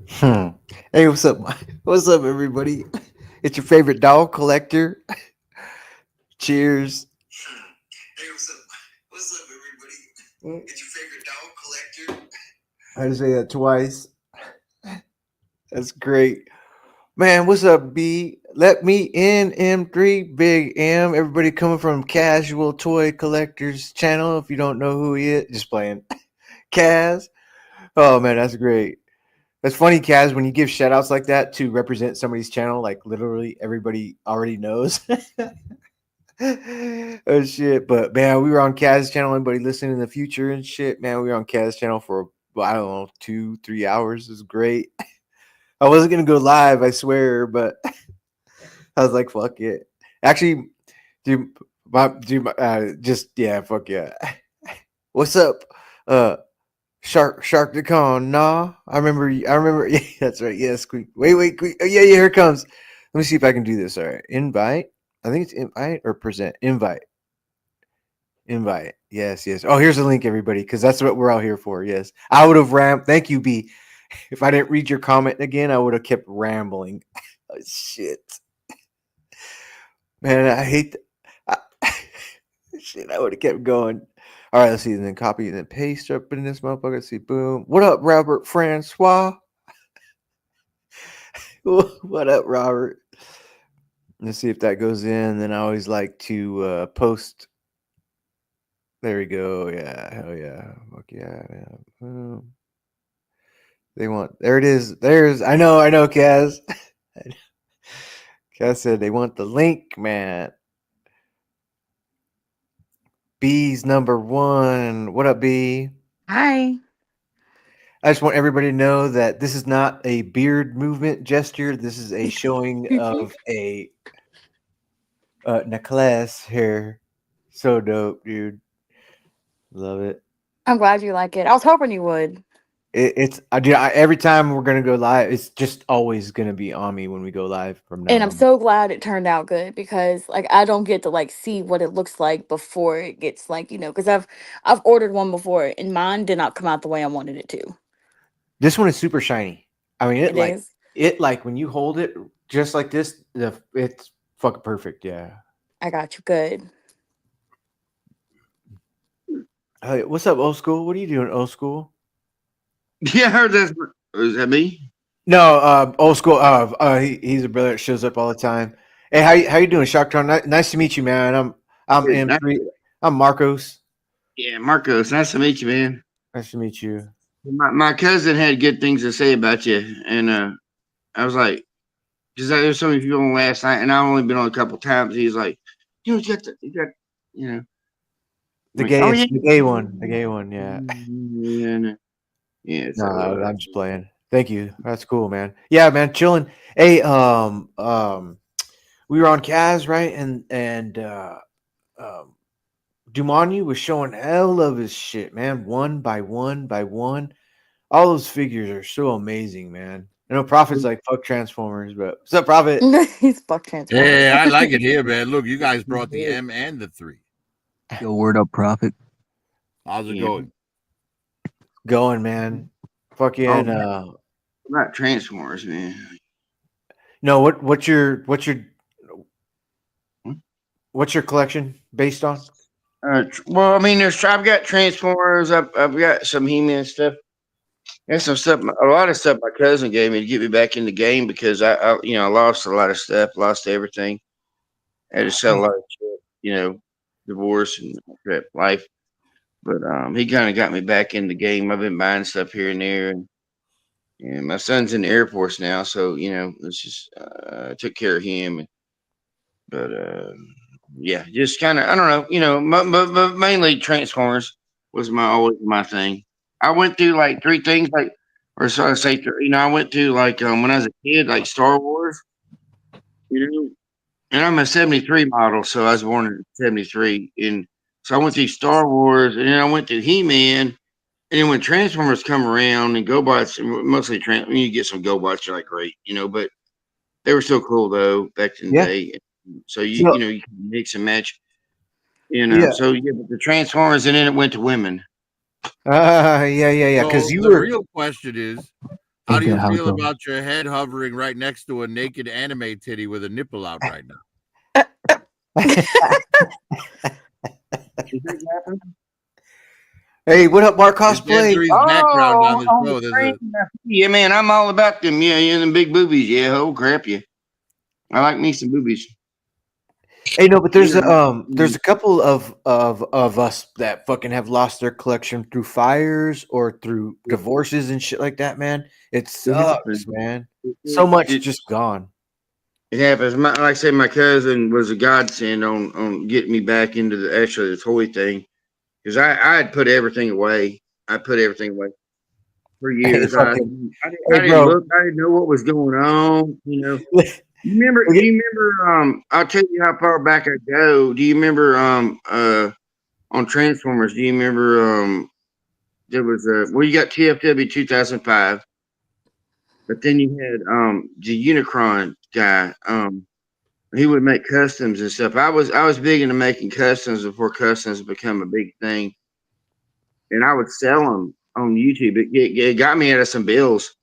Hmm. Hey, what's up? What's up, everybody? It's your favorite doll collector. Cheers. Hey, what's up? What's up, everybody? It's your favorite doll collector. I had to say that twice. That's great. Man, what's up, B? Let me in, M3, Big M. Everybody coming from Casual Toy Collectors channel. If you don't know who he is, just playing. Kaz. Oh, man, that's great. That's funny, Kaz, when you give shout outs like that to represent somebody's channel, like literally everybody already knows. Oh shit. But man, we were on Kaz's channel. Anybody listening in the future and shit, man, we were on Kaz's channel for I don't know, 2-3 hours. It was great. I wasn't gonna go live, I swear, but I was like, fuck it. Actually, just yeah, fuck yeah. What's up? Uh Shark the Con, nah. I remember yeah, that's right. Yeah, squeak. Wait, oh, yeah, here it comes. Let me see if I can do this. All right. Invite. I think it's invite or present. Invite. Invite. Yes. Oh, here's the link, everybody, because that's what we're all here for. Yes. I would have thank you, B. If I didn't read your comment again, I would have kept rambling. Oh, shit. Man, I hate I, shit, I would have kept going. All right, let's see. And then copy and then paste up in this motherfucker. Let's see. Boom. What up, Robert Francois? What up, Robert? Let's see if that goes in. Then I always like to post. There we go. Yeah, hell yeah. Fuck yeah. Boom. They want. There it is. I know, Kaz. Kaz said they want the link, man. B's number one. What up, B? Hi. I just want everybody to know that this is not a beard movement gesture. This is a showing of a necklace here. So dope, dude. Love it. I'm glad you like it. I was hoping you would. It's I do every time we're gonna go live. It's just always gonna be on me when we go live from now And I'm on. so glad it turned out good because like I don't get to like see what it looks like before it gets like, because I've ordered one before and mine did not come out the way I wanted it to. This one is super shiny. I mean, It is. it like when you hold it just like this, it's fucking perfect. Yeah. I got you good. Hey, what's up, old school? What are you doing, old school? Yeah, I heard that's. Is that me? No, old school. He's a brother that shows up all the time. Hey, how you doing, Shark? Nice to meet you, man. I'm Hey, M3. I'm Marcos. yeah, Marcos. Nice to meet you, man. Nice to meet you. My cousin had good things to say about you, and I was like, because there was so many people on last night, and I've only been on a couple times. He's like, you got, you know, I'm like, oh yeah, The gay one, the gay one. Yeah. yeah, yeah. No, So, I'm just playing. Thank you. That's cool, man. Yeah, man, chilling. Hey, we were on Kaz, right? And um, Dumani was showing hell of his shit, man. One by one by one. All those figures are so amazing, man. I know Prophet's like fuck Transformers, but what's up, Prophet? He's fuck Transformers. Hey, I like it here, man. Look, you guys brought the M and the 3. Yo, word up, Prophet. How's it yeah. going? Going, man. Oh, Fucking about Transformers, man. no, what's your Hmm? what's your collection based on? Well, I mean, I've got Transformers. I've got some He-Man stuff. There's some stuff, a lot of stuff my cousin gave me to get me back in the game because I lost a lot of stuff, lost everything. I had to sell a lot of shit, divorce and crap, life. But he kind of got me back in the game. I've been buying stuff here and there, and my son's in the Air Force now, so it's just I took care of him. But yeah, just kind of I don't know, but mainly Transformers was my always my thing. I went through like three things, like or so I say, I went through like when I was a kid, like Star Wars, you know, and I'm a '73 model, so I was born in '73, and so I went through Star Wars, and then I went through He-Man, and then when Transformers come around and GoBots, mostly when you get some GoBots, you're like great, but they were so cool though back in the Yeah. day. So So you can mix and match. yeah. So yeah, but the Transformers, and then it went to women. Yeah. Because So you the were real question is, How do Ain't you that how it feel goes? about your head hovering right next to a naked anime titty with a nipple out right now? Is that happening? Hey, what up, Mark It's Cosplay? Ed3's background on the on the show. There's screen. a Yeah, man, I'm all about them. Yeah, yeah, them big boobies. Yeah, oh crap, yeah. I like me some boobies. Hey, no, but Yeah. there's a couple of us that fucking have lost their collection through fires or through divorces and shit like that, man. It sucks, man. So much It, just gone. it happens. Like I said, my cousin was a godsend on getting me back into the toy thing because I had put everything away. I put everything away for Hey, years. fucking, I hey, didn't bro. look. I didn't know what was going on. You know. You remember? Do you remember? I'll tell you how far back I go. Do you remember? On Transformers. Do you remember? There was you got TFW 2005, but then you had the Unicron guy. He would make customs and stuff. I was big into making customs before customs become a big thing, and I would sell them on YouTube. It got me out of some bills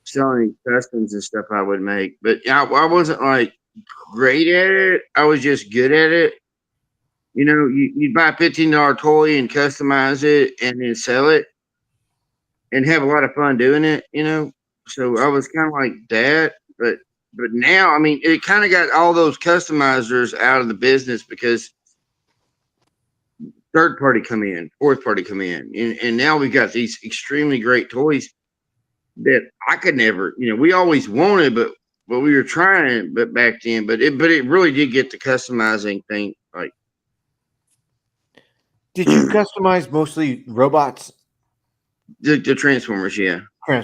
selling customs and stuff I would make, but I wasn't like great at it. I was just good at it. You know, you'd buy a $15 toy and customize it and then sell it and have a lot of fun doing it, you know. So I was kind of like that, but now, I mean, it kind of got all those customizers out of the business because third party come in, fourth party come in, and now we've got these extremely great toys that I could never, you know, we always wanted, but we were trying, but back then, but it really did get the customizing thing like. Did you customize mostly robots? The Transformers, yeah.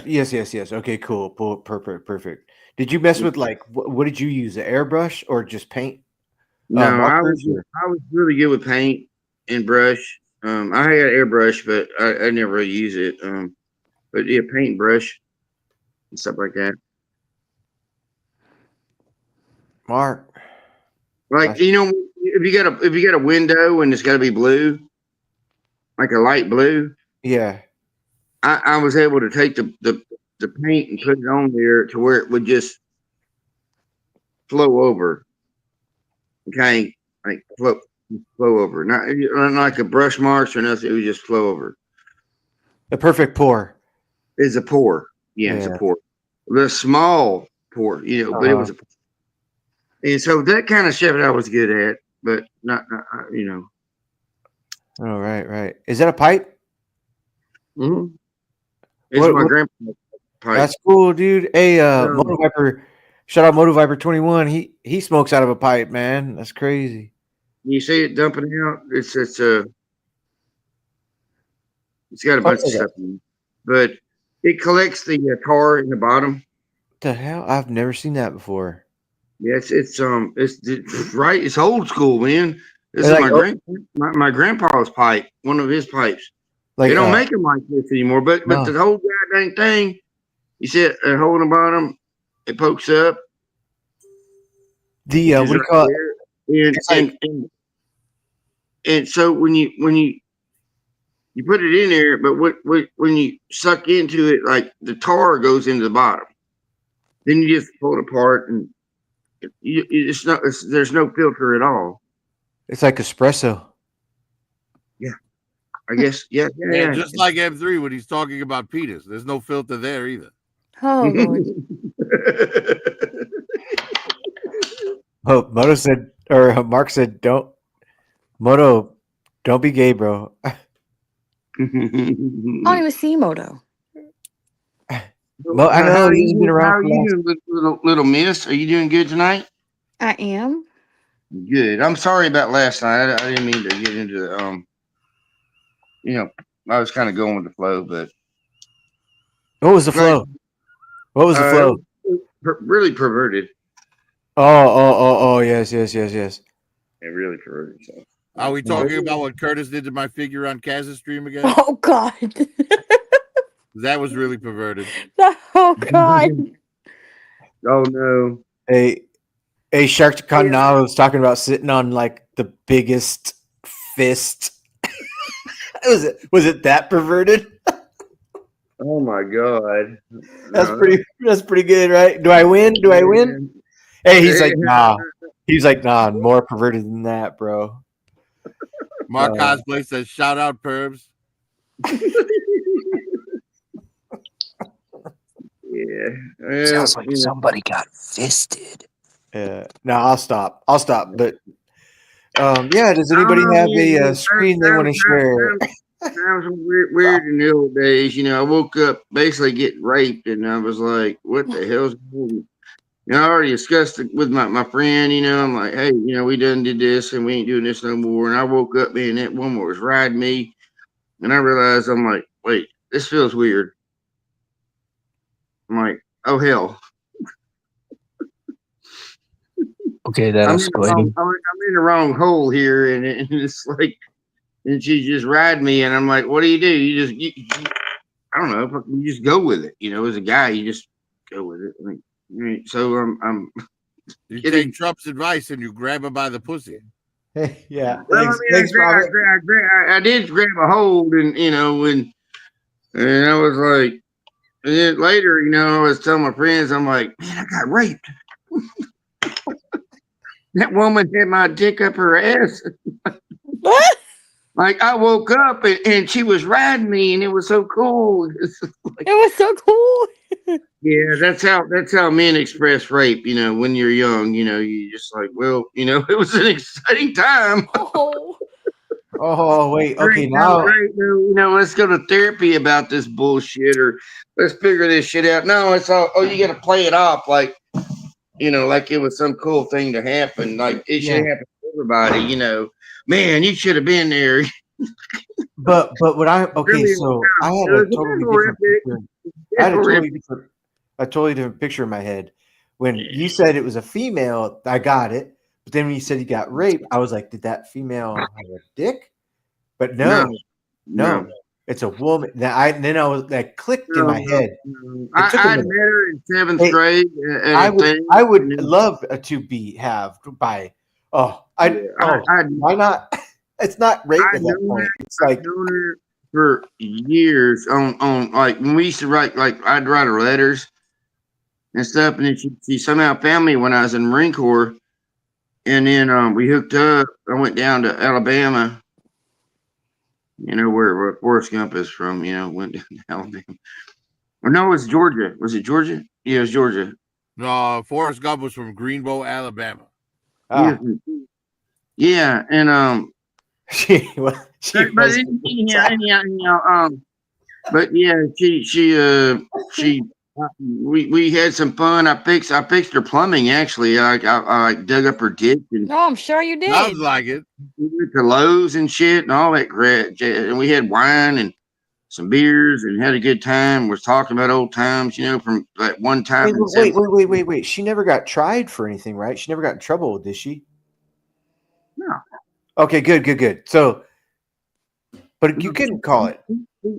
Yes. Okay, cool. Perfect. Did you mess with like what did you use? The airbrush or just paint? No, Markers? Or? I was really good with paint and brush. I had airbrush, but I never really use it. But yeah, paint and brush and stuff like that. Mark. Like you know, if you got a window and it's got to be blue, like a light blue, Yeah. I was able to take the paint and put it on there to where it would just flow over. Okay, like flow over, not like a brush marks or nothing. It would just flow over. The perfect pour. It's a pour. Yeah, it's a Yeah. pour. The small pour, you know, but it was a. And so that kind of stuff I was good at, but not you know. Oh, right. Is that a pipe? Mm-hmm. It's my grandpa's pipe. That's cool, dude. Hey, So, Moto Viper, shout out Moto Viper 21. He smokes out of a pipe, man. That's crazy. you see it dumping out. It's got a bunch of stuff in it, but it collects the tar in the bottom. What the hell? I've never seen that before. Yeah, it's right. It's old school, man. This is Like, my grandpa's pipe, one of his pipes. like They don't make them like this anymore, but no. the whole goddamn thing, you see it a hole in the bottom, it pokes up. The what do you call it? And so when you put it in there, but when you suck into it, like the tar goes into the bottom, then you just pull it apart and there's no filter at all. It's like espresso. Yeah, I guess. Yeah. Just like M3 when he's talking about penis. There's no filter there either. Oh Lord. Oh, Moto said, or Mark said, don't be gay, bro. I don't even see Moto. Well, I know he's been around. How are you doing, little miss? Are you doing good tonight? I am. Good. I'm sorry about last night. I didn't mean to get into you know, I was kind of going with the flow, but What was the flow? What was the flow? Really perverted. Oh, yes. Yeah, really perverted. So. Are we talking about what Curtis did to my figure on Kaz's stream again? Oh God. That was really perverted. Oh God. Oh no. Hey, Shark Now was talking about sitting on like the biggest fist. Was it that perverted? Oh my God. That's No. pretty good, right? Do I win? Do I win? Hey, he's like, nah. He's like, nah, more perverted than that, bro. Mark Cosplay says, shout out, Pervs. Yeah. Well, Sounds like you know. somebody got fisted. No, I'll stop. But yeah, does I don't anybody know, have man. a screen they want to share? Times were weird in the old days. You know, I woke up basically getting raped, and I was like, "What the hell's going on?" You know, I already discussed it with my friend. You know, I'm like, "Hey, you know, we done did this, and we ain't doing this no more." And I woke up, man, that woman was riding me, and I realized I'm like, "Wait, this feels weird." I'm like, "Oh hell, Okay, that escalating. I'm in the wrong hole here," and it's like, and she just ride me, and I'm like, "What do? I don't know. You just go with it. You know, as a guy, you just go with it." So I'm You kidding. take Trump's advice and you grab her by the pussy. Yeah. Well, Thanks, Robert. I did grab a hold, and you know, and I was like, and then later, you know, I was telling my friends, I'm like, man, I got raped. That woman had my dick up her ass. What? Like I woke up and she was riding me, and it was so cool. It was so cool. Yeah, that's how men express rape. You know, when you're young, you know, you just like, well, you know, it was an exciting time. Oh. Oh, wait. Okay, Great, now. you know, let's go to therapy about this bullshit, or let's figure this shit out. No, it's all, oh, you got to play it off like, you know, like it was some cool thing to happen. Like it should happen to everybody. You know, man, you should have been there. But what Really, so I had it a was totally different horrific. picture. It's I had horrific. a totally different picture in my head. When you said it was a female, I got it. But then when you said you got raped, I was like, did that female have a dick? But no, No. it's a woman. Then I was that clicked in my head. No. It took a I met minute. her in seventh Hey, grade at I a would thing. I would love to have by why not? It's not rape at that point. It's like I've known her for years on like when we used to write, like I'd write her letters and stuff, and then she somehow found me when I was in the Marine Corps, and then we hooked up. I went down to Alabama, you know where Forrest Gump is from. You know, went down to Alabama. Or no, it was Georgia. Was it Georgia? Yeah, it was Georgia. No, Forrest Gump was from Greenbow, Alabama. ah, Yeah, and she was but but yeah, we had some fun. I fixed her plumbing actually. I dug up her ditch and No, I'm sure you did. Sounds like it. we went to Lowe's and shit and all that crap. And we had wine and some beers and had a good time. Was talking about old times, you know, from that one time. Wait. She never got tried for anything, right? She never got in trouble, did she? No. Okay, good. So, but you couldn't call it.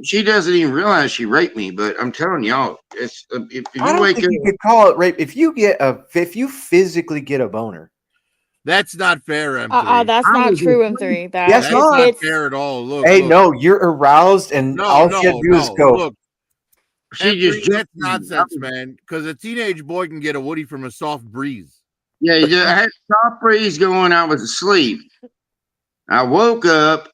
She doesn't even realize she raped me. But I'm telling y'all, it's if I you don't wake think up, you could call it rape if you physically get a boner. That's not fair, M3. That's not true, M3. That's That's not. not fair at all. Look, Hey, look. no, you're aroused, and all she had to do is go. Look, she M3, just that's nonsense, man. Because a teenage boy can get a Woody from a soft breeze. Yeah, I had a soft breeze going. I was asleep. I woke up.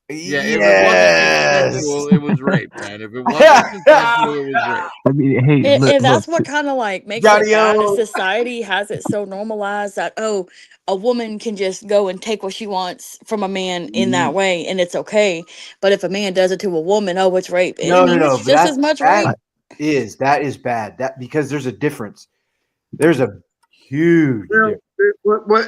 Yeah, if it wasn't consensual, it was rape, man. If it wasn't consensual, it was rape. I mean, hey, look, And that's what kind of like makes it bad. Is society has it so normalized that a woman can just go and take what she wants from a man in that way, and it's okay. But if a man does it to a woman, it's rape. No. It's just as much rape. That is bad. That because there's a difference. There's a huge difference.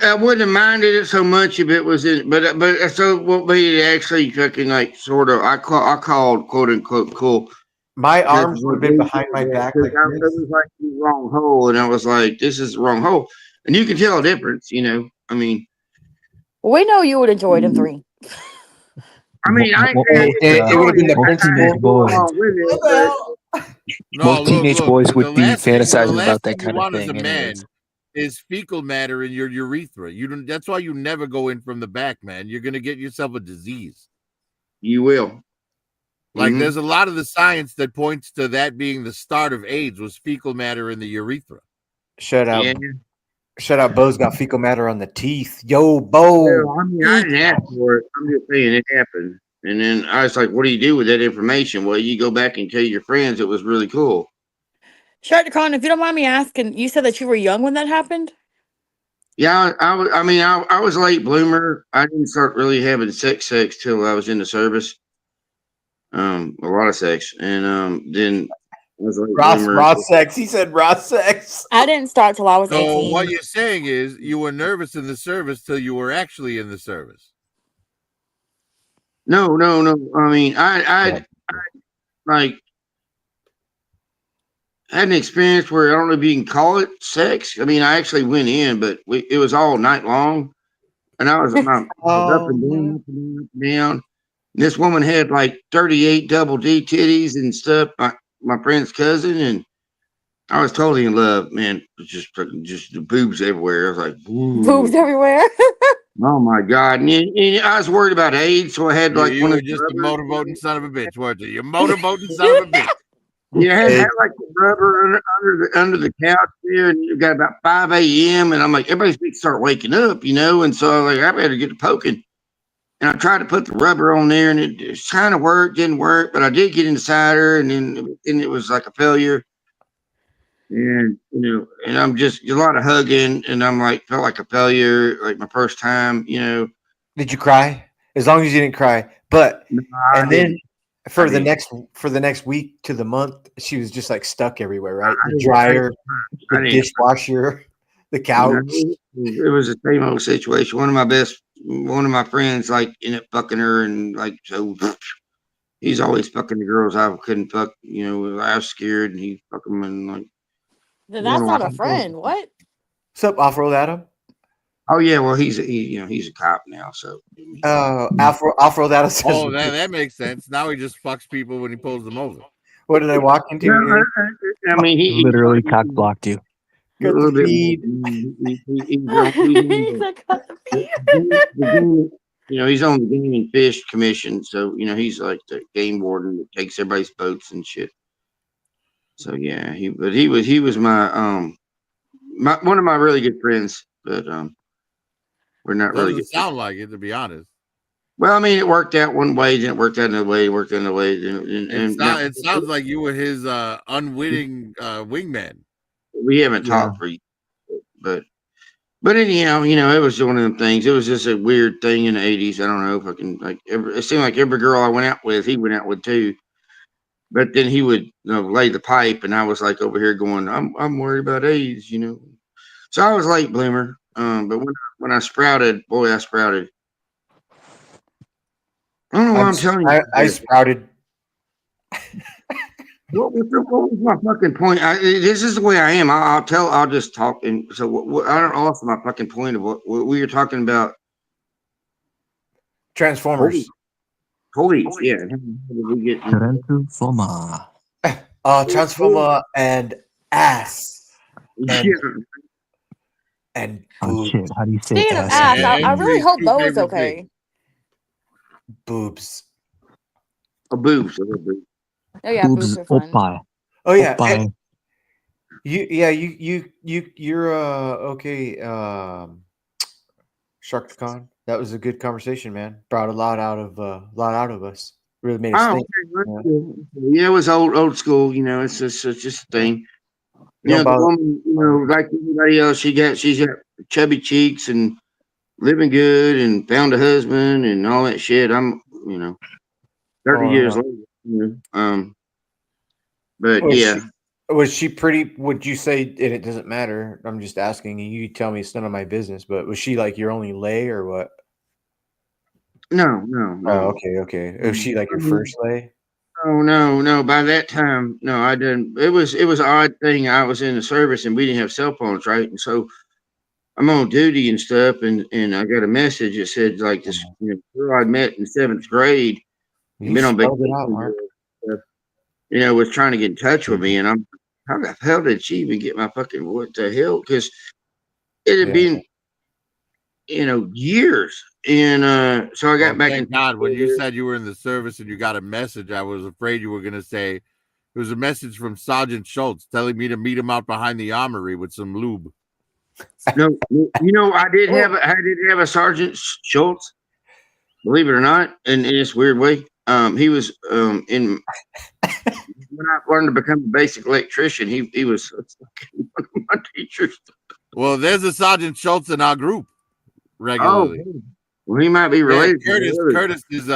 I wouldn't have minded it so much if it was in, but so what made it actually fucking like sort of I called quote unquote cool. My arms would have been behind my back like it was like the wrong hole, and I was like, this is the wrong hole, and you can tell a difference, you know. I mean, we know you would enjoy them three. I mean, it would have been the principal. Most teenage boys would be fantasizing about that kind of thing. As a man is fecal matter in your urethra. You don't. That's why you never go in from the back, man. You're gonna get yourself a disease. You will. Like, there's a lot of the science that points to that being the start of AIDS was fecal matter in the urethra. Shut out. Yeah. Shut out. Bo's got fecal matter on the teeth. Yo, Bo. Well, I mean, I didn't ask for it. I'm just saying it happened. And then I was like, what do you do with that information? Well, you go back and tell your friends it was really cool. Shark Con, if you don't mind me asking, you said that you were young when that happened? Yeah, I was a late bloomer. I didn't start really having sex till I was in the service. A lot of sex. And then I was a late bloomer. Raw sex. He said raw sex. I didn't start till I was 18. So what you're saying is you were nervous in the service till you were actually in the service. No. I mean, I like had an experience where I don't know if you can call it sex. I mean, I actually went in, but it was all night long, and I was up and down. This woman had like 38 double D titties and stuff. My friend's cousin, and I was totally in love, man. Just the boobs everywhere. I was like, ooh. Boobs everywhere. Oh my God! And I was worried about AIDS, so I had like you were just a motorboating son of a bitch, weren't you? You're motorboating son of a bitch. Yeah, I had like the rubber under the couch there, and you got about 5 a.m. and I'm like, everybody's going to start waking up, and so I was like, I better get to poking. And I tried to put the rubber on there, and it kind of worked, didn't work, but I did get inside her, and then it was like a failure. And and I'm just a lot of hugging, and I'm like felt like a failure, like my first time. Did you cry? As long as you didn't cry, but no, and then for the next week to the month, she was just like stuck everywhere, right? The dryer, the dishwasher, the couch. It was the same old situation. One of my friends like ended up fucking her, and like so. He's always fucking the girls I couldn't fuck. I was scared, and he fuck them, and like. That's not a friend. What? What's up, Off-Road Adam? Oh yeah, well he's a cop now, so. Off-Road Adam says. Oh, that makes sense. Now he just fucks people when he pulls them over. What did I walk into? I mean, he literally cock blocked you. A little bit. He's on the Game and Fish Commission, so he's like the game warden that takes everybody's boats and shit. So yeah, he was my one of my really good friends, but we're not really good. Sound like it, to be honest. Well, I mean, it worked out one way, then it worked out another way, It sounds like you were his unwitting wingman. We haven't talked for years, but anyhow, it was one of them things. It was just a weird thing in the 80s. I don't know if I can it seemed like every girl I went out with, he went out with too. But then he would lay the pipe, and I was like over here going, I'm worried about AIDS, So I was late bloomer. But when I sprouted, boy, I sprouted. I don't know why I'm telling you. I sprouted. What was my fucking point? This is the way I am. I'll just talk. And so I don't know my fucking point of what we were talking about. Transformers. Toys, yeah. We get Transformer. Transformer and ass. And shit, how do you say speaking of ass, I really hope Bo is okay. Boobs. Boobs. Oh yeah, boobs are fun. Oh yeah. And you're okay. Shark Con. That was a good conversation, man. Brought a lot out of us. Really made us think. Yeah, it was old school. It's just a thing. The woman, like everybody else, she's got chubby cheeks and living good and found a husband and all that shit. I'm, 30 years later. But was she pretty? Would you say? And it doesn't matter. I'm just asking. You tell me. It's none of my business. But was she like your only lay or what? No. Oh, okay. Was she like your first lay? No. By that time, no, I didn't. It was an odd thing. I was in the service and we didn't have cell phones, right? And so I'm on duty and stuff, and I got a message that said like this girl I'd met in 7th grade, been on vacation, was trying to get in touch with me, and I'm, how the hell did she even get my fucking what the hell? Because it had been years. And so I got back in. Thank God. When you said you were in the service and you got a message, I was afraid you were going to say it was a message from Sergeant Schultz telling me to meet him out behind the armory with some lube. No, I did have a Sergeant Schultz, believe it or not, in this weird way. He was in when I learned to become a basic electrician. He was one of my teachers. Well, there's a Sergeant Schultz in our group regularly. Oh, well, he might be related. Curtis's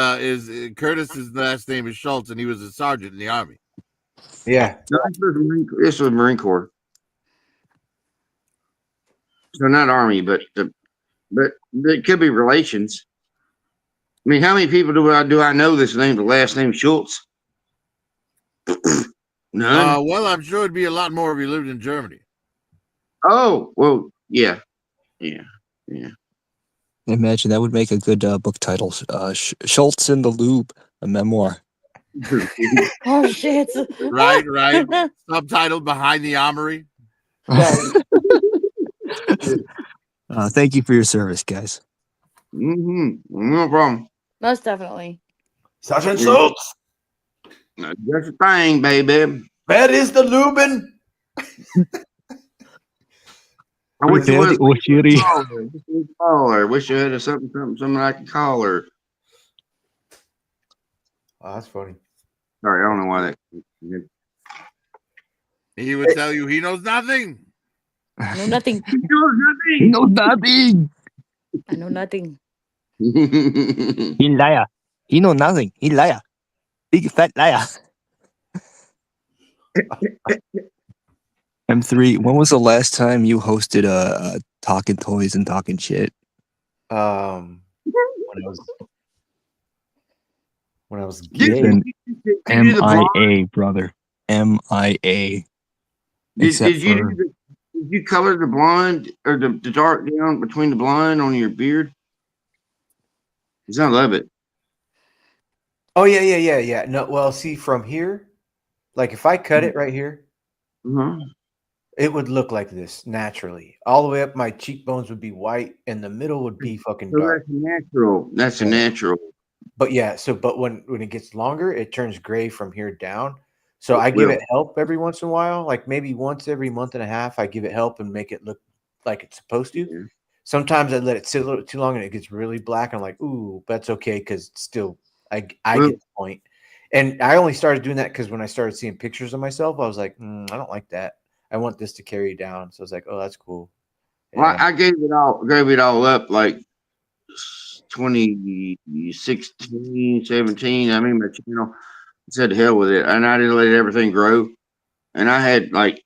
last name is Schultz, and he was a sergeant in the Army. Yeah. No, this was Marine Corps. So not Army, but it could be relations. I mean, how many people do I know this name? The last name Schultz. None. Well, I'm sure it'd be a lot more if you lived in Germany. Oh, well, yeah. Imagine that would make a good book title. Schultz in the Lube, a memoir. Oh shit! Right. Subtitled Behind the Armory. Thank you for your service, guys. No problem. Most definitely. Sergeant Schultz. That's a thing, baby. That is the Lubin. I wish Daddy or Shitty. call her. Wish you had something I could call her. Oh, that's funny. Sorry, I don't know why that. He would tell you he knows nothing. I know nothing. He knows He knows nothing. I know nothing. nothing. He liar. He know nothing. He liar. Big fat liar. M3, when was the last time you hosted a talking toys and talking shit? When I was Listen, Did you do the blonde? MIA, brother. MIA. Did you color the blonde or the dark down between the blonde on your beard? Because I love it. Oh yeah. No, well, see from here, like if I cut it right here, it would look like this naturally. All the way up, my cheekbones would be white, and the middle would be fucking dark. That's natural. That's a natural. But yeah, but when it gets longer, it turns gray from here down. So I give it help every once in a while, like maybe once every month and a half. I give it help and make it look like it's supposed to. Yeah. Sometimes I let it sit a little too long and it gets really black. I'm like, ooh, that's okay because still I get the point. And I only started doing that because when I started seeing pictures of myself, I was like, I don't like that. I want this to carry down. So I was like, oh, that's cool. Well, I gave it all up like 2016, 17. I mean, my channel said to hell with it, and I just let everything grow. And I had I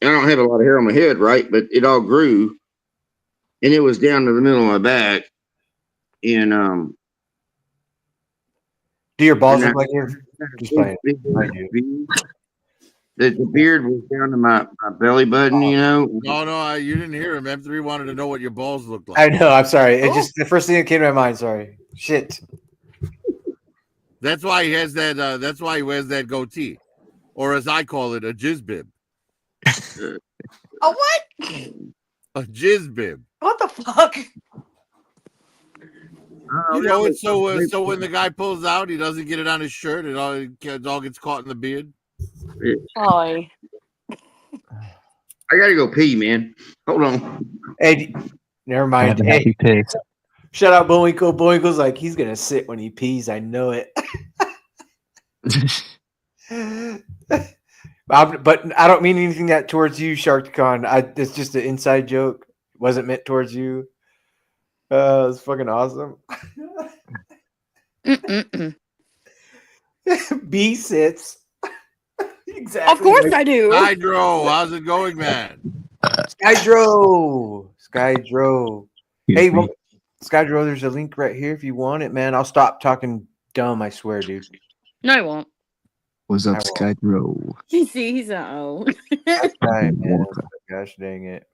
don't have a lot of hair on my head, right? But it all grew, and it was down to the middle of my back. And do your balls look like you're just playing? The beard was down to my belly button, you know. No, you didn't hear him. M3 wanted to know what your balls looked like. I know. I'm sorry. It just the first thing that came to my mind. Sorry. Shit. That's why he has that. That's why he wears that goatee, or as I call it, a jizz bib. A what? A jizz bib. What the fuck? You know, it's so when the guy pulls out, he doesn't get it on his shirt. It all gets caught in the beard. Hi. I gotta go pee, man. Hold on. Hey, never mind. Hey, shout out Bullwinkle. Bullwinkle's like he's gonna sit when he pees. I know it. But I don't mean anything that towards you, SharkCon. It's just an inside joke. It wasn't meant towards you. It's fucking awesome. B sits. Exactly. Of course I do. Skydro, how's it going, man? Skydro. Hey, well, Skydro, there's a link right here if you want it, man. I'll stop talking dumb, I swear, dude. No, I won't. What's up, Skydro? You see, he's a oh. Right, man. Gosh dang it.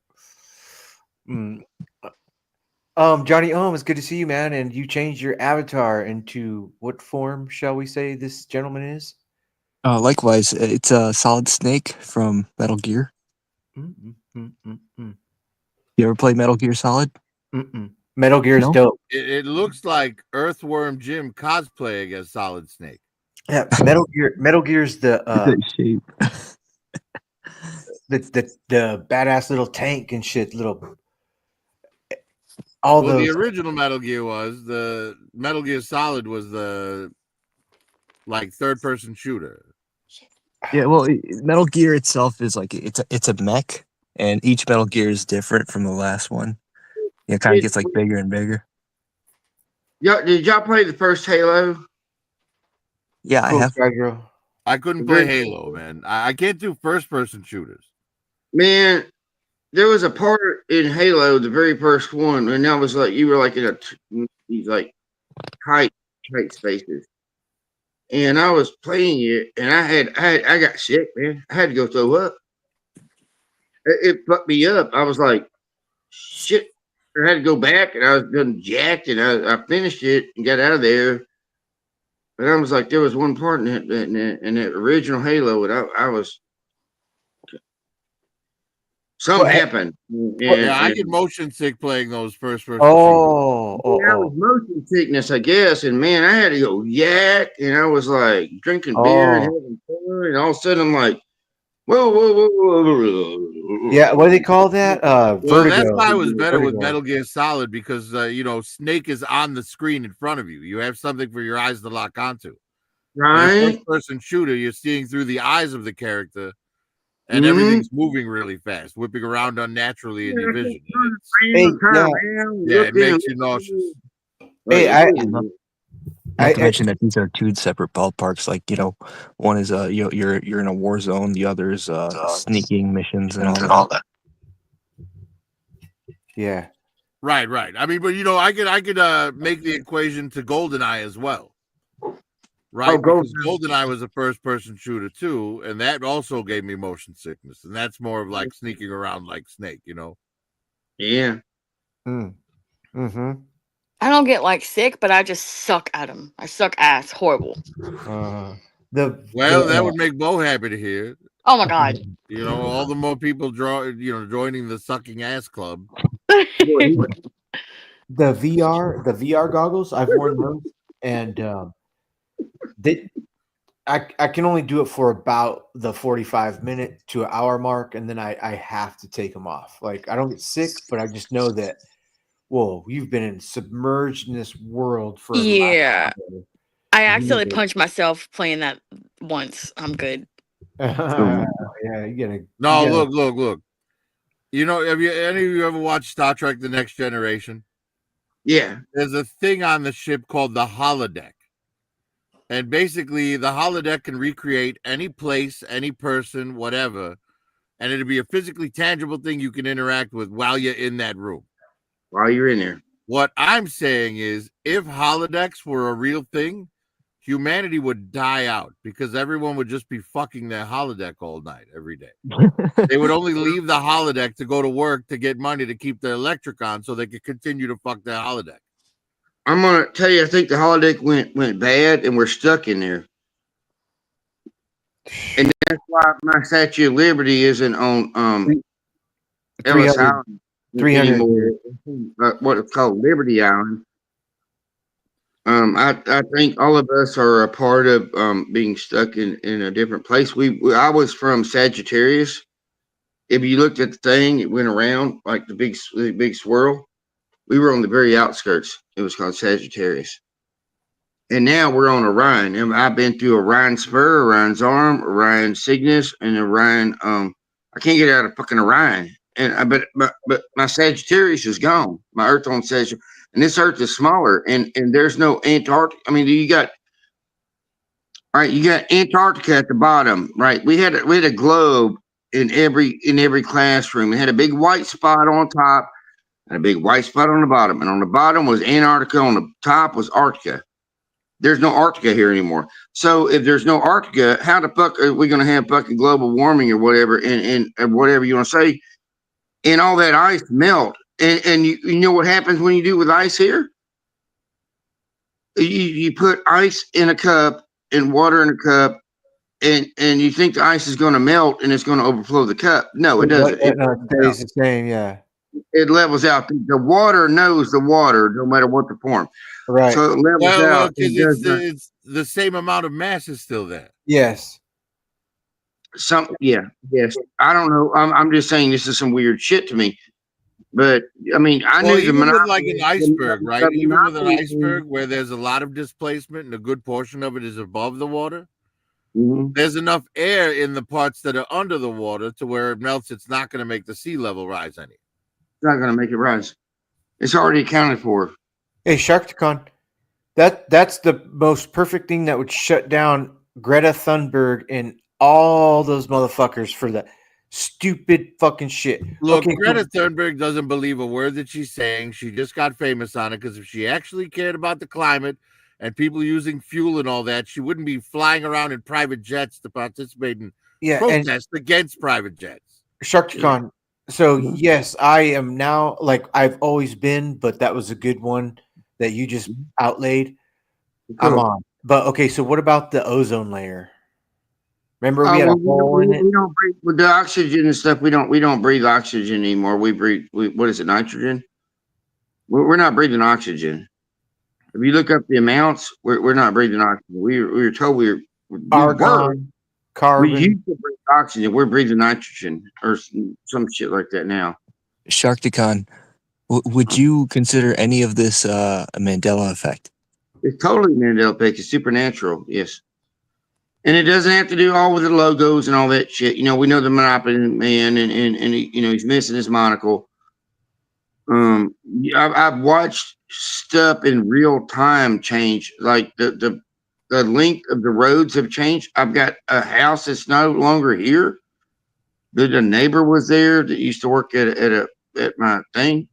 Johnny it's good to see you, man. And you changed your avatar into what form shall we say this gentleman is? Likewise, it's a Solid Snake from Metal Gear. You ever play Metal Gear Solid? Metal Gear's No? dope. It looks like Earthworm Jim cosplaying as Solid Snake. Yeah, Metal Gear's the shape. the badass little tank and shit. All Well, the those. original Metal Gear was the Metal Gear Solid was the like third person shooter. Yeah, well, Metal Gear itself is like it's a mech, and each Metal Gear is different from the last one. It kind of gets like bigger and bigger. Did y'all play the first Halo? Yeah, I Cool have. Sky Girl. I couldn't play Halo, man. I can't do first person shooters. Man, there was a part in Halo, the very first one, and that was like you were like in these like tight spaces. And I was playing it, and I got sick, man. I had to go throw up. It fucked me up. I was like, shit. I had to go back, and I was done jacked, and I finished it and got out of there. But I was like, there was one part in that original Halo, and I was something happened. Yeah, I get motion sick playing those first person. I was motion sickness, I guess, and man, I had to go yak, and I was like drinking beer and having fun, and all of a sudden I'm like, whoa. Yeah, what do they call that? Well, Vertigo. that's why I was better with Vertigo. Metal Gear Solid because Snake is on the screen in front of you. You have something for your eyes to lock onto. Right. In a first-person shooter, you're seeing through the eyes of the character, and everything's moving really fast, whipping around unnaturally in your vision. It makes you nauseous. Hey, Not to mention that these are two separate ballparks. Like, one is you're in a war zone, the other is sneaking missions and all that. Yeah. Right. I mean, but I could make the equation to GoldenEye as well. Right, because GoldenEye was a first-person shooter too, and that also gave me motion sickness, and that's more of like sneaking around like Snake, Yeah. Mm-hmm. I don't get like sick, but I just suck at them. I suck ass, horrible. That would make Bo happy to hear. Oh my god! All the more people joining the sucking ass club. The VR goggles, I've worn those, and I can only do it for about the 45-minute to an hour mark, and then I have to take them off. Like, I don't get sick, but I just know that, whoa, you've been submerged in this world for I accidentally punched myself playing that once. I'm good. Yeah, you gotta. Look. Have any of you ever watched Star Trek: The Next Generation? Yeah. There's a thing on the ship called the holodeck. And basically, the holodeck can recreate any place, any person, whatever, and it'll be a physically tangible thing you can interact with while you're in that room. While you're in there. What I'm saying is, if holodecks were a real thing, humanity would die out because everyone would just be fucking their holodeck all night, every day. They would only leave the holodeck to go to work to get money to keep their electric on so they could continue to fuck their holodeck. I'm gonna tell you, I think the holodeck went bad, and we're stuck in there. And that's why my Statue of Liberty isn't on Ellis Island 300 anymore. What it's called, Liberty Island. I think all of us are a part of being stuck in a different place. I was from Sagittarius. If you looked at the thing, it went around like the big swirl. We were on the very outskirts. It was called Sagittarius. And now we're on Orion. And I've been through Orion Spur, Orion's Arm, Orion Cygnus, and Orion. I can't get out of fucking Orion. And but my Sagittarius is gone. My Earth on Sagittarius, and this Earth is smaller. And there's no Antarctica. I mean, you got Antarctica at the bottom, right? We had a globe in every classroom. We had a big white spot on top. And a big white spot on the bottom. And on the bottom was Antarctica. On the top was Arctica. There's no Arctica here anymore. So if there's no Arctica, how the fuck are we going to have fucking global warming or whatever, and whatever you want to say, and all that ice melt. And you know what happens when you do with ice here? You put ice in a cup and water in a cup, and you think the ice is going to melt and it's going to overflow the cup. No, it doesn't. It stays the same, yeah. it levels out. The water knows the water, no matter what the form. Right. So it levels out. because It does not. it's the same amount of mass is still there. Yes. Yes. I don't know. I'm just saying this is some weird shit to me. But I mean, I Well, knew the even with like monopoly. an iceberg, right? Even with an monopoly iceberg where there's a lot of displacement and a good portion of it is above the water, Mhm. there's enough air in the parts that are under the water to where it melts. It's not going to make the sea level rise any. It's not going to make it rise. It's already accounted for. Hey, Sharkticon, that's the most perfect thing that would shut down Greta Thunberg and all those motherfuckers for that stupid fucking shit. Look, Okay, Greta Thunberg doesn't believe a word that she's saying. She just got famous on it because if she actually cared about the climate and people using fuel and all that, she wouldn't be flying around in private jets to participate in protests against private jets. Sharkticon. So yes, I am now like I've always been, but that was a good one that you just outlaid. I'm on. But okay, so what about the ozone layer? Remember we had a hole in it? We don't breathe with the oxygen and stuff. We don't breathe oxygen anymore. We breathe. What is it? Nitrogen. We're not breathing oxygen. If you look up the amounts, we're not breathing oxygen. We were told we Argon, we carbon. used to breathe oxygen. We're breathing nitrogen or some shit like that now. Sharkticon, would you consider any of this a Mandela effect? It's totally Mandela effect. It's supernatural. Yes. And it doesn't have to do all with the logos and all that shit. You know, we know the Monopoly Man and he, you know, he's missing his monocle. I've watched stuff in real time change. Like the length of the roads have changed. I've got a house that's no longer here. The neighbor was there that used to work at my thing.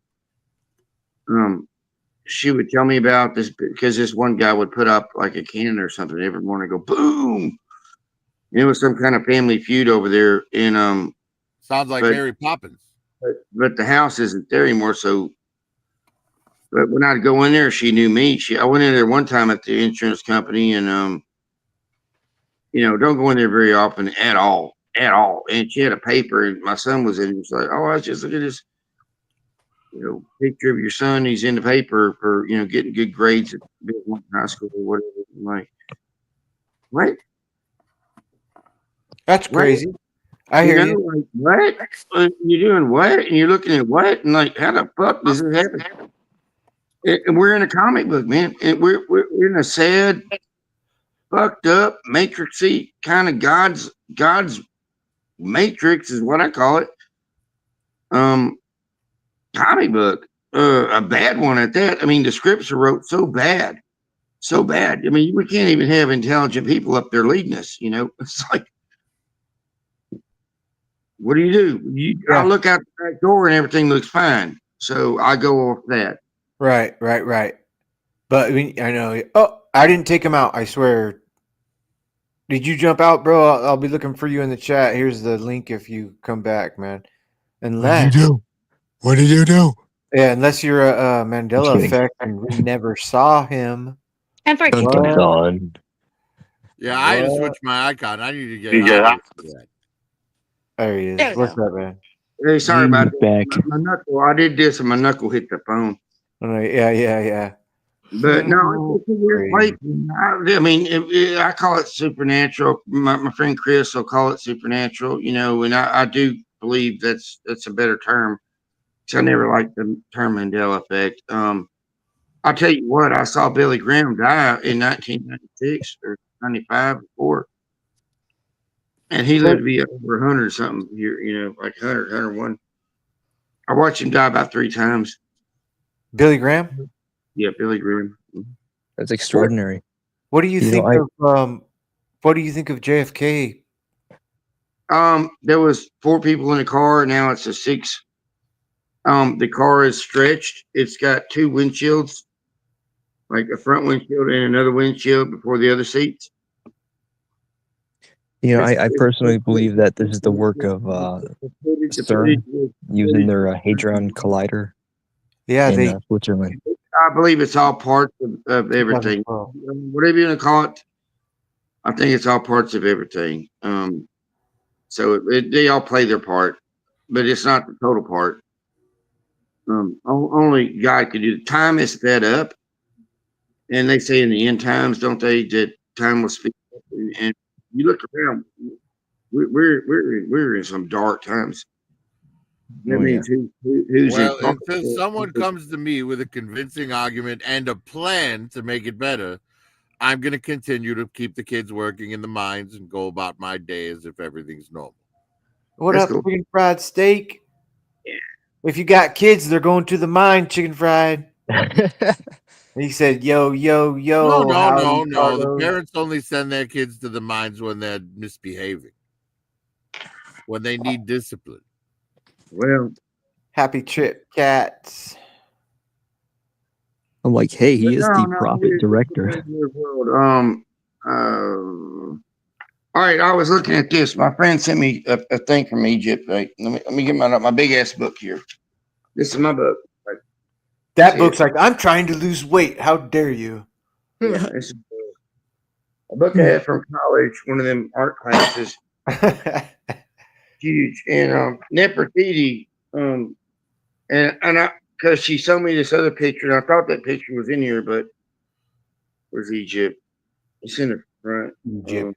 She would tell me about this because this one guy would put up like a cannon or something every morning, go boom. It was some kind of family feud over there, and sounds like Mary Poppins. But the house isn't there anymore. So, but when I'd go in there, she knew me. I went in there one time at the insurance company, and you know, don't go in there very often at all. And she had a paper, and my son was in. He was like, "Oh, I was just look at this, you know, picture of your son. He's in the paper for you know getting good grades at high school or whatever." I'm like, what? That's crazy. I hear you. Like, what? You're doing what? And you're looking at what? And like, how the fuck does this happen? And we're in a comic book, man. And we're in a sad, fucked up, matrixy kind of God's matrix is what I call it. Comic book. A bad one at that. I mean, the scripts are wrote so bad. So bad. I mean, we can't even have intelligent people up there leading us, you know? It's like, what do? I look out the back door and everything looks fine. So I go off that. Right. But I mean, I know. Oh, I didn't take him out. I swear. Did you jump out, bro? I'll be looking for you in the chat. Here's the link if you come back, man. Unless What did you do? Yeah, unless you're a Mandela effect and we never saw him. And for Dun, dun, dun. Yeah, I had to switch my icon. I need to get out of that. There he is. There we What's go. up, man? Hey, sorry about Back. that. My knuckle. I did this and my knuckle hit the phone. Yeah. But no, it's a weird place. I mean, I call it supernatural. My friend Chris will call it supernatural, you know, and I do believe that's a better term. I never liked the term Mandela effect. I'll tell you what, I saw Billy Graham die in 1996 or 95 or 4. And he lived to be over 100 or something, you know, like 100, 101. I watched him die about 3 times. Billy Graham? Yeah, Billy Graham. That's extraordinary. What do you think of what do you think of JFK? There was 4 people in the car. Now it's a 6. The car is stretched. It's got 2 windshields, like a front windshield and another windshield before the other seats. You know, I personally believe that this is the work of CERN using their Hadron Collider in Switzerland. I believe it's all parts of everything. Whatever you want to call it, I think it's all parts of everything. So they all play their part, but it's not the total part. Only God could do it. Time is sped up, and they say in the end times, don't they, that time will speed up. And you look around, we're in some dark times. That Oh, yeah. means who's in Well, power. until someone comes to me with a convincing argument and a plan to make it better, I'm going to continue to keep the kids working in the mines and go about my day as if everything's normal. What That's up, cool. chicken fried steak? Yeah. If you got kids, they're going to the mine, chicken fried. He said, "Yo, yo, yo, No. howdy, The Carlos." parents only send their kids to the mines when they're misbehaving, when they need discipline. Well, Happy trip, cats. I'm like, hey, he is the no, profit director. weird world. All right, I was looking at this. My friend sent me a thing from Egypt. Right? Let me get my big ass book here. This is my book. Right. That See book's it? like, I'm trying to lose weight. How dare you? Yeah, this is a book I had from college. One of them art classes. Huge. And Nefertiti, and I, because she showed me this other picture, and I thought that picture was in here, but where's Egypt? It's in the front. Egypt.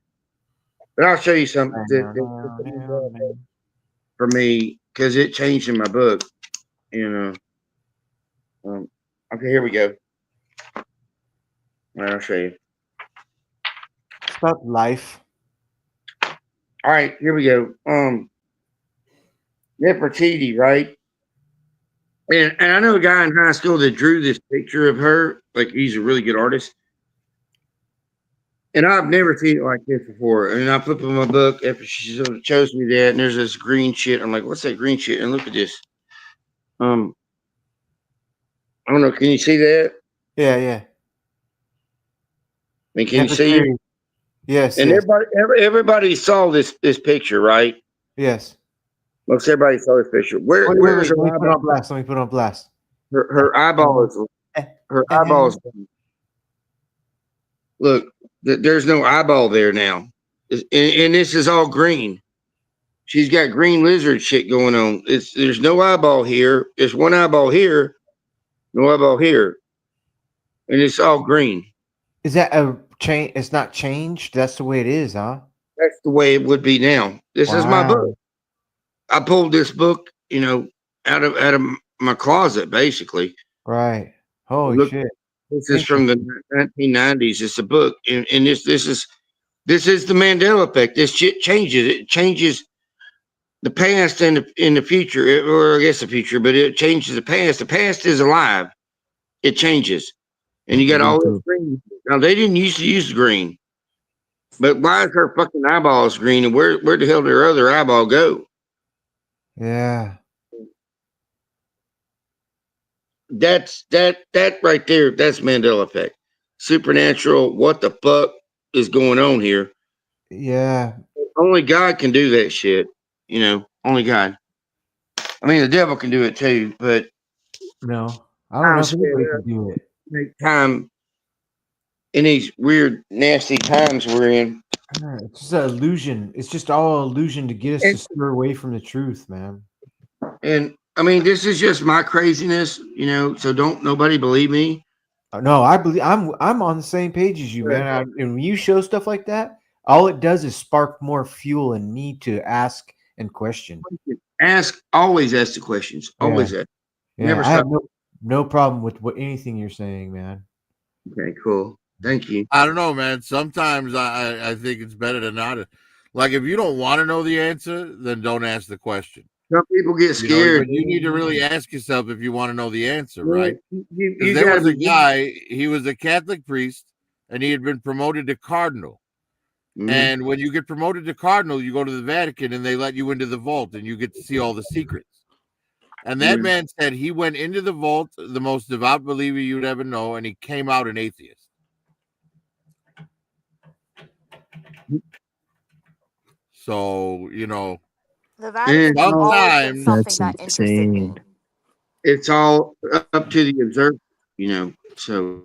But I'll show you something for me because it changed in my book. You know. Okay, here we go. All right, I'll show you. It's about life. All right, here we go. Nefertiti, right? And I know a guy in high school that drew this picture of her. Like, he's a really good artist. And I've never seen it like this before. And I flip in my book after she sort of shows me that, and there's this green shit. I'm like, what's that green shit? And look at this. I don't know. Can you see that? Yeah, yeah. I mean, can you see it? Yes, And yes, everybody saw this picture, right? yes. Most everybody saw this picture. Wait, Where is let her me put it eyeball? on blast. Let me put it on blast. Her eyeball is her eyeballs. Look, there's no eyeball there now, and this is all green. She's got green lizard shit going on. There's no eyeball here. There's one eyeball here, no eyeball here, and it's all green. Is that a change? It's not changed. That's the way it is, huh? That's the way it would be now. This is my book. I pulled this book, out of my closet, basically. Right. Holy Look, shit. this is from the 1990s. It's a book, and this is the Mandela effect. This shit changes. It changes the past and in the future, or I guess the future, but it changes the past. The past is alive. It changes, and you got all this green. Now they didn't used to use green, but why is her fucking eyeballs green? And where the hell did her other eyeball go? Yeah. That right there. That's Mandela effect. Supernatural. What the fuck is going on here? Yeah. Only God can do that shit. Only God. I mean, the devil can do it too, but No. I don't know if anybody can do it. make time in these weird, nasty times we're in. It's just an illusion. It's just all illusion to get us to steer away from the truth, man. And I mean, this is just my craziness, so don't nobody believe me. No, I believe I'm on the same page as you, man. And when you show stuff like that, all it does is spark more fuel in me to ask and question. Always ask the questions. Always ask. Yeah, Never I stop. have no problem with anything you're saying, man. Okay, cool. Thank you. I don't know, man. Sometimes I think it's better to not. Like, if you don't want to know the answer, then don't ask the question. Some people get scared. But you need to really ask yourself if you want to know the answer, right? You There was a guy, he was a Catholic priest, and he had been promoted to cardinal. Mm-hmm. And when you get promoted to cardinal, you go to the Vatican and they let you into the vault and you get to see all the secrets. And that man said he went into the vault, the most devout believer you'd ever know, and he came out an atheist. So, the Vatican has always been something That's that interested me. insane. It's all up to the observer, So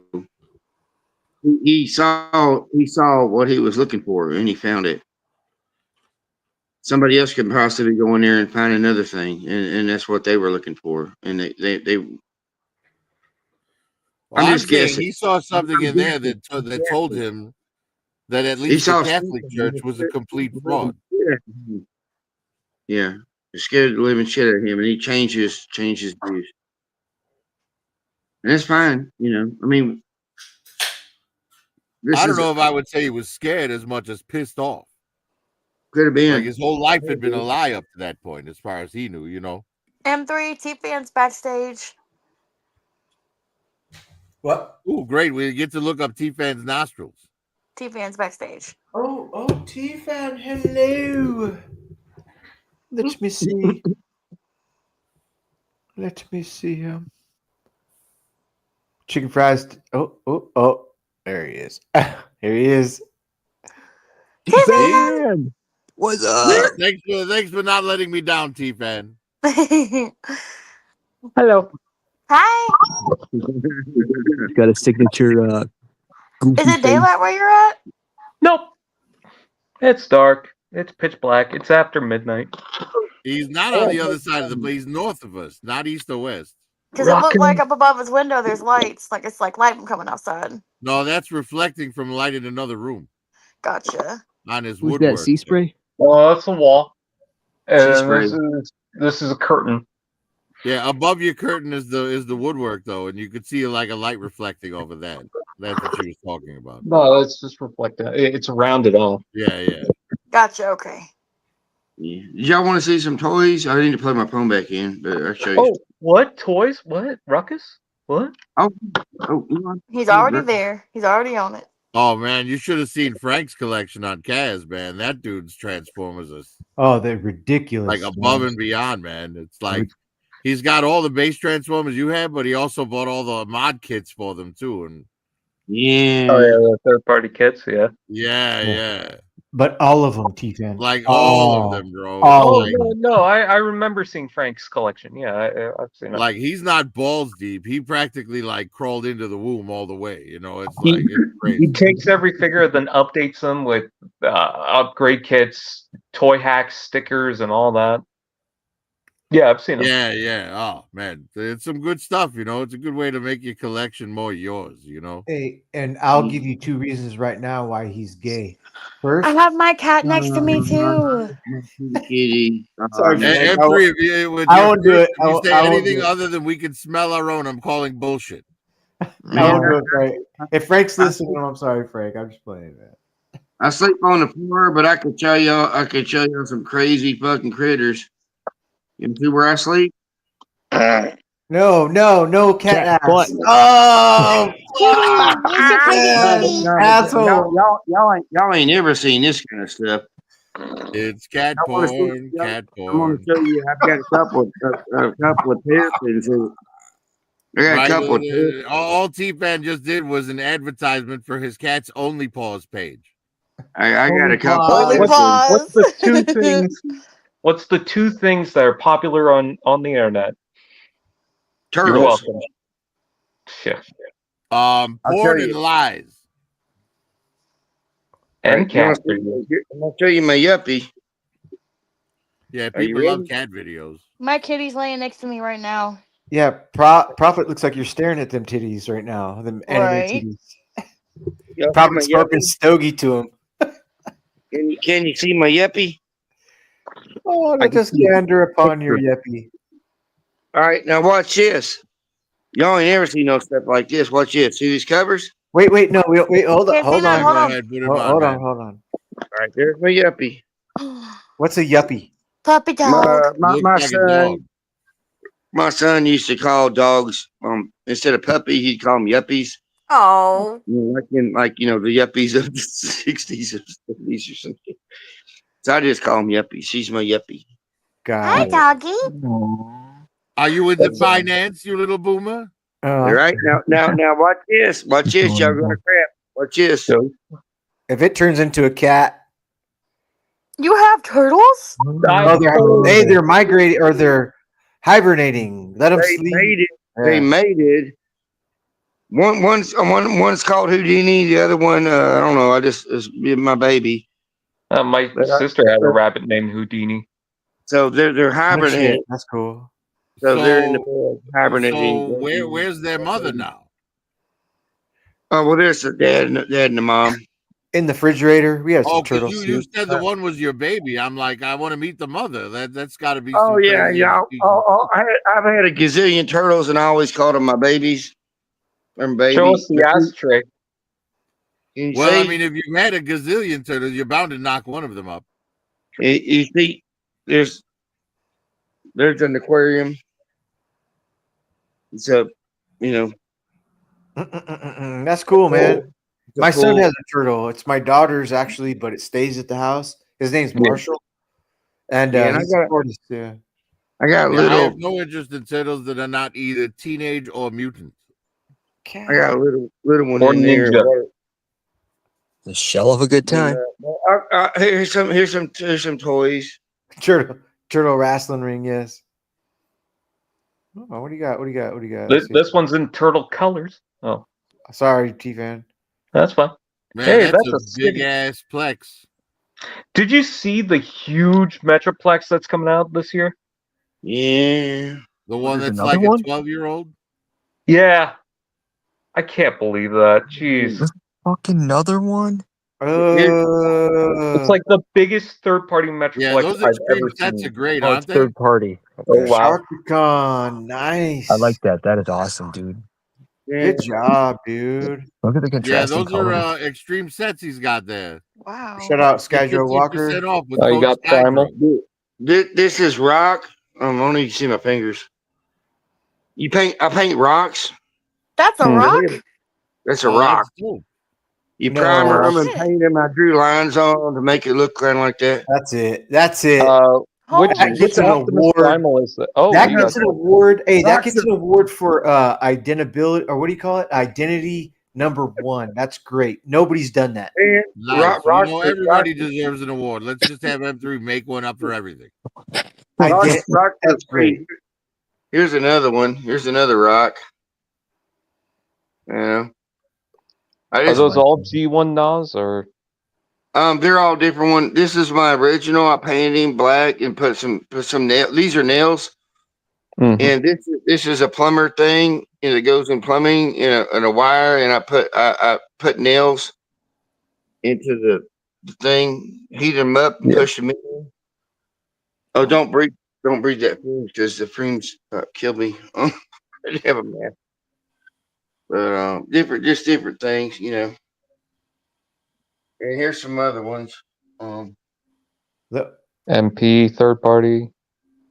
he saw what he was looking for, and he found it. somebody else could possibly go in there and find another thing, and that's what they were looking for. And they Well, I'm I'm just saying guessing. he saw something in there guessing. that told him that at He least the saw Catholic something. Church was a complete fraud. Yeah, they're scared of the living shit out of him, and he changed his views, and that's fine. I mean, this I don't is know if I would say he was scared as much as pissed off. could have been Like his whole life had been a lie up to that point, as far as he knew, M3 T-Fans backstage. What? Oh, great. We get to look up T-Fan's nostrils. T-Fans backstage. Oh, T-Fan, hello. Let me see. Let me see him. Chicken fries. Oh. There he is. Here he is. T-Fan! What's up? Thanks for not letting me down, T-Fan. Hello. Hi. Got a signature goofy Is it face. daylight where you're at? Nope. It's dark. It's pitch black. It's after midnight. He's not on the other side of the place. He's north of us, not east or west. Because it looked Rockin'. like up above his window there's lights. Like it's like light from coming outside. No, that's reflecting from light in another room Gotcha. on his Who's woodwork. that, sea spray? Oh, that's a wall. And spray. this is a curtain. Yeah, above your curtain is the woodwork though, and you could see like a light reflecting over that. That's what she was talking about. No, it's just reflecting. It's rounded off. Yeah. Gotcha. Okay. Yeah. Y'all want to see some toys? I need to plug my phone back in, but I'll show you. Oh, what? Toys? What? Ruckus? What? Oh, you know, He's already there. He's already on it. Oh man, you should have seen Frank's collection on Kaz, man. That dude's Transformers is Oh, they're ridiculous. like above and beyond, man. It's like he's got all the base Transformers you have, but he also bought all the mod kits for them too. And yeah. Oh yeah, the third party kits. Yeah. yeah. But all of them, T-Fan. Like all of them, bro. all Oh Like, no, I remember seeing Frank's collection. Yeah, I've seen it. like he's not balls deep. He practically like crawled into the womb all the way. It's He- like it's crazy. He takes every figure, then updates them with upgrade kits, toy hacks, stickers, and all that. Yeah, I've seen them. Yeah. Oh man, it's some good stuff. It's a good way to make your collection more yours. Hey, and I'll give you 2 reasons right now why he's gay. First, I have my cat next to me too. Kitty. Sorry, And Frank. every if you, I won't do it. If you say I won't anything do it. other than we can smell our own, I'm calling bullshit. I won't do it, Frank. If Frank's listening, I'm sorry, Frank. I'm just playing that. I sleep on the floor, but I could show y'all some crazy fucking critters. You see where I sleep? No, cat ass. butt. Oh, Kitty. asshole. Y'all ain't ever seen this kind of stuff. It's cat I wanna see- porn, yeah, cat I'm gonna porn. show you. I've got a couple of piercings. I got a Right, couple of piercings. all T-Fan just did was an advertisement for his cat's Only Paws page. I got a couple. Only of Paws. piercings. What's the two things? What's the two things that are popular on the internet? You're Turtles. welcome. Shit. I'll Porn tell and you. lies. And You wanna cat. see- I'm gonna show you my yuppie. Yeah, Are you people love ready? cat videos. My kitty's laying next to me right now. Yeah, Prophet looks like you're staring at them titties right now. Them anime Right. titties. Y'all see Prophet my spoken yuppie? stogie to him. Can you see my yuppie? Oh, I let can us see it. gander upon your yuppie. All right, now watch this. Y'all ain't ever seen no stuff like this. Watch this. See these covers? Wait, no, wait, hold on, Can't see hold that, on, hold Go on. ahead, put him hold, on, hold man. on, hold on. All right, there's my yuppie. What's a yuppie? Puppy dog. My Looks like a son. dog. My son used to call dogs instead of puppy, he'd call them yuppies. Oh. Like the yuppies of the 60s or 70s or something. So I just call him yuppie. She's my yuppie. Hi, God. doggy. Are you into finance, you little boomer? All right, now watch this. Watch this, y'all gonna crap. Watch this. If it turns into a cat, You have turtles? they're migrating or they're hibernating. Let them They sleep. made it. Yeah. They mated. One's called Houdini. The other one, I don't know. It's my baby. My But sister had a rabbit named Houdini. so they're Oh, shit, hibernating. that's cool. So they're in the So, bed hibernating. where's their mother now? Oh well, there's the dad and the mom. In the refrigerator, we had some Oh, because turtle you soup. said the one was your baby. I'm like, I want to meet the mother. That's got to be Oh some yeah, crazy. yeah. I've had a gazillion turtles, and I always called them my babies. Or baby. Show us the ashtray. You Well, I see, mean, if you had a gazillion turtles, you're bound to knock one of them up. you see, there's an aquarium. So, That's cool, man. My son pool. has a turtle. It's my daughter's actually, but it stays at the house. His name's Marshall, and Yeah, and he's a tortoise. Yeah. I got Yeah, I little. have no interest in turtles that are not either teenage or mutant. I got a little one Or in there. ninja. The shell of a good time. Here's some toys. Turtle wrestling ring. Yes. Oh, what do you got? What do you got? What do you got? Let's see. This one's in turtle colors. Oh, Sorry, T-Fan. that's fine. Man, Hey, that's that's a big ass Plex. Did you see the huge Metroplex that's coming out this year? Yeah. The one There's that's another like one? a 12-year-old. Yeah. I can't believe that. Jeez. There's fucking another one. It's like the biggest third-party Metroplex Yeah, those I've extreme ever sets are seen. great, Oh, aren't it's they? third party. Oh, wow. Sharkicon, nice. I like that. That is awesome, dude. Good job, dude. Look at the Yeah, contrasting those colors. are extreme sets he's got there. Wow. Shout out Get Skydro Walker. 15% off with You code got Primal. Skydro. This is rock. I don't need to see my fingers. I paint rocks. That's a Hmm. rock? That's a Oh, rock. that's cool. You No. primer them and Shit. paint them. I drew lines on them to make it look kind of like that. That's it. That's it. Holy That Which gets an Optimus award. Primal is that? Oh, That you gets got an award. Hey, that Rocks gets an award for identibility, or what do you call it? Identity #1. That's great. Nobody's done that. And Nice. rocks, Everybody deserves an award. Let's just have M3 make one up for everything. rocks are That's free. great. Here's another one. Here's another rock. Yeah. Are those all G1 NAS or? They're all different one. This is my original. I painted him black and put some nail. These are nails, and this is a plumber thing, and it goes in plumbing and a wire. And I put nails into the thing, heat them up, and push them in. Oh, don't breathe that fume because the fumes kill me. I have a mess. But different things, And here's some other ones. The- MP third party.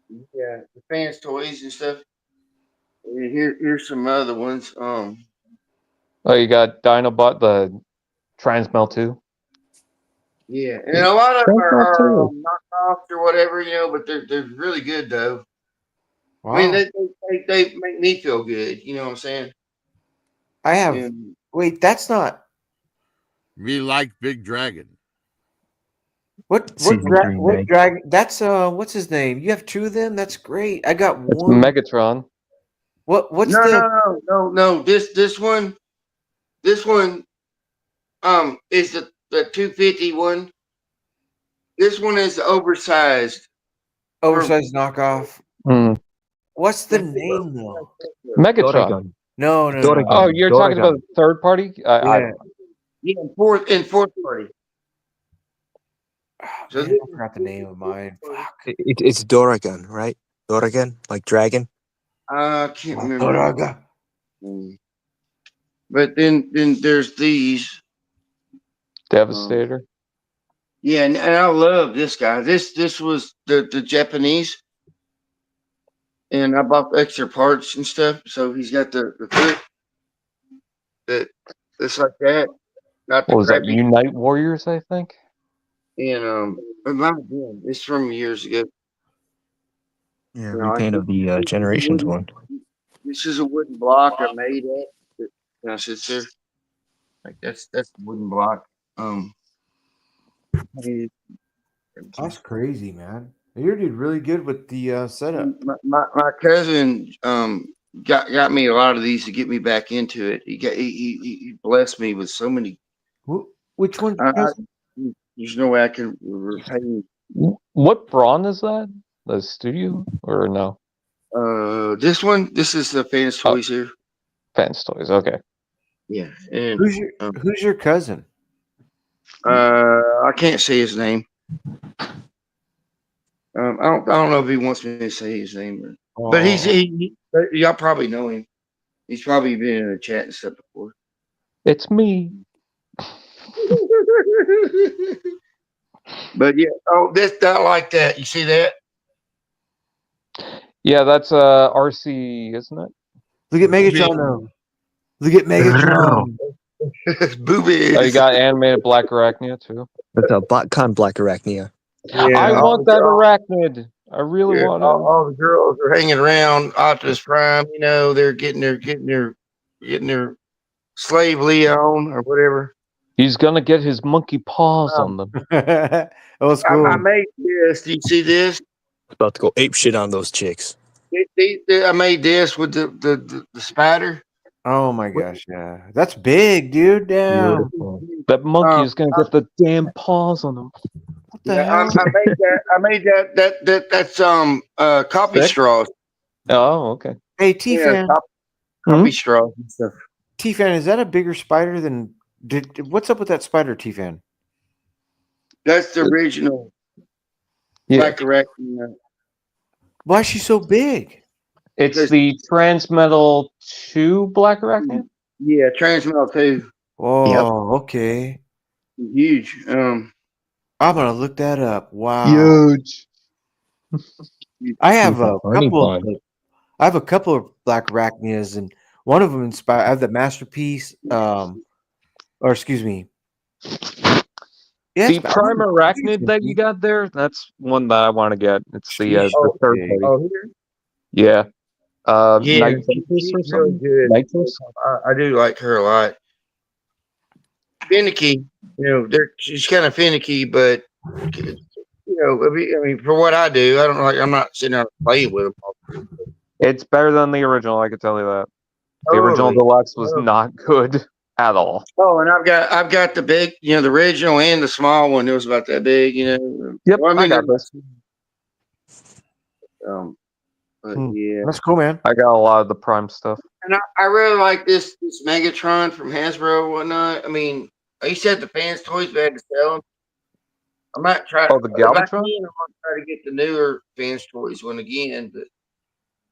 Yeah, the fans' toys and stuff. And here's some other ones. Oh, you got Dinobot, the Transmel 2. Yeah, and a lot of them are knockoffs or whatever, but they're really good though. Wow. I mean, they make me feel good. You know what I'm saying? I have. And, Wait, that's not. We like Big Dragon. What dragon? That's what's his name? You have two of them. That's great. I got It's one. Megatron. What's no. This one, is the 250 one. This one is oversized knockoff. What's the name though? Megatron. No. Oh, you're talking about third party? Yeah. Fourth party. So I forgot the name of mine. Fuck. It's Doragon, right? Doragon, like dragon. I can't remember. But then there's these. Devastator. Yeah, and I love this guy. This was the Japanese, and I bought the extra parts and stuff. So he's got the foot that's like that. Not what was that? Unite Warriors, I think. And it's from years ago. Yeah, repaint of the Generations one. This is a wooden block I made it. And I sits there. Like that's a wooden block. That's crazy, man. You did really good with the setup. My cousin got me a lot of these to get me back into it. He blessed me with so many. Which one? There's no way I can pay you. What Braun is that? The studio or no? This one. This is the Fans Oh. Toys here. Fans Toys. Okay. Yeah, and Who's your cousin? I can't say his name. I don't know if he wants me to say his name, but y'all probably know him. He's probably been in the chat and stuff before. It's me. But yeah, I like that. You see that? Yeah, that's RC, isn't it? Look at Megatron though. Look at Megatron. Boobies. Oh, you got animated Black Arachnia too. That's a BotCon Black Arachnia. Yeah, I want that arachnid. I really want it. all the girls are hanging around Optimus Prime. You know, they're getting their slave Leon or whatever. He's gonna get his monkey paws on them. That was cool. I made this. Do you see this? About to go ape shit on those chicks. I made this with the spider. Oh my gosh, yeah. That's big, dude. Damn. That monkey is gonna get the damn paws on him. What the hell? I made that. That's coffee Sick? straws. Oh, okay. Hey, T-Fan. Coffee straws and stuff. T-Fan, is that a bigger spider than... What's up with that spider, T-Fan? That's the original Black Arachnia. Why is she so big? It's the Transmetal 2 Black Arachnia? Yeah, Transmetal 2. Oh, okay. Huge. I'm gonna look that up. Wow. Huge. I have a couple of Black Arachnias, and one of them inspired. I have the Masterpiece, or excuse me. The Prime Arachnid that you got there, that's one that I want to get. It's the third party. Oh, here? Yeah. Yeah, Nitrous or she's really something? good. Nitrous? I do like her a lot. Finicky, she's kind of finicky, but I mean, for what I do, I don't like. I'm not sitting out playing with them. It's better than the original, I can tell you that. The original deluxe was not good at all. Oh, and I've got the big, the original and the small one. It was about that big, Yep, Well, I got this. But yeah, That's cool, man. I got a lot of the Prime stuff. and I really like this Megatron from Hasbro and whatnot. I mean, he said the Fans Toys had to sell them. I might try. Oh, the Galvatron? I'm going to try to get the newer Fans Toys one again,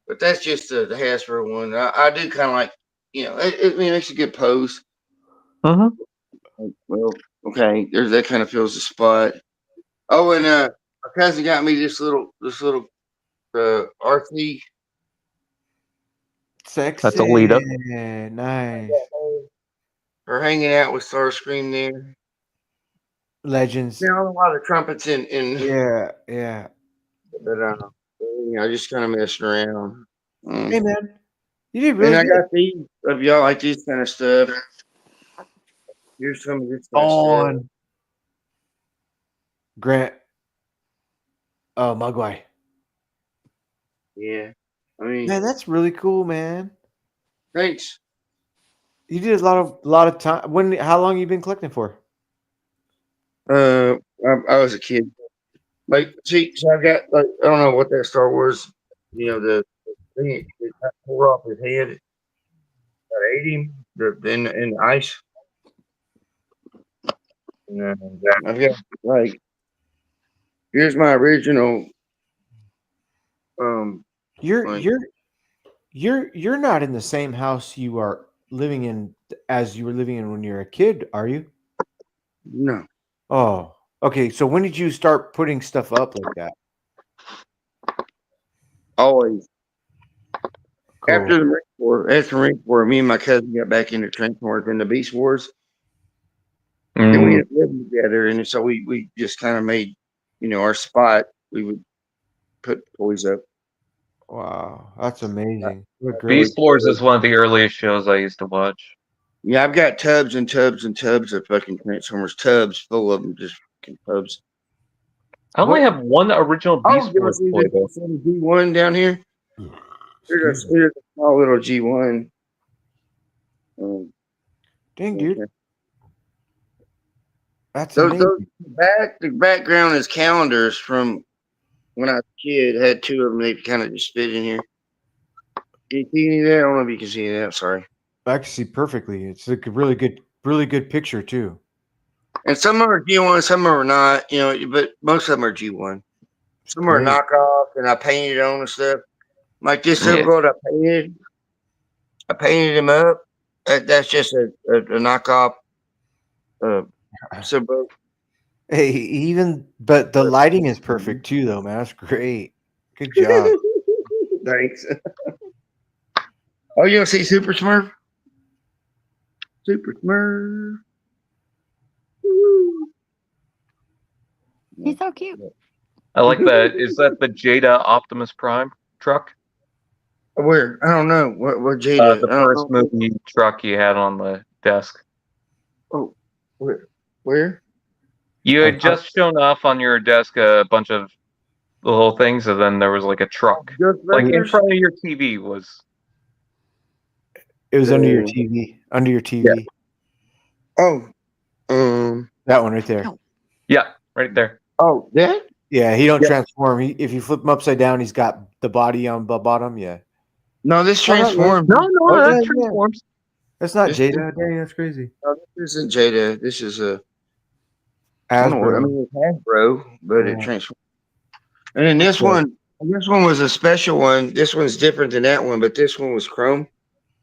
but that's just the Hasbro one. I do kind of like, it makes a good pose. Mm-hmm. Well, okay, that kind of fills the spot. Oh, and my cousin got me this little RC. Sexy. That's a lead up. Nice. Or hanging out with Starscream there. Legends. A lot of trumpets in. Yeah. But just kind of messing around. Hey man, you did really and good. I got these of y'all like this kind of stuff. Here's some of this stuff. Grant. Oh, Mugwai. Yeah. I mean, Man, that's really cool, man. thanks. You did a lot of time. How long you been collecting for? I was a kid. Like, see, so I got I don't know what that Star Wars, the thing that tore off his head. I ate him in the ice. And I've got here's my original. You're not in the same house you are living in as you were living in when you were a kid, are you? No. Oh, okay. So when did you start putting stuff up like that? Always. Cool. After the Marine Corps, me and my cousin got back into Transformers and the Beast Wars. And we ended up living together, and so we just kind of made, our spot. We would put toys up. Wow, that's amazing. Beast Wars is one of the earliest shows I used to watch. Yeah, I've got tubs and tubs and tubs of fucking Transformers, tubs full of them, just fucking tubs. I only have one original Beast Wars toy though. G1 down here. Here's a small little G1. Dang, dude. That's Those amazing. the background is calendars from when I was a kid. I had two of them. They kind of just fit in here. Can you see any of that? I don't know if you can see that. Sorry. I can see perfectly. It's a really good picture too. And some of them are G1, some of them are not. You know, but most of them are G1. It's Some are great. knockoff, and I painted on and stuff. Like this Yeah. Super Gold, I painted him up. That's just a knockoff. Super Bowl. Hey, but the lighting is perfect too, though, man. That's great. Good job. Thanks. Oh, you want to see Super Smurf? Super Smurf. Woo. He's so cute. I like that. Is that the Jada Optimus Prime truck? Where? I don't know. What Jada? The I don't first know. movie truck you had on the desk. Oh, where? You had just shown off on your desk a bunch of little things, and then there was like a truck, like in Ghostbusters? front of your TV was. It was under your TV. Under your TV. Oh, That one right there. Yeah, right there. oh, that? Yeah, he don't Yeah. transform. If you flip him upside down, he's got the body on the bottom. Yeah. No, this Oh, no, transforms. No, Oh, that yeah. transforms. That's not This- Jada. Dang, that's crazy. No, this isn't Jada. This is a. I don't know. I Hasbro. mean, it's Hasbro, but it Yeah. transforms. And then this one was a special one. This one's different than that one, but this one was chrome.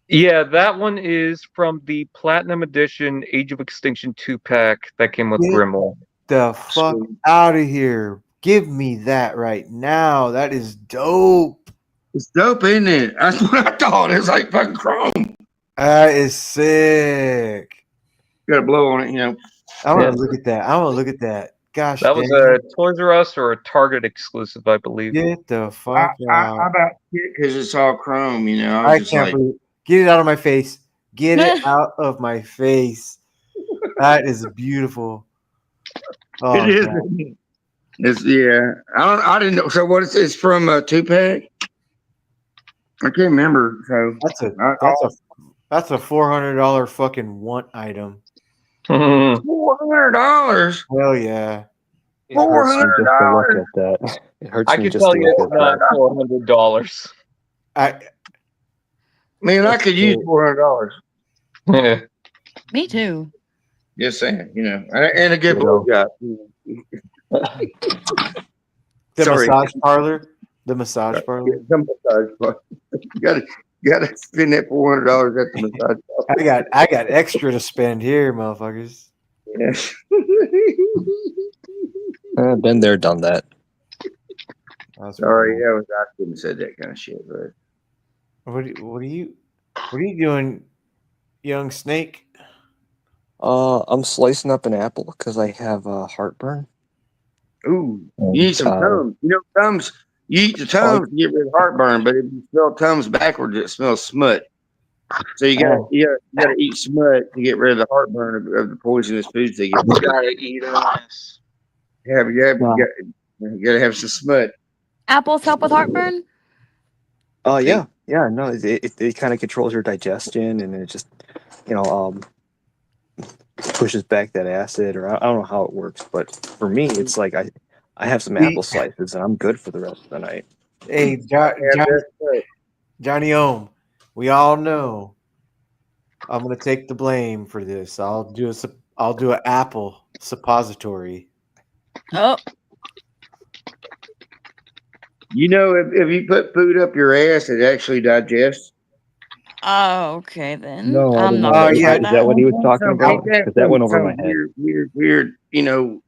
Yeah, that one is from the Platinum Edition Age of Extinction 2-pack that came with Yeah. Grimwall. The fuck Sweet. out of here. Give me that right now. That is dope. It's dope, isn't it? That's what I thought. It's like fucking chrome. That is sick. You gotta blow on it, you know. I want Yeah. to look at that. I want to look at that. Gosh, That was dang. a Toys R Us or a Target exclusive, I believe. Get the I fuck out. about it because it's all chrome, you know. I I was just can't like, believe. Get it out of my face. Get it out of my face. That is beautiful. Oh, it is. God. It's I didn't know. So what is this from a 2-pack? I can't remember. So That's a $400 fucking want item. $400. Hell yeah. It hurts me just to look $400. at that. It hurts I me can just tell to you look it's at not that. $400. I Man, I could use $400. Me too. Just saying, you know, and a good You know. blowjob. the Sorry. massage parlor. The massage parlor. Some massage parlor. You gotta spend that $400 at the massage parlor. I got extra to spend here, motherfuckers. Yes. I've been there, done that. That's Sorry, cool. I shouldn't have said that kind of shit, but What are you doing, young snake? I'm slicing up an apple because I have heartburn. ooh, And, you need some Tums. You know, Tums. You eat the Tums to get rid of heartburn, but if you spell Tums backwards, it smells smut. So you gotta eat smut to get rid of the heartburn of the poisonous foods they get. You gotta eat us. You gotta have some smut. Apples help with heartburn? yeah, no, it kind of controls your digestion, and it just, pushes back that acid, or I don't know how it works, but for me, it's like I have some apple slices, and I'm good for the rest of the night. Hey, Johnny Ohm, we all know I'm gonna take the blame for this. I'll do an apple suppository. Oh, You know, if you put food up your ass, it actually digests. okay then. No, I I'm didn't not know gonna that. try Is that what he was talking about? Because that went over my head. Weird. You know,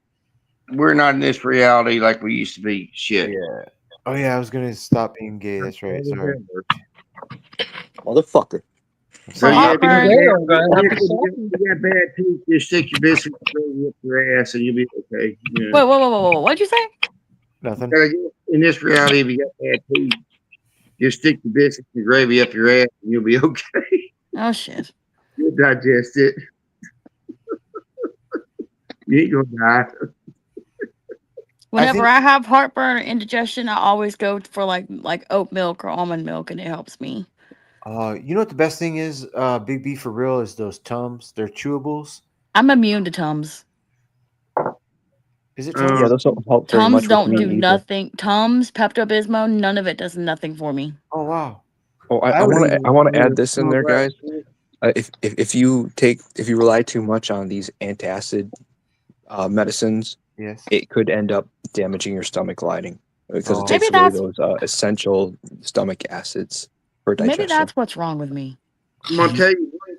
we're not in this reality like we used to be. Shit. Yeah. Oh yeah, I was gonna stop being gay. That's right. Sorry. Motherfucker. So For heartburn. you got bad teeth, just stick your biscuit up your ass and you'll be okay. You know. Whoa. What'd you say? Nothing. In this reality, if you got bad teeth, just stick the biscuits and gravy up your ass and you'll be okay. Oh shit. You'll digest it. You ain't gonna die. Whenever I have heartburn or indigestion, I always go for like oat milk or almond milk, and it helps me. You know what the best thing is? Big B for real is those Tums. They're chewables. I'm immune to Tums. Is it Yeah, Tums? those don't help very Tums much with don't me do either. nothing. Tums, Pepto-Bismol, none of it does nothing for me. Oh wow. Oh, I would want to even I want to Yeah, add this in small there, black guys. If you rely too much on these antacid medicines, Yes. it could end up damaging your stomach lining because it Oh. takes Maybe away that's those essential stomach acids for maybe digestion. that's what's wrong with me. I'm gonna tell you what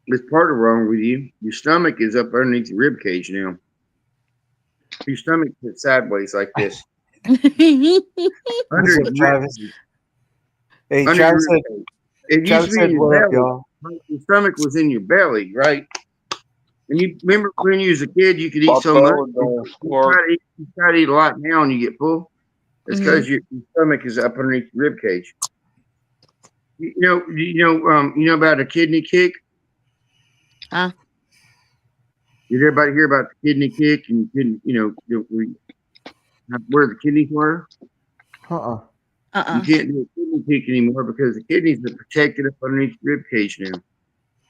is part of wrong with you. Your stomach is up underneath your rib cage now. Your stomach is sideways like this. Under What's your up, rib Travis? cage. Hey, Under your Travis rib said. cage. It used Travis to be said, in your "What up, belly. y'all?" Your stomach was in your belly, right? And you remember when you was a kid, you could eat so much. You try to eat a lot now, and you get full. It's because your stomach is up underneath your rib cage. You know about a kidney kick? Huh? Did everybody hear about the kidney kick and where the kidneys were? Uh-uh. You can't do a kidney kick anymore because the kidneys are protected up underneath your rib cage now.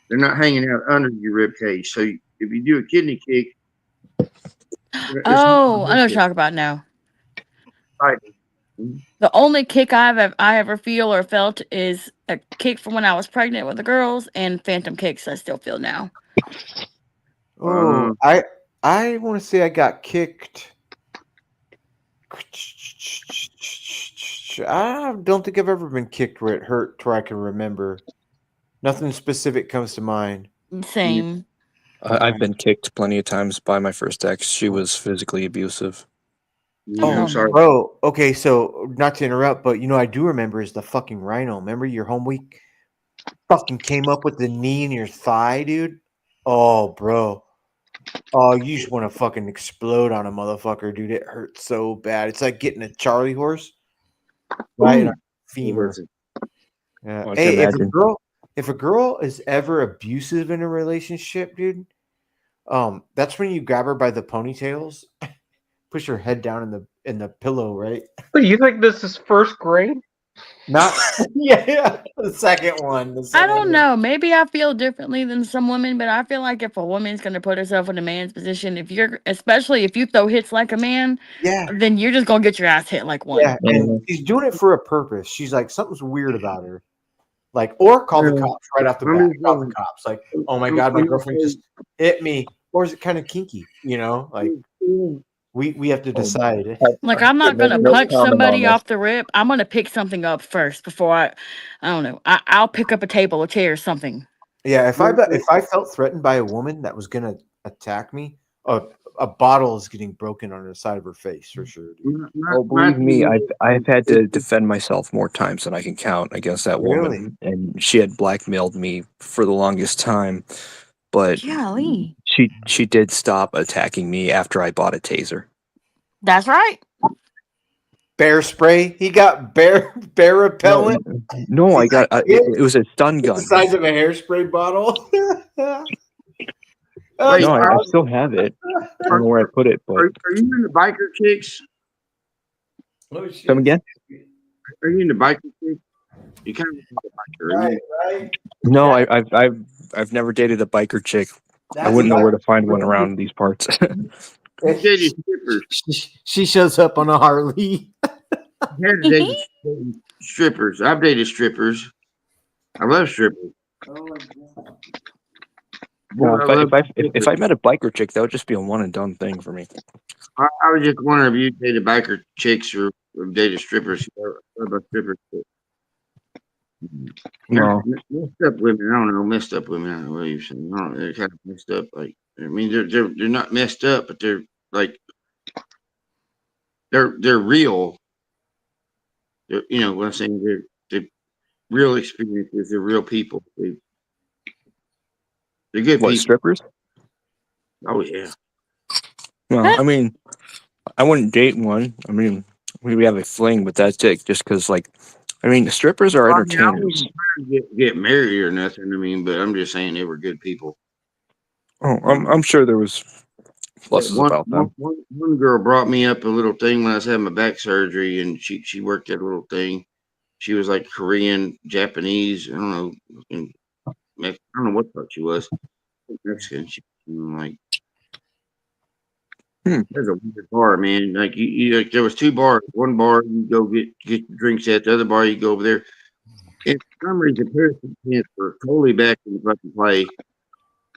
They're not hanging out under your rib cage. So if you do a kidney kick, Oh, I know what you're talking about now. right. The only kick I ever feel or felt is a kick from when I was pregnant with the girls, and phantom kicks I still feel now. Oh, I want to say I got kicked. I don't think I've ever been kicked where it hurt to where I can remember. Nothing specific comes to mind. Same. I've been kicked plenty of times by my first ex. She was physically abusive. Yeah, Oh, I'm sorry. bro. Okay, so not to interrupt, but I do remember is the fucking rhino. Remember your home week fucking came up with the knee in your thigh, dude? Oh, bro. Oh, you just want to fucking explode on a motherfucker, dude. It hurts so bad. It's like getting a Charlie horse, right? In our femur. Yeah. I can Hey, imagine. if a girl is ever abusive in a relationship, dude, that's when you grab her by the ponytails, push her head down in the pillow, right? But you think this is first grade? Not yeah. The second one. I don't know. Maybe I feel differently than some women, but I feel like if a woman's gonna put herself in a man's position, especially if you throw hits like a man, Yeah. then you're just gonna get your ass hit like one. Yeah. And she's doing it for a purpose. She's like, something's weird about her. Like, or call the cops right off the bat. Call the cops. Like, oh my God, my girlfriend just hit me. Or is it kind of kinky? Like we have to decide. Like, I'm not gonna punch somebody off the rip. I'm gonna pick something up first before I don't know. I'll pick up a table, a chair, something. Yeah, if I felt threatened by a woman that was gonna attack me, a bottle is getting broken on the side of her face for sure. Dude. Oh, believe me, I've had to defend myself more times than I can count against that Really? woman, and she had blackmailed me for the longest time. But Golly. she did stop attacking me after I bought a taser. That's right. Bear spray. He got bear repellent. No, I got it was a stun gun. The size of a hairspray bottle. Wait, No, I still have it. I don't know where I put it, but Are you in the biker chicks? come again? Are you in the biker chicks? You kind of look like a biker. Right. No, I've never dated a biker chick. I wouldn't know where to find one around these parts. You dated strippers. She shows up on a Harley. You had to date strippers. I've dated strippers. I love strippers. No, if I met a biker chick, that would just be a one and done thing for me. I was just wondering if you dated biker chicks or dated strippers. About strippers. No. Messed up women. I don't know. Messed up women. I don't know what you're saying. I don't know. They're kind of messed up. Like, I mean, they're not messed up, but they're like they're real. They're, what I'm saying. They're real experiences. They're real people. They're good What, people. strippers? Oh yeah. Well, I mean, I wouldn't date one. I mean, we have a fling, but that's it. Just because, like, I mean, the strippers are I entertainers. wasn't trying to get married or nothing. I mean, but I'm just saying they were good people. Oh, I'm sure there was pluses about them. One girl brought me up a little thing when I was having my back surgery, and she worked that little thing. She was like Korean, Japanese. I don't know. I don't know what part she was. Mexican. She like. There's a weird bar, man. Like like there was 2 bars. One bar you go get your drinks at. The other bar you go over there. And for some reason, parachute pants were totally back in the fucking play.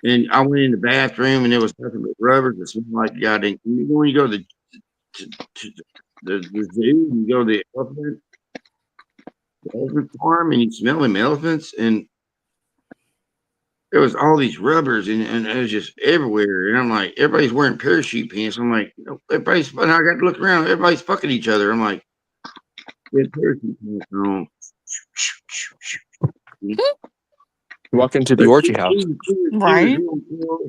And I went in the bathroom and there was nothing but rubbers that smelled like goddamn. When you go to the zoo, and you go to the elephant farm, and you smell them elephants, and there was all these rubbers, and it was just everywhere. And I'm like, everybody's wearing parachute pants. I'm like, everybody's. And I got to look around. Everybody's fucking each other. I'm like, they had parachute pants on. You walk into the orgy house. Right.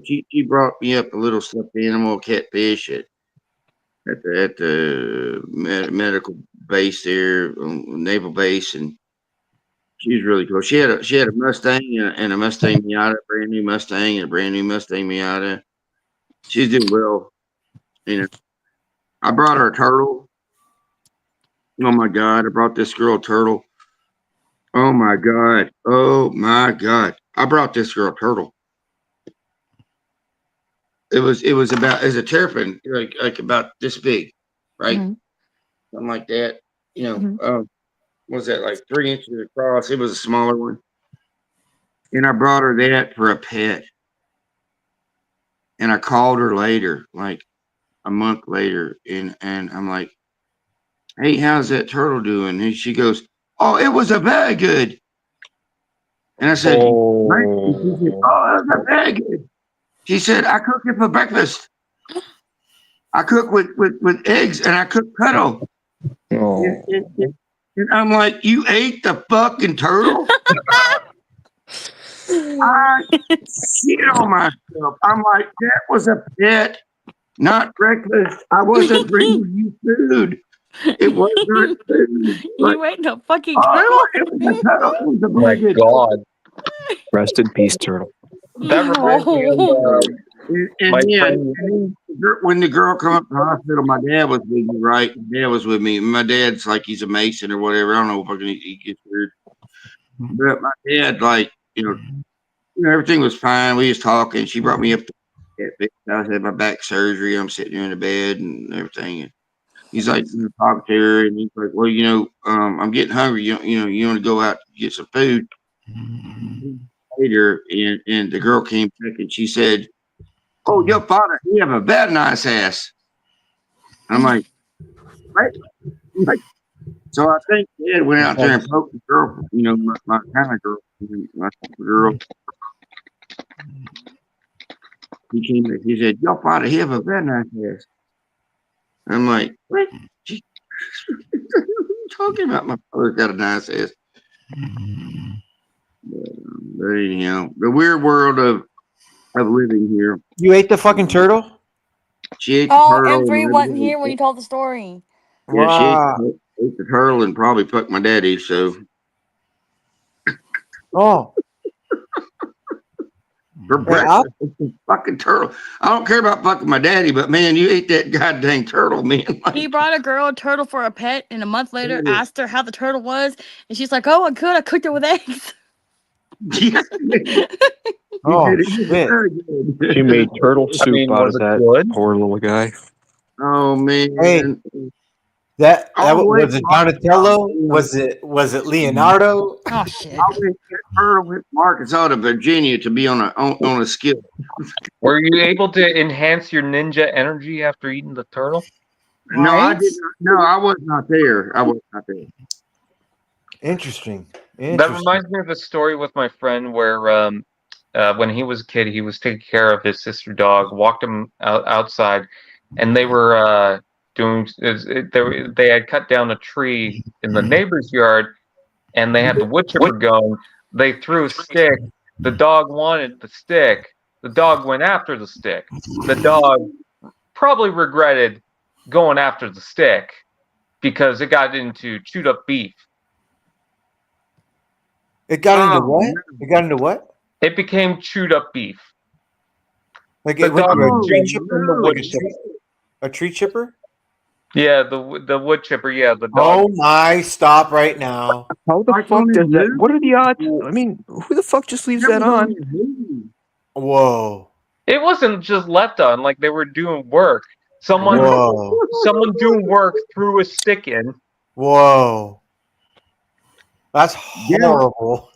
She brought me up a little stuffed animal catfish at the medical base there, naval base, and she was really cool. She had a Mustang and a Mustang Miata, brand new Mustang and a brand new Mustang Miata. She's doing well. You know, I brought her a turtle. Oh my God, I brought this girl a turtle. Oh my God. Oh my God. I brought this girl a turtle. It was a terrapin, like about this big, right? Mm-hmm. Something like that. You know, what was that, like 3 inches across? It was a smaller one. And I brought her that for a pet. And I called her later, like a month later, and I'm like, hey, how's that turtle doing? And she goes, oh, it was a very good. And I said, right? And she said, oh, it was a very good. She said, I cook it for breakfast. I cook with eggs and I cook cuddle. Oh. And I'm like, you ate the fucking turtle? I shit on myself. I'm like, that was a pet, not breakfast. I wasn't bringing you food. It was not food. You ate the fucking turtle? It was a turtle. It was a My very good. God. Rest in peace, turtle. That reminds me of And my yeah, friend. when the girl come up to the hospital, my dad was with me, right? My dad was with me. My dad's like, he's a Mason or whatever. I don't know if he gets weird. But my dad, like, everything was fine. We was talking. She brought me up to I had my back surgery. I'm sitting here in the bed and everything. And he's like, talk to her, and he's like, well, I'm getting hungry. You want to go out and get some food later? And the girl came back and she said, oh, your father, he have a very nice ass. I'm like, right? Like, so I think Dad went out there and poked the girl, my kind of girl, my girl. He came back. He said, your father, he have a very nice ass. I'm like, what? What are you talking about? My father's got a nice ass. But anyhow, the weird world of living here. You ate the fucking turtle? She ate the Oh, turtle. M3 wasn't here when you told the story. Yeah, Wow. she ate the turtle and probably fucked my daddy. So Oh, for breakfast, it's a fucking turtle. I don't care about fucking my daddy, but man, you ate that goddamn turtle, man. Like, He brought a girl a turtle for a pet, and a month later asked her how the turtle was, and she's like, "Oh, good. I cooked it with eggs." yeah, oh it was shit. very good. She made turtle soup out was of it that good? poor little guy. Oh man. Hey. That Oh, was it Donatello? Was it Leonardo? Oh shit! I went that turtle went from Arkansas to Virginia to be on a skill. Were you able to enhance your ninja energy after eating the turtle? No, I Right? did not. No, I was not there. I was not there. Interesting. That reminds me of a story with my friend where when he was a kid, he was taking care of his sister dog, walked him outside, and they were they had cut down a tree in the neighbor's yard, and they had the wood chipper going. They threw a stick. The dog wanted the stick. The dog went after the stick. The dog probably regretted going after the stick because it got into chewed up beef. It got into what? It got into what? It became chewed up beef. Like The it went dog through a was tree in chipper? the wood Like chipper. a tree chipper? Yeah, the wood chipper. Yeah, the dog. Oh my! Stop right now. How the Like fuck on does his that? news? What are the odds? I mean, who the fuck just leaves that on? Whoa. It wasn't just left on, like they were doing work. Someone Whoa. doing work threw a stick in. Whoa. That's horrible.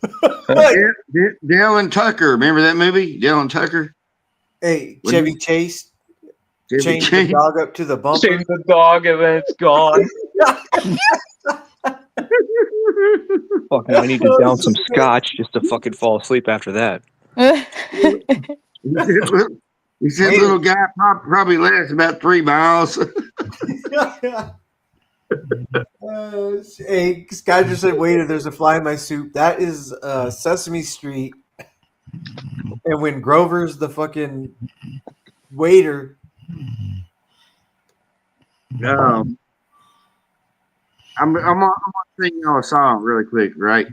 Dale and Tucker. Remember that movie? Dale and Tucker? Hey, What Chevy is- Chase Chevy chained the Chase. dog up to the bumper. Chase the dog and then it's gone. Fuck, now I need to down some scotch just to fucking fall asleep after that. He said Wait. little guy probably lasts about 3 miles. Hey, Sky just said, waiter, there's a fly in my soup. That is Sesame Street. And when Grover's the fucking waiter. I'm gonna sing y'all a song really quick, right?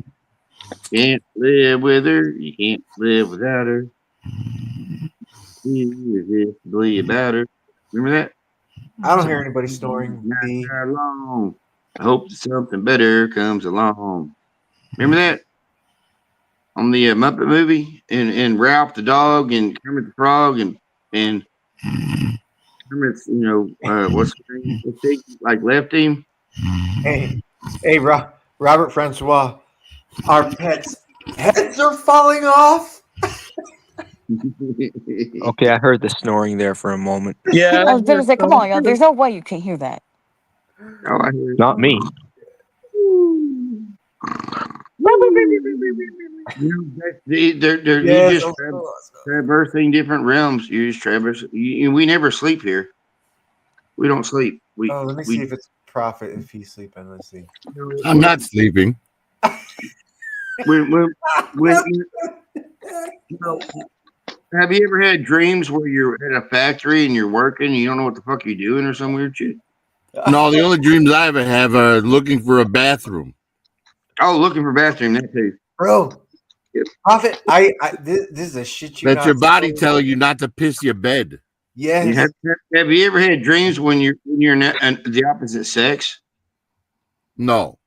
Can't live with her, you can't live without her. Irresistibly about her. Remember that? I don't hear anybody snoring. Not B. that long. I hope that something better comes along. Remember that? On the Muppet movie, and Ralph the dog and Kermit the frog and Kermit's, what's his name? The pig, like left him. Hey, Robert Francois, our pets' heads are falling off. Okay, I heard the snoring there for a moment. Yeah. I was gonna say, come on, y'all. There's no way you can't hear that. Oh, I hear it. Not me. You Yes, just traversing different realms. You just traverse. We never sleep here. We don't sleep. let me see if it's Prophet if he's sleeping. Let's see. I'm not sleeping. When have you ever had dreams where you're at a factory and you're working and you don't know what the fuck you're doing or some weird shit? No, the only dreams I ever have are looking for a bathroom. Oh, looking for bathroom, that too. Bro, Yep. Prophet, this is a shit you. That's your body supposed- telling you not to piss your bed. Yes. Have you ever had dreams when you're the opposite sex? No.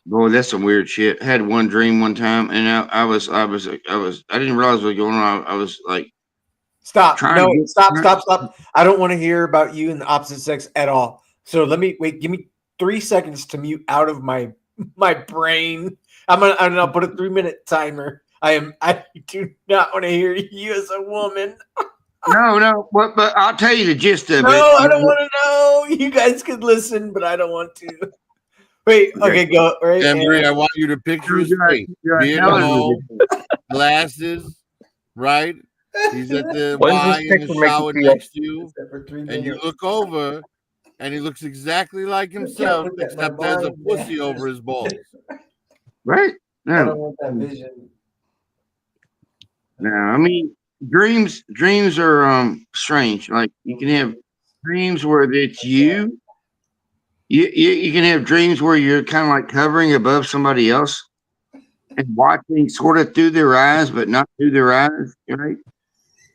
Boy, that's some weird shit. I had one dream one time, and I didn't realize what was going on. I was like, Stop. trying No, to get- stop. I don't want to hear about you in the opposite sex at all. So let me wait. Give me 3 seconds to mute out of my brain. I'll put a 3-minute timer. I do not want to hear you as a woman. no. But I'll tell you the gist of it. No, I don't want to know. You guys could listen, but I don't want to. Wait. Okay, go. Right. Emery, I want you to picture his face. Beard and all, glasses, right? He's at the What does Y this in the picture make you shower feel? next to you, and you look over, and he looks exactly like himself, put that in my except there's a mind, pussy man. over his balls. Right? I don't No. want that vision. No, I mean dreams are strange. Like you can have dreams where it's you. You can have dreams where you're kind of like hovering above somebody else and watching sort of through their eyes, but not through their eyes, right?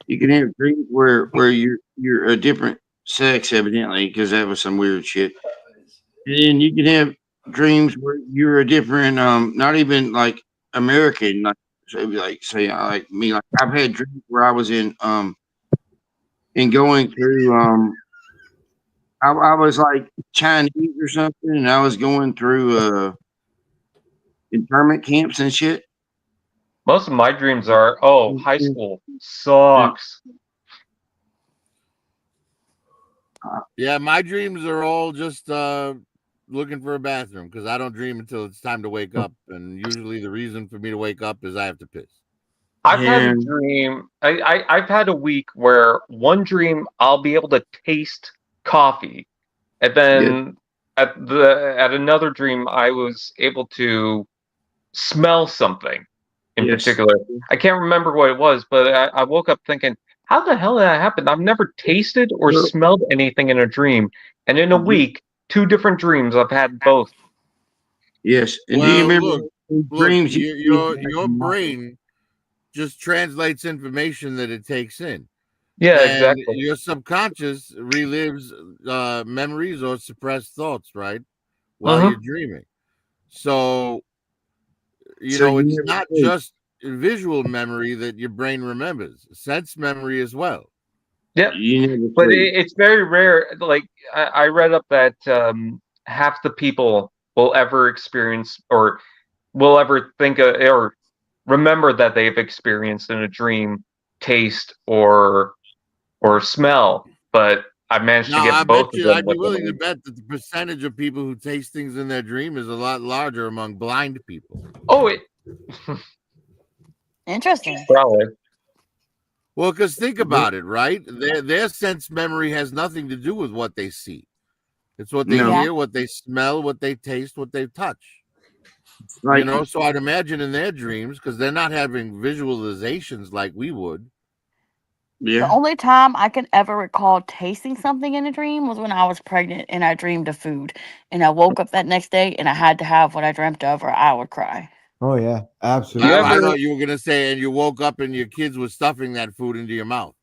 You can have dreams where you're a different sex, evidently, because that was some weird shit. And you can have dreams where you're a different, not even like American, like so it'd be like say like me, like I've had dreams where I was in going through I was like Chinese or something, and I was going through internment camps and shit. Most of my dreams are, high school sucks. Yeah, my dreams are all just looking for a bathroom because I don't dream until it's time to wake up, and usually the reason for me to wake up is I have to piss. I've had a Yeah. dream. I've had a week where one dream I'll be able to taste coffee, and then at another dream I was able to smell something in Yes. particular. I can't remember what it was, but I woke up thinking, how the hell did that happen? I've never tasted or Well- smelled anything in a dream, and in a Mhm. week, 2 different dreams I've had both. Yes, and do Well, you remember look, those Look, dreams? your brain just translates information that it takes in. Yeah, And exactly. your subconscious relives memories or suppressed thoughts, right? While Mhm. you're dreaming. So, So it's you never not sleep. just visual memory that your brain remembers, sense memory as well. Yeah, You never but sleep. it's very rare. Like I read up that half the people will ever experience or will ever think or remember that they've experienced in a dream taste or smell. But I managed to Now, I get bet both of you, them I'd be within a willing to week. bet that the percentage of people who taste things in their dream is a lot larger among blind people. Oh, Interesting. probably. Well, because think about it, right? Their sense memory has nothing to do with what they see. It's what they No, Yeah. hear, what they smell, what they taste, what they touch. like So I'd imagine in their dreams, because they're not having visualizations like we would. The yeah. only time I can ever recall tasting something in a dream was when I was pregnant and I dreamed of food. And I woke up that next day and I had to have what I dreamt of or I would cry. Oh yeah, You absolutely. I ever? thought you were gonna say, and you woke up and your kids were stuffing that food into your mouth.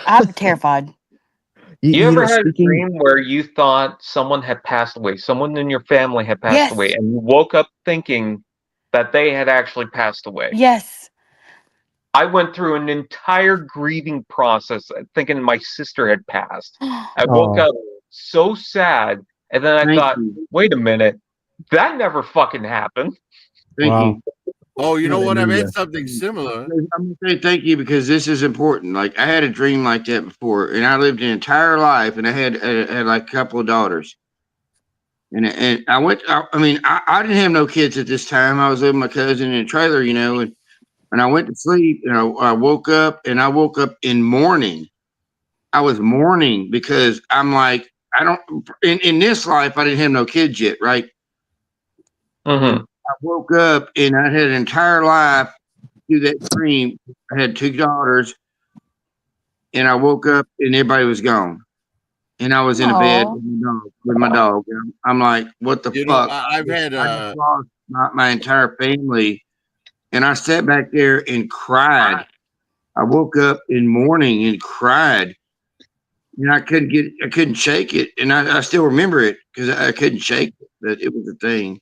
I'd be terrified. You ever had a speaking. dream where you thought someone had passed away, someone in your family had passed away, Yes. and you woke up thinking that they had actually passed away? Yes. I went through an entire grieving process thinking my sister had passed. I woke Oh, up so sad, and then I Thank thought, you, wait a minute, that never fucking happened. thank wow. you. Oh, you know what? I've had Hallelujah. something similar. I'm gonna say thank you because this is important. Like I had a dream like that before, and I lived an entire life, and I had like a couple of daughters, and I went. I mean, I didn't have no kids at this time. I was living with my cousin in a trailer, and I went to sleep, and I woke up, and I woke up in mourning. I was mourning because I'm like, I don't in this life I didn't have no kids yet, right? And Mm-hmm. I woke up and I had an entire life through that dream. I had two daughters, and I woke up and everybody was gone. And I was in a bed Oh. with my dog. And I'm like, what the fuck? I've had I just lost my entire family. And I sat back there and cried. I woke up in mourning and cried. And I couldn't shake it. And I still remember it because I couldn't shake it. That it was a thing.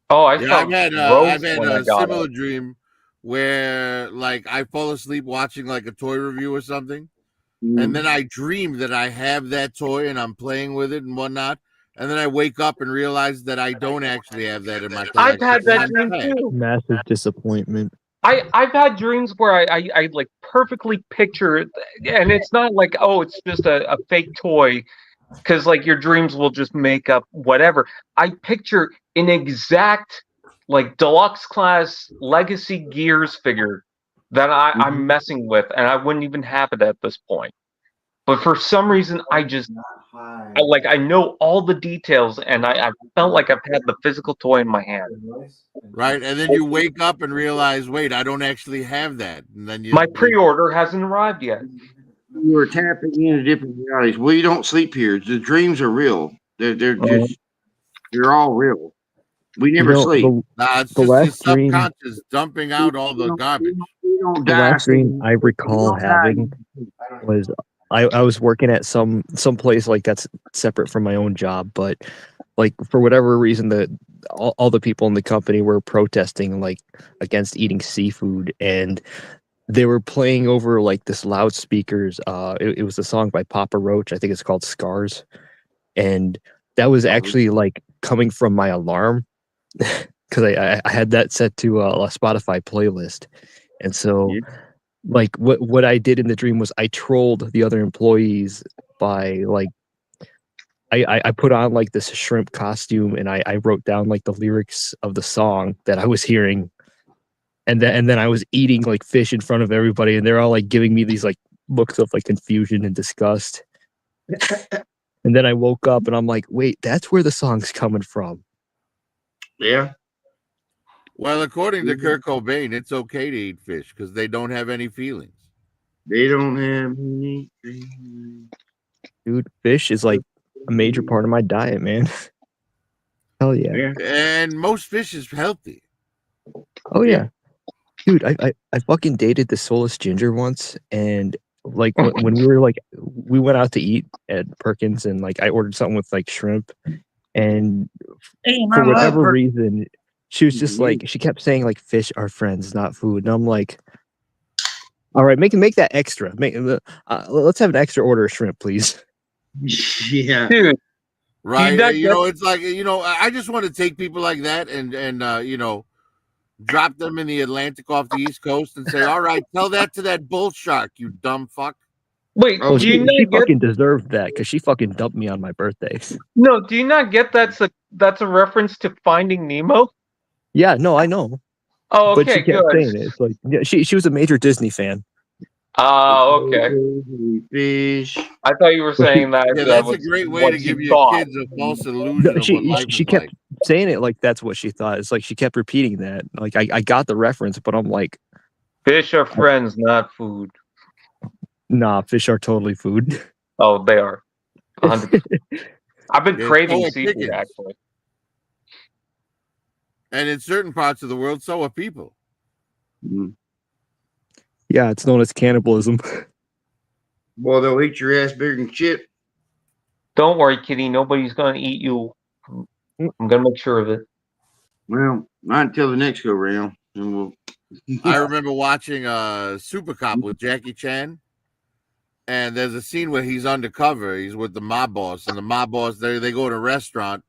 Oh, I yeah, felt I've gross had when I a got similar up. dream where like I fall asleep watching like a toy review or something, and then Mm. I dream that I have that toy and I'm playing with it and whatnot, and then I wake up and realize that I don't actually have that in my I've collection had and that I'm dream sad. too. Massive disappointment. I've had dreams where I like perfectly picture it, and it's not like, oh, it's just a fake toy, because like your dreams will just make up whatever. I picture an exact like deluxe class Legacy Gears figure that I'm messing with, and I wouldn't even have it at this point. But for some reason, I know all the details, and I felt like I've had the physical toy in my hand. Right, and then you wake up and realize, wait, I don't actually have that, and then My pre-order hasn't arrived yet. You were tapping into different realities. We don't sleep here. The dreams are real. They're all real. We You never know, sleep. it's the just your last dream, subconscious dumping We, out all we the don't, we garbage. don't, we don't the die. last dream I We recall don't die. having was I was working at some place like that's separate from my own job, but like for whatever reason all the people in the company were protesting like against eating seafood, and they were playing over like this loudspeakers. It was a song by Papa Roach. I think it's called Scars, and that was actually like coming from my alarm because I had that set to a Spotify playlist, and so Yeah. like what I did in the dream was I trolled the other employees by like I put on like this shrimp costume, and I wrote down like the lyrics of the song that I was hearing, and then I was eating like fish in front of everybody, and they're all like giving me these like looks of like confusion and disgust. And then I woke up and I'm like, wait, that's where the song's coming from. Yeah. Well, according to Kurt Cobain, it's okay to eat fish because they don't have any feelings. They don't have anything. Dude, fish is like a major part of my diet, man. Hell yeah. Yeah. And most fish is healthy. Oh yeah. Dude, I fucking dated the soulless ginger once, and like when we were like we went out to eat at Perkins, and like I ordered something with like shrimp, and for whatever reason she was just like she kept saying like fish are friends, not food, and I'm like, All right, make that extra. Let's have an extra order of shrimp, please. Yeah. Dude, Right? not You get- know, it's like, you know, I just want to take people like that and you know, drop them in the Atlantic off the East Coast and say, all right, tell that to that bull shark, you dumb fuck. Wait, Oh, do you She not get fucking deserved that because she fucking dumped me on my birthday. no? Do you not get that's a reference to Finding Nemo? Yeah, no, I know, Oh, but she okay, kept good. saying it. It's like she was a major Disney fan. Oh, okay. Fish. I thought you were saying that. Yeah, that that's a was great way what to she give your thought. kids a false No, illusion of what life she is kept like. saying it like that's what she thought. It's like she kept repeating that. Like I got the reference, but I'm like, Fish are friends, not food. nah, fish are totally food. Oh, they are. 100%. I've been Yeah, craving so are seafood chickens. actually. And in certain parts of the world, so are people. Mm. Yeah, it's known as cannibalism. Boy, they'll eat your ass bigger than shit. Don't worry, kitty. Nobody's gonna eat you. I'm gonna make sure of it. Well, not until the next go round. And we'll I remember watching Super Cop with Jackie Chan, and there's a scene where he's undercover. He's with the mob boss, and the mob boss they go to a restaurant,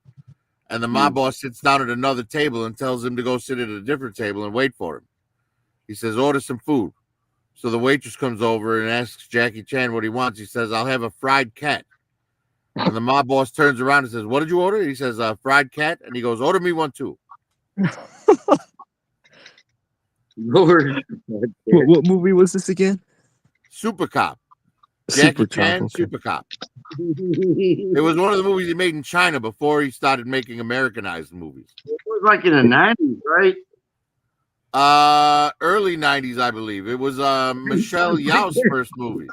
and the mob boss sits down at another table and tells him to go sit at a different table and wait for him. He says, "Order some food." So the waitress comes over and asks Jackie Chan what he wants. He says, "I'll have a fried cat." And the mob boss turns around and says, "What did you order?" He says, "Fried cat." And he goes, "Order me one too." Lord. What movie was this again? Super Cop. Jackie Super Chan, Cop. Okay. Super Cop. It was one of the movies he made in China before he started making Americanized movies. It was like in the 90s, right? Early 90s, I believe. It was Michelle Yeoh's first movie.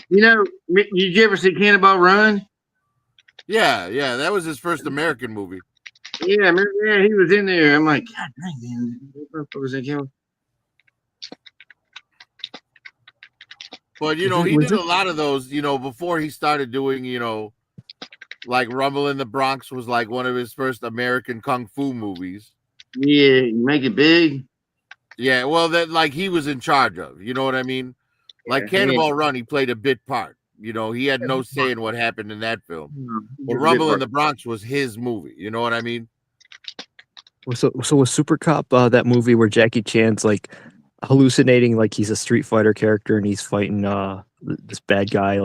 You know, did you ever see Cannonball Run? Yeah, that was his first American movie. Yeah, I remember, yeah, he was in there. I'm like, God dang, man. What was that Cannonball? But, you know, he did a lot of those, you know, before he started doing, you know, like Rumble in the Bronx was like one of his first American kung fu movies. Yeah, you make it big. Yeah, well, that like he was in charge of, you know what I mean? Like Cannonball Run, he played a bit part. You know, he had no say in what happened in that film. But Rumble in the Bronx was his movie. You know what I mean? So was Super Cop that movie where Jackie Chan's like hallucinating like he's a Street Fighter character and he's fighting this bad guy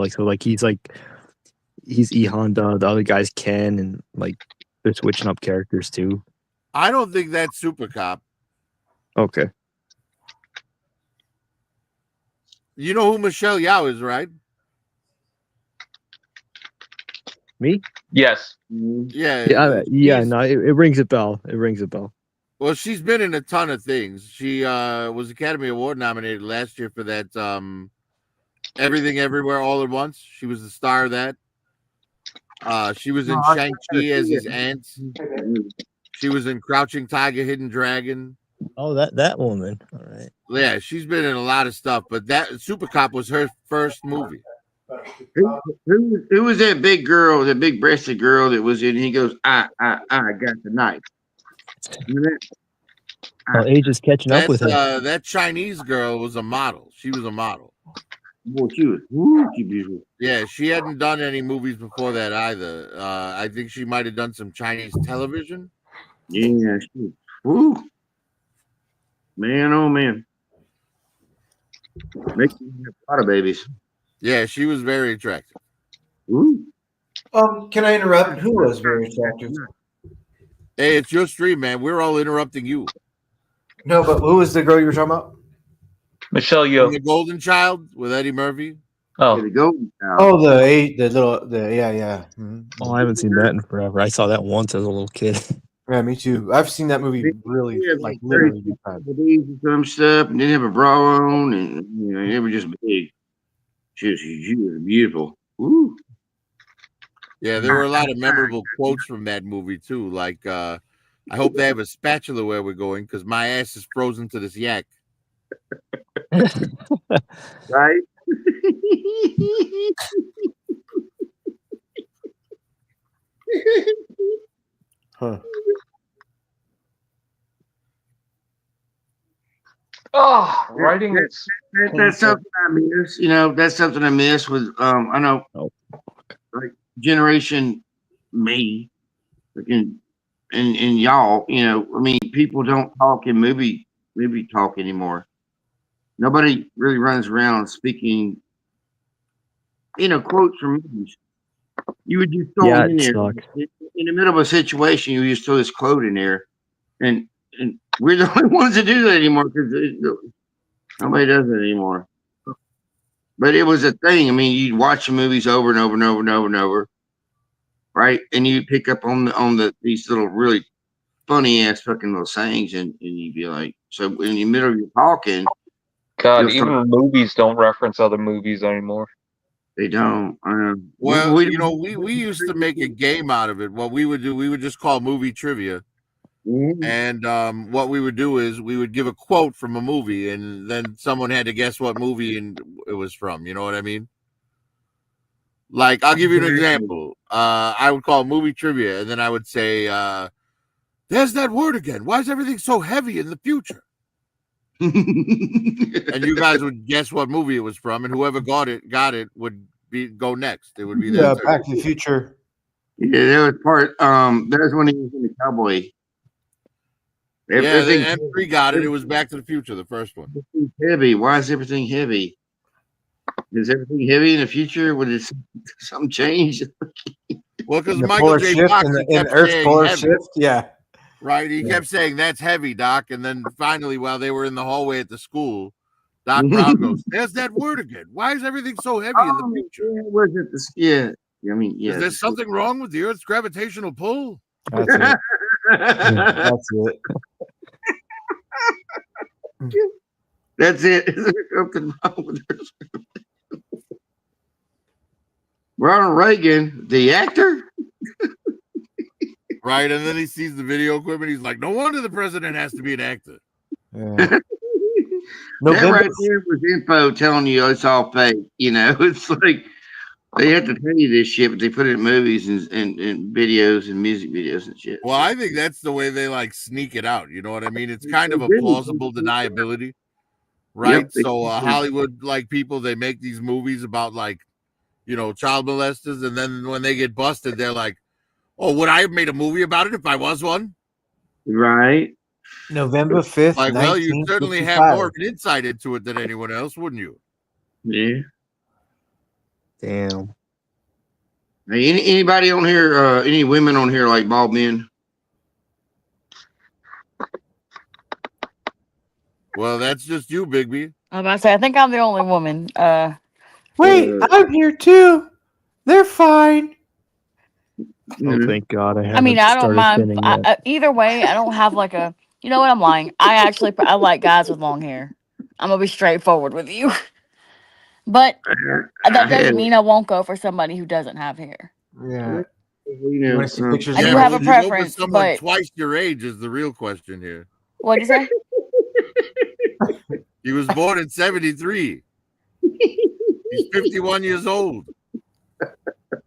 he's E Honda, the other guy's Ken, and like they're switching up characters too. I don't think that's Super Cop. Okay. You know who Michelle Yeoh is, right? Me? Yes. Yeah. No, it rings a bell. It rings a bell. Well, she's been in a ton of things. She was Academy Award nominated last year for that Everything Everywhere All at Once. She was the star of that. She was in Shang-Chi as his aunt. She was in Crouching Tiger, Hidden Dragon. Oh, that woman. All right. Yeah, she's been in a lot of stuff, but that Super Cop was her first movie. Who was that big girl, that big breasted girl that was in? He goes, I got the knife. Age is catching up with her. That Chinese girl was a model. She was a model. Boy, she was beautiful. Yeah, she hadn't done any movies before that either. I think she might have done some Chinese television. Yeah, woo. Man, oh man. Makes me have a lot of babies. Yeah, she was very attractive. Ooh. Can I interrupt? Who was very attractive? Hey, it's your stream, man. We're all interrupting you. No, but who was the girl you were talking about? Michelle The Yeoh. Golden Child with Eddie Murphy. Oh, There we go. Oh, yeah. Mhm. Oh, I haven't seen that in forever. I saw that once as a little kid. Yeah, me too. I've seen that movie really, like literally big time. Some stuff and didn't have a bra on, and you know, they were just big. She was beautiful. Ooh. Yeah, there were a lot of memorable quotes from that movie too. Like, I hope they have a spatula where we're going because my ass is frozen to this yak. Right? Huh. oh, writing That's something I miss. You know, that's something I miss with I know like generation me, like and y'all, you know, I mean people don't talk in movie talk anymore. Nobody really runs around speaking, you know, quotes from movies. You would just throw Yeah, them in it there. sucks. In the middle of a situation, you just throw this quote in there. And we're the only ones that do that anymore because nobody does it anymore. But it was a thing. I mean, you'd watch the movies over and over and over and over and over, right? And you'd pick up on these little really funny ass fucking little sayings, and you'd be like, so in the middle of your talking, God, you'll start. even movies don't reference other movies anymore. They don't. Well, We you know, don't. we used to make a game out of it. What we would do, we would just call movie trivia. Mhm. And what we would do is we would give a quote from a movie, and then someone had to guess what movie and it was from. You know what I mean? Like, I'll give you an example. I would call movie trivia, and then I would say, "There's that word again. Why is everything so heavy in the future?" And you guys would guess what movie it was from, and whoever got it would go next. It would be their turn. Back to the Future. Yeah, that was part. That was when he was in the cowboy. Yeah, the Everything M3 got it. It was Back to the Future, the first one. everything's heavy. Why is everything heavy? Is everything heavy in the future? Would it something change? Well, because The Michael polar J. shift Fox in kept Earth's saying polar heavy, shift. Yeah. right? He Yeah. kept saying that's heavy, Doc. And then finally, while they were in the hallway at the school, Doc Brown goes, "There's that word again. Why is everything so heavy in the future? Yeah, was it the yeah? I mean, yeah. Is there something wrong with the Earth's gravitational pull?" That's it. That's it. That's it. Is there something wrong with her? Ronald Reagan, the actor? Right? And then he sees the video equipment. He's like, "No wonder the president has to be an actor." Yeah. That November. right there was info telling you it's all fake. You know, it's like they have to tell you this shit, but they put it in movies and videos and music videos and shit. Well, I think that's the way they like sneak it out. You know what I mean? It's kind of a They do. plausible deniability, right? Yep. So Hollywood, like people, they make these movies about like, you know, child molesters, and then when they get busted, they're like, "Oh, would I have made a movie about it if I was one?" Right. November 5th, Like, well, you certainly have 1955. more of an insight into it than anyone else, wouldn't you? Yeah. Damn. Hey, anybody on here? Any women on here like bald men? Well, that's just you, Bigby. I'm about to say, I think I'm the only woman. Wait, I'm here too. They're fine. Oh, thank God, I haven't I mean, I don't started mind. thinning yet. Either way, I don't have like a. You know what? I'm lying. I like guys with long hair. I'm gonna be straightforward with you. But that doesn't mean I won't go for somebody who doesn't have hair. Yeah. You You know, want to see pictures? I do of have my- a would you go for preference, someone but twice your age is the real question here. what'd you say? He was born in 73. He's 51 years old. I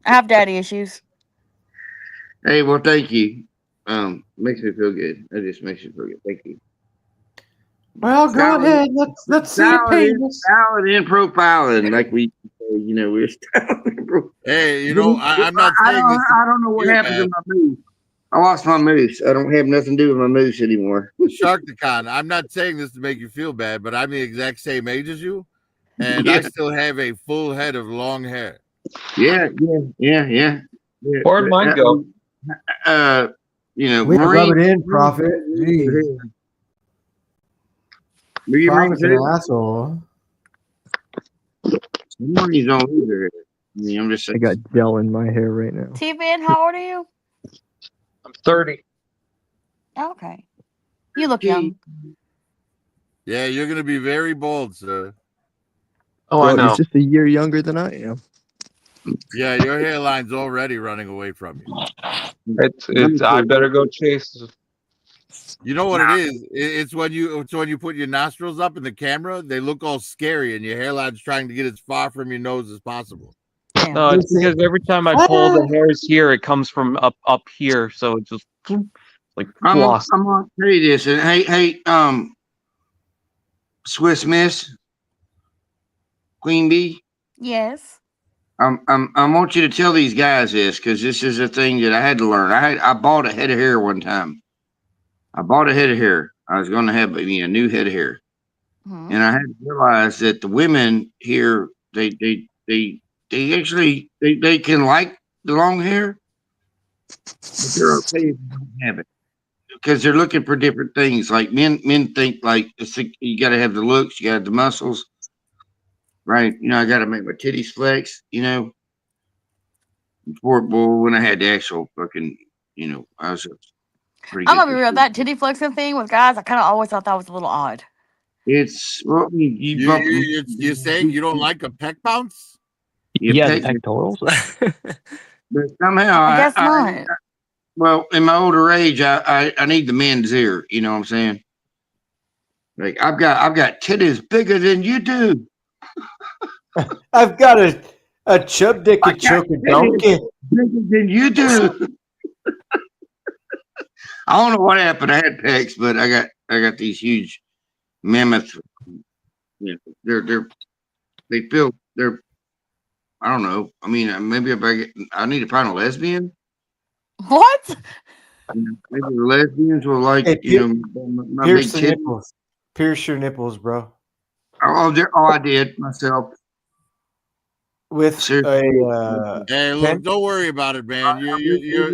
have daddy issues. Hey, well, thank you. Makes me feel good. That just makes me feel good. Thank you. Well, go Salad- ahead. Let's see the penis. Salad and profiling, like we say, you know, we're salad and profiling. Hey, you know, I'm not saying this. I don't know what feel happened bad. to my moose. I lost my moose. I don't have nothing to do with my moose anymore. Sharkticon, I'm not saying this to make you feel bad, but I'm the exact same age as you, and I Yeah. still have a full head of long hair. Yeah. Where'd mine go? You know, We Marine. rub it in, Prophet. Jeez. Do you bring Prophet's an it? asshole. Marines don't either. I mean, I'm just I saying. got gel in my hair right now. T-Ben, how old are you? I'm 30. Okay. You look young. Yeah, you're gonna be very bald, sir. Oh, Well, I know. he's just a year younger than I am. Yeah, your hairline's already running away from you. It's. I better go chase. You know what it is? It's when you put your nostrils up in the camera, they look all scary, and your hairline's trying to get as far from your nose as possible. Damn. No, it's because every time I pull the hairs here, it comes from up here, so it just like I'm floss. gonna tell you this, and hey, Swiss Miss, Queen Bee. Yes. I want you to tell these guys this because this is a thing that I had to learn. I bought a head of hair one time. I bought a head of hair. I was going to have a new head of hair, Mhm. and I had to realize that the women here they actually they can like the long hair, but they're okay if you don't have it because they're looking for different things. Like men think like you got to have the looks, you got to have the muscles, right? You know, I got to make my titties flex. You know, well, when I had the actual fucking, you know, I was pretty I'm good. gonna be real. That titty flexing thing with guys, I kind of always thought that was a little odd. It's well, I mean, you You, bump you, you're saying you don't like a peck bounce? you Yeah, the peck, pectorals. but somehow I guess not. well, in my older age, I need the men's ear. You know what I'm saying? Like I've got titties bigger than you do. I've got a chub dick I and got choke a titties donkey. bigger than you do. I don't know what happened. I had pecs, but I got these huge mammoth. You know, they feel they're. I don't know. I mean, maybe if I need to find a lesbian. What? You know, maybe the lesbians will like Hey, you know my big pierce the titties. nipples. Pierce your nipples, bro. I did myself. With Seriously. Hey, look, pen? don't worry about it, man. You're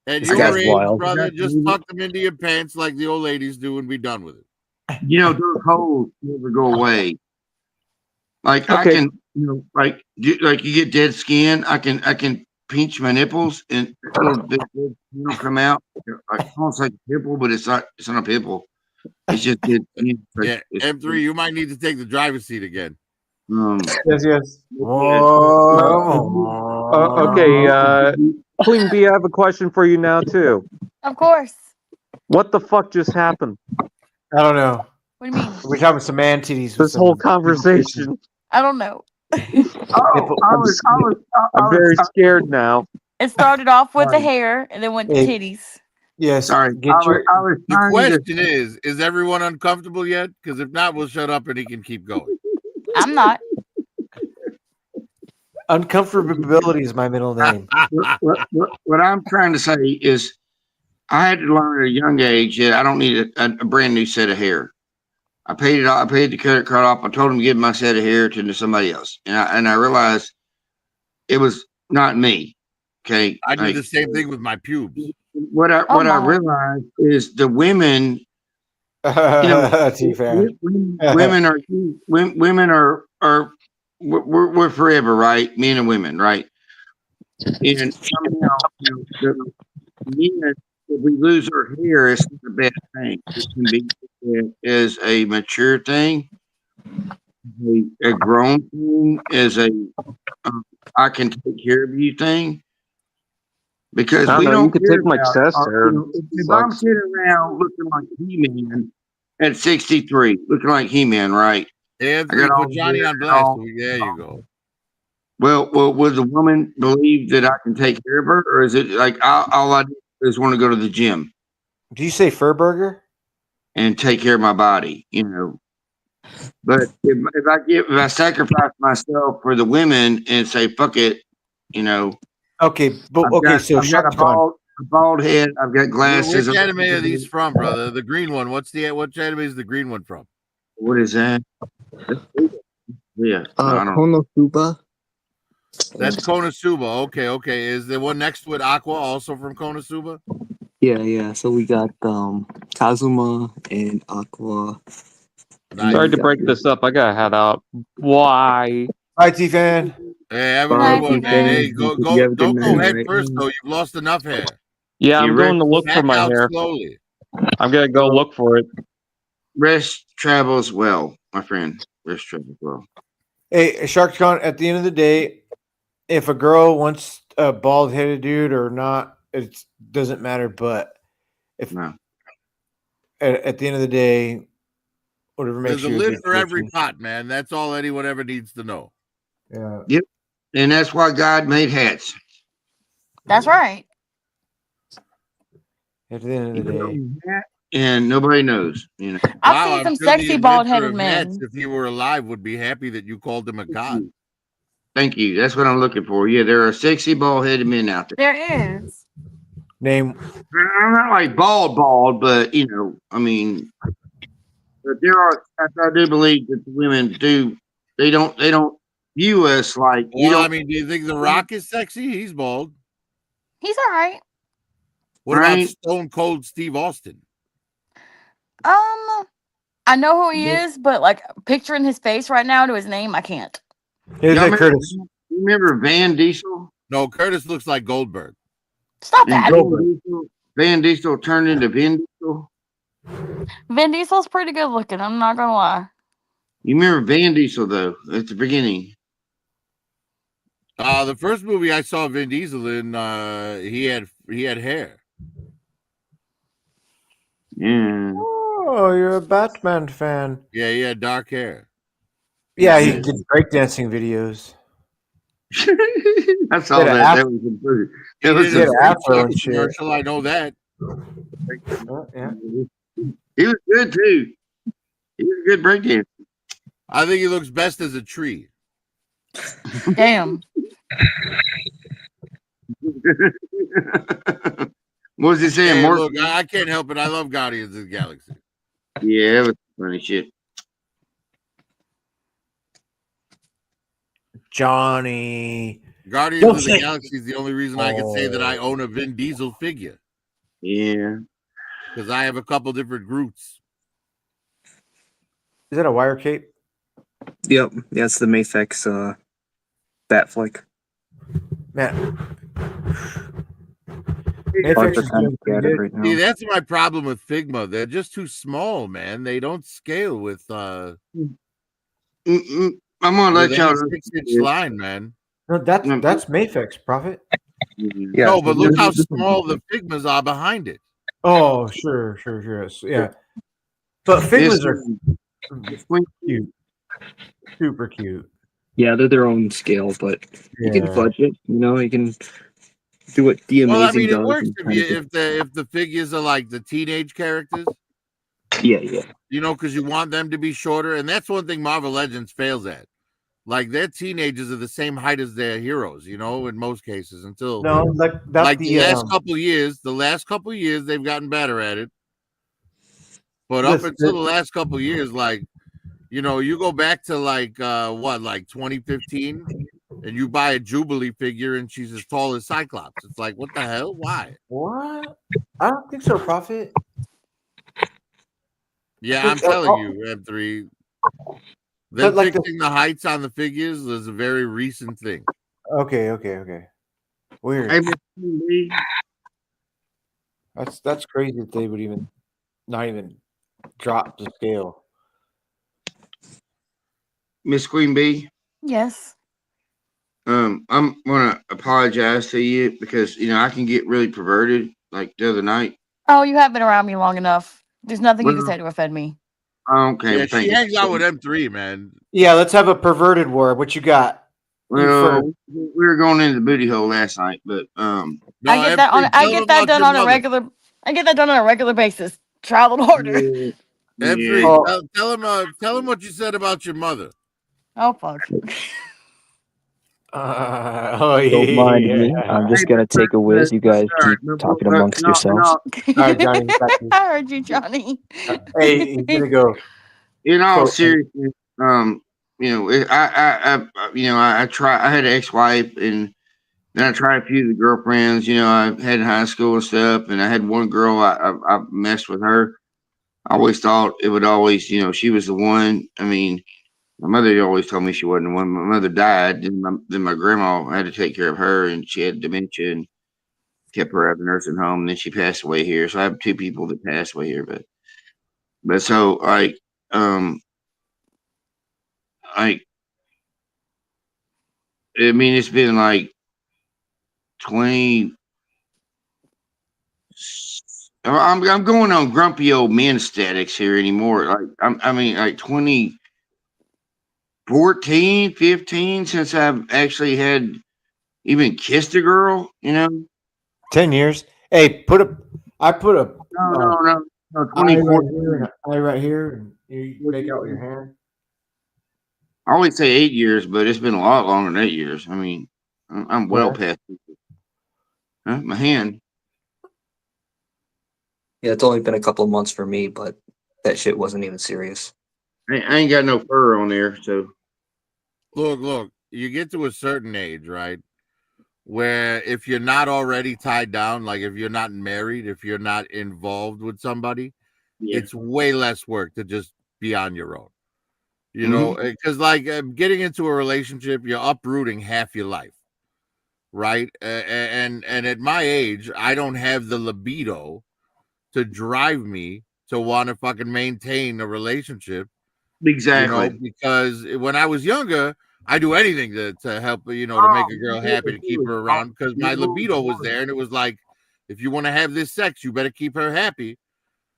at This your guy's age, wild. brother. Just tuck them into your pants like the old ladies do, and be done with it. You know, those holes never go away. Like I Okay. can, you know, like you get dead skin. I can pinch my nipples and little dead skin come out, like almost like a pimple, but it's not. It's not a pimple. It's just dead skin. Yeah, M3, you might need to take the driver's seat again. Yes. Okay, Queen Bee, I have a question for you now too. Of course. What the fuck just happened? I don't know. What do you mean? We're talking some man titties. This whole conversation. I don't know. I'm very scared now. It started off with the Sorry. hair and then went to Hey. titties. Yes. Sorry, Get your. I was The trying question is everyone uncomfortable yet? Because if not, we'll shut up and he can keep going. I'm not. Uncomfortability is my middle name. what I'm trying to say is, I had to learn at a young age that I don't need a brand new set of hair. I paid it. I paid the credit card off. I told him to give my set of hair to somebody else, and I realized it was not me. Okay, I did the same thing with my pubes. What I realized is the women. You know, T-Fan. women are we're forever, right? Men and women, right? And somehow, you know, men, if we lose our hair, it's not a bad thing. It can be as a mature thing, a grown thing, as a I can take care of you thing. Because I we don't know. You don't could care take my about chest hair. you know, if I'm sitting around looking like He-Man at 63, looking like He-Man, right? Anthony, put Johnny on blast. There you go. Well, would the woman believe that I can take care of her, or is it like all I do is want to go to the gym Do you say Furburger? and take care of my body, you know? But if I sacrifice myself for the women and say fuck it, you know? Okay, but so I've got a bald head. I've got glasses. Which anime are these from, brother? The green one. Which anime is the green one from? What is that? Yeah, I don't. Konosuba. That's Konosuba. Okay. Is the one next to it Aqua also from Konosuba? Yeah. So we got Kazuma and Aqua. Nice. Sorry to break this up. I gotta head out. Why? Hi, T-Fan. Hey, have a Bye, good one, man. T-Fan. Hey, go. Don't go head first though. You've lost enough hair. Yeah, I'm going to look for Back my out hair. slowly. I'm gonna go look for it. Rest travels well, my friend. Rest travels well. Hey, SharkCon, at the end of the day, if a girl wants a bald-headed dude or not, it doesn't matter. But if at the end of the day, whatever makes There's you a a lid good for every person. pot, man. That's all anyone ever needs to know. Yeah. Yep. And that's why God made hats. That's right. At the end of the day, and nobody knows. You know. I've Wow, seen I'm some sure the sexy inventor bald-headed of hats, men. if he were alive, would be happy that you called him a god. Thank you. That's what I'm looking for. Yeah, there are sexy bald-headed men out there. There is. Name. I'm not like bald, but I mean, but there are. I do believe that the women do. They don't view us like you Well, I don't. mean, do you think The Rock is sexy? He's bald. He's all right. What about Right? Stone Cold Steve Austin? I know who he is, but like picturing his face right now to his name, I can't. Here's Y'all a Curtis. you remember Van Diesel? No, Curtis looks like Goldberg. Stop And that. Van Diesel turned into Vin Diesel. Vin Diesel's pretty good looking. I'm not gonna lie. You remember Van Diesel though at the beginning? The first movie I saw Vin Diesel in, he had hair. Yeah. Oh, you're a Batman fan. Yeah, he had dark hair. Yeah, he Yeah. did breakdancing videos. I saw Did an that. afro- That was impressive. He That was did a an Straight afro Truck and shit. commercial. I know that. Yeah. He was good too. He was a good breakdancer. I think he looks best as a tree. Damn. What was he saying? Hey, More? look, I can't help it. I love Guardians of the Galaxy. Yeah, that was funny shit. Johnny. Guardians Don't of the say- Galaxy is the only reason I can say that I own a Vin Diesel figure Yeah. because I have a couple different Groots. Is that a wire cape? Yep, yeah, it's the Mafex bat flick. Man. Hard Mayfix to is kind doing of pretty get it good. right See, now. that's my problem with Figma. They're just too small, man. They don't scale with I'm gonna let any y'all. 6-inch line, man. No, that's Mayfix, Prophet. Yeah, No, but look how this one's small the different. Figmas are behind it. Oh, sure. Yeah. But Figmas are cute. Super cute. Yeah, they're their own scale, but you can Yeah. fudge it. You can do what the Well, I amazing mean, it does. works and if kind of if the figures are like the teenage characters, yeah. because you want them to be shorter, and that's one thing Marvel Legends fails at. Like their teenagers are the same height as their heroes, in most cases. Until No, that's the last couple years, they've gotten better at it. But up until the last couple years, you go back to like 2015, and you buy a Jubilee figure, and she's as tall as Cyclops. It's like, what the hell? Why? What? I don't think so, Prophet. Yeah, I'm telling you, M3. Them But like fixing the heights on the figures is a very recent thing. Okay. Weird. Hey, Miss Queen Bee. That's crazy that they would not even drop the scale. Miss Queen Bee. Yes. I'm gonna apologize to you because I can get really perverted. Like the other night. Oh, you have been around me long enough. There's nothing you can Well, say to offend me. Okay, Yeah, thank she you. hangs out with M3, man. Yeah, let's have a perverted war. What you got? Well, we were going into the booty hole last night, but No, I get that M3, I tell get him that about done your on a mother. regular. I get that done on a regular basis. Traveled order. yeah. M3, tell him what you said about your mother. Oh fuck. Don't mind me. I'm just gonna take a whiz. You guys keep talking amongst yourselves. All right, Johnny. You got this. I heard you, Johnny. Hey, he's gonna go. In all Quote, seriousness, I try. I had an ex-wife, and then I tried a few of the girlfriends. I had in high school and stuff, and I had one girl. I messed with her. I always thought it would always, she was the one. I mean, my mother always told me she wasn't the one. My mother died, then my grandma had to take care of her, and she had dementia and kept her at the nursing home. And then she passed away here. So I have two people that passed away here, but so I mean, it's been like 20. I'm going on grumpy old men statics here anymore. Like 2014, 15 since I've actually had even kissed a girl. 10 years. Hey, I put a. No. No, Eye right 24. here, and eye right here, and you make out with your hand. I always say 8 years, but it's been a lot longer than 8 years. I mean, I'm well past my hand. Yeah, it's only been a couple of months for me, but that shit wasn't even serious. I ain't got no fur on there, so. Look, you get to a certain age, right? Where if you're not already tied down, like if you're not married, if you're not involved with somebody, Yeah. it's way less work to just be on your own. You know, because like getting into a relationship, you're uprooting half your life, right? And at my age, I don't have the libido to drive me to want to fucking maintain a relationship. Exactly. You know, because when I was younger, I do anything to help, you know, to make a girl happy, to keep her around, because my libido was there, and it was like, if you want to have this sex, you better keep her happy.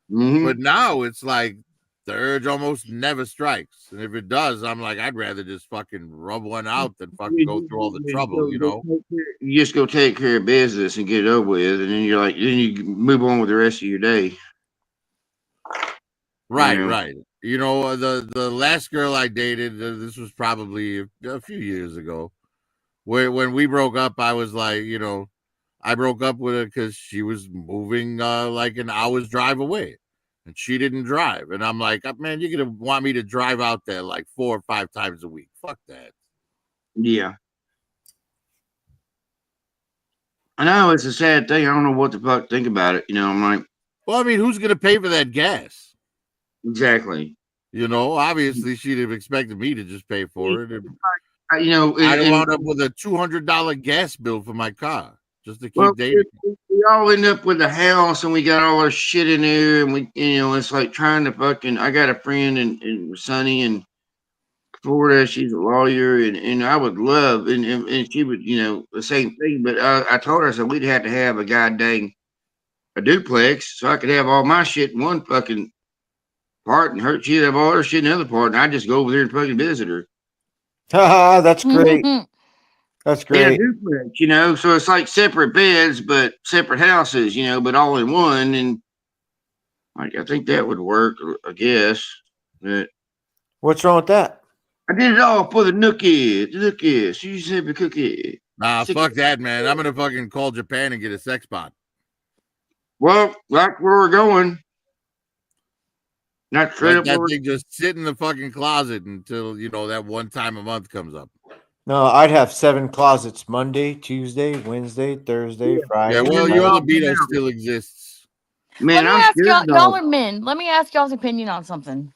But now it's like the urge almost never strikes, and if it does, I'm like, I'd rather just fucking rub one out than fucking go through all the trouble, you know. You just go take care of business and get it over with, and then you're like, then you move on with the rest of your day. Right, right. You know, the last girl I dated, this was probably a few years ago, where when we broke up, I was like, you know, I broke up with her because she was moving like an hour's drive away, and she didn't drive. And I'm like, man, you're gonna want me to drive out there like 4 or 5 times a week? Fuck that. Yeah. I know it's a sad thing. I don't know what the fuck to think about it. You know, I'm like, well, I mean, who's gonna pay for that gas? Exactly. You know, obviously she'd have expected me to just pay for it. You know, I'd have wound up with a $200 gas bill for my car just to keep well, dating. we all end up with a house, and we got all our shit in there, and we, you know, it's like trying to fucking. I got a friend in Sunny in Florida. She's a lawyer, and I would love, and she would, you know, the same thing. But I told her, I said we'd have to have a goddamn a duplex so I could have all my shit in one fucking part, and she'd have all her shit in the other part, and I just go over there and fucking visit her. Haha, that's great. That's Yeah, great. duplex, you know, so it's like separate beds, but separate houses, you know, but all in one. And like, I think that would work, I guess. But What's wrong with that? I did it all for the nookie. The nookie. She said the cookie. Nah, fuck that, man. I'm gonna fucking call Japan and get a sex bot. Well, like where we're going. Not straight Let up. that thing just sit in the fucking closet until, you know, that one time a month comes up. No, I'd have 7 closets: Monday, Tuesday, Wednesday, Thursday, Friday. Yeah, well, your libido still exists. Man, Let me ask y'all are men. Let me ask y'all's opinion on something.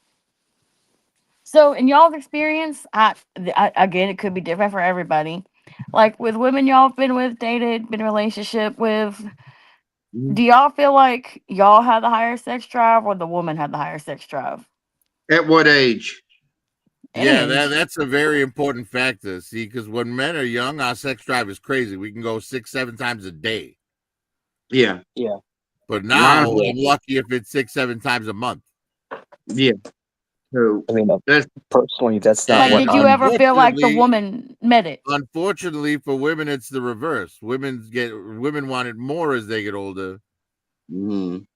So, in y'all's experience, again, it could be different for everybody. Like with women y'all have been with, dated, been in a relationship with, do y'all feel like y'all had the higher sex drive or the woman had the higher sex drive? At what age? Yeah, that's a very important factor. See, because when men are young, our sex drive is crazy. We can go 6, 7 times a day. Yeah. Yeah. But now I'm lucky if it's 6, 7 times a month. Yeah. So I mean, personally, that's not. Like, did you ever feel like the woman met it? Unfortunately for women, it's the reverse. Women want it more as they get older than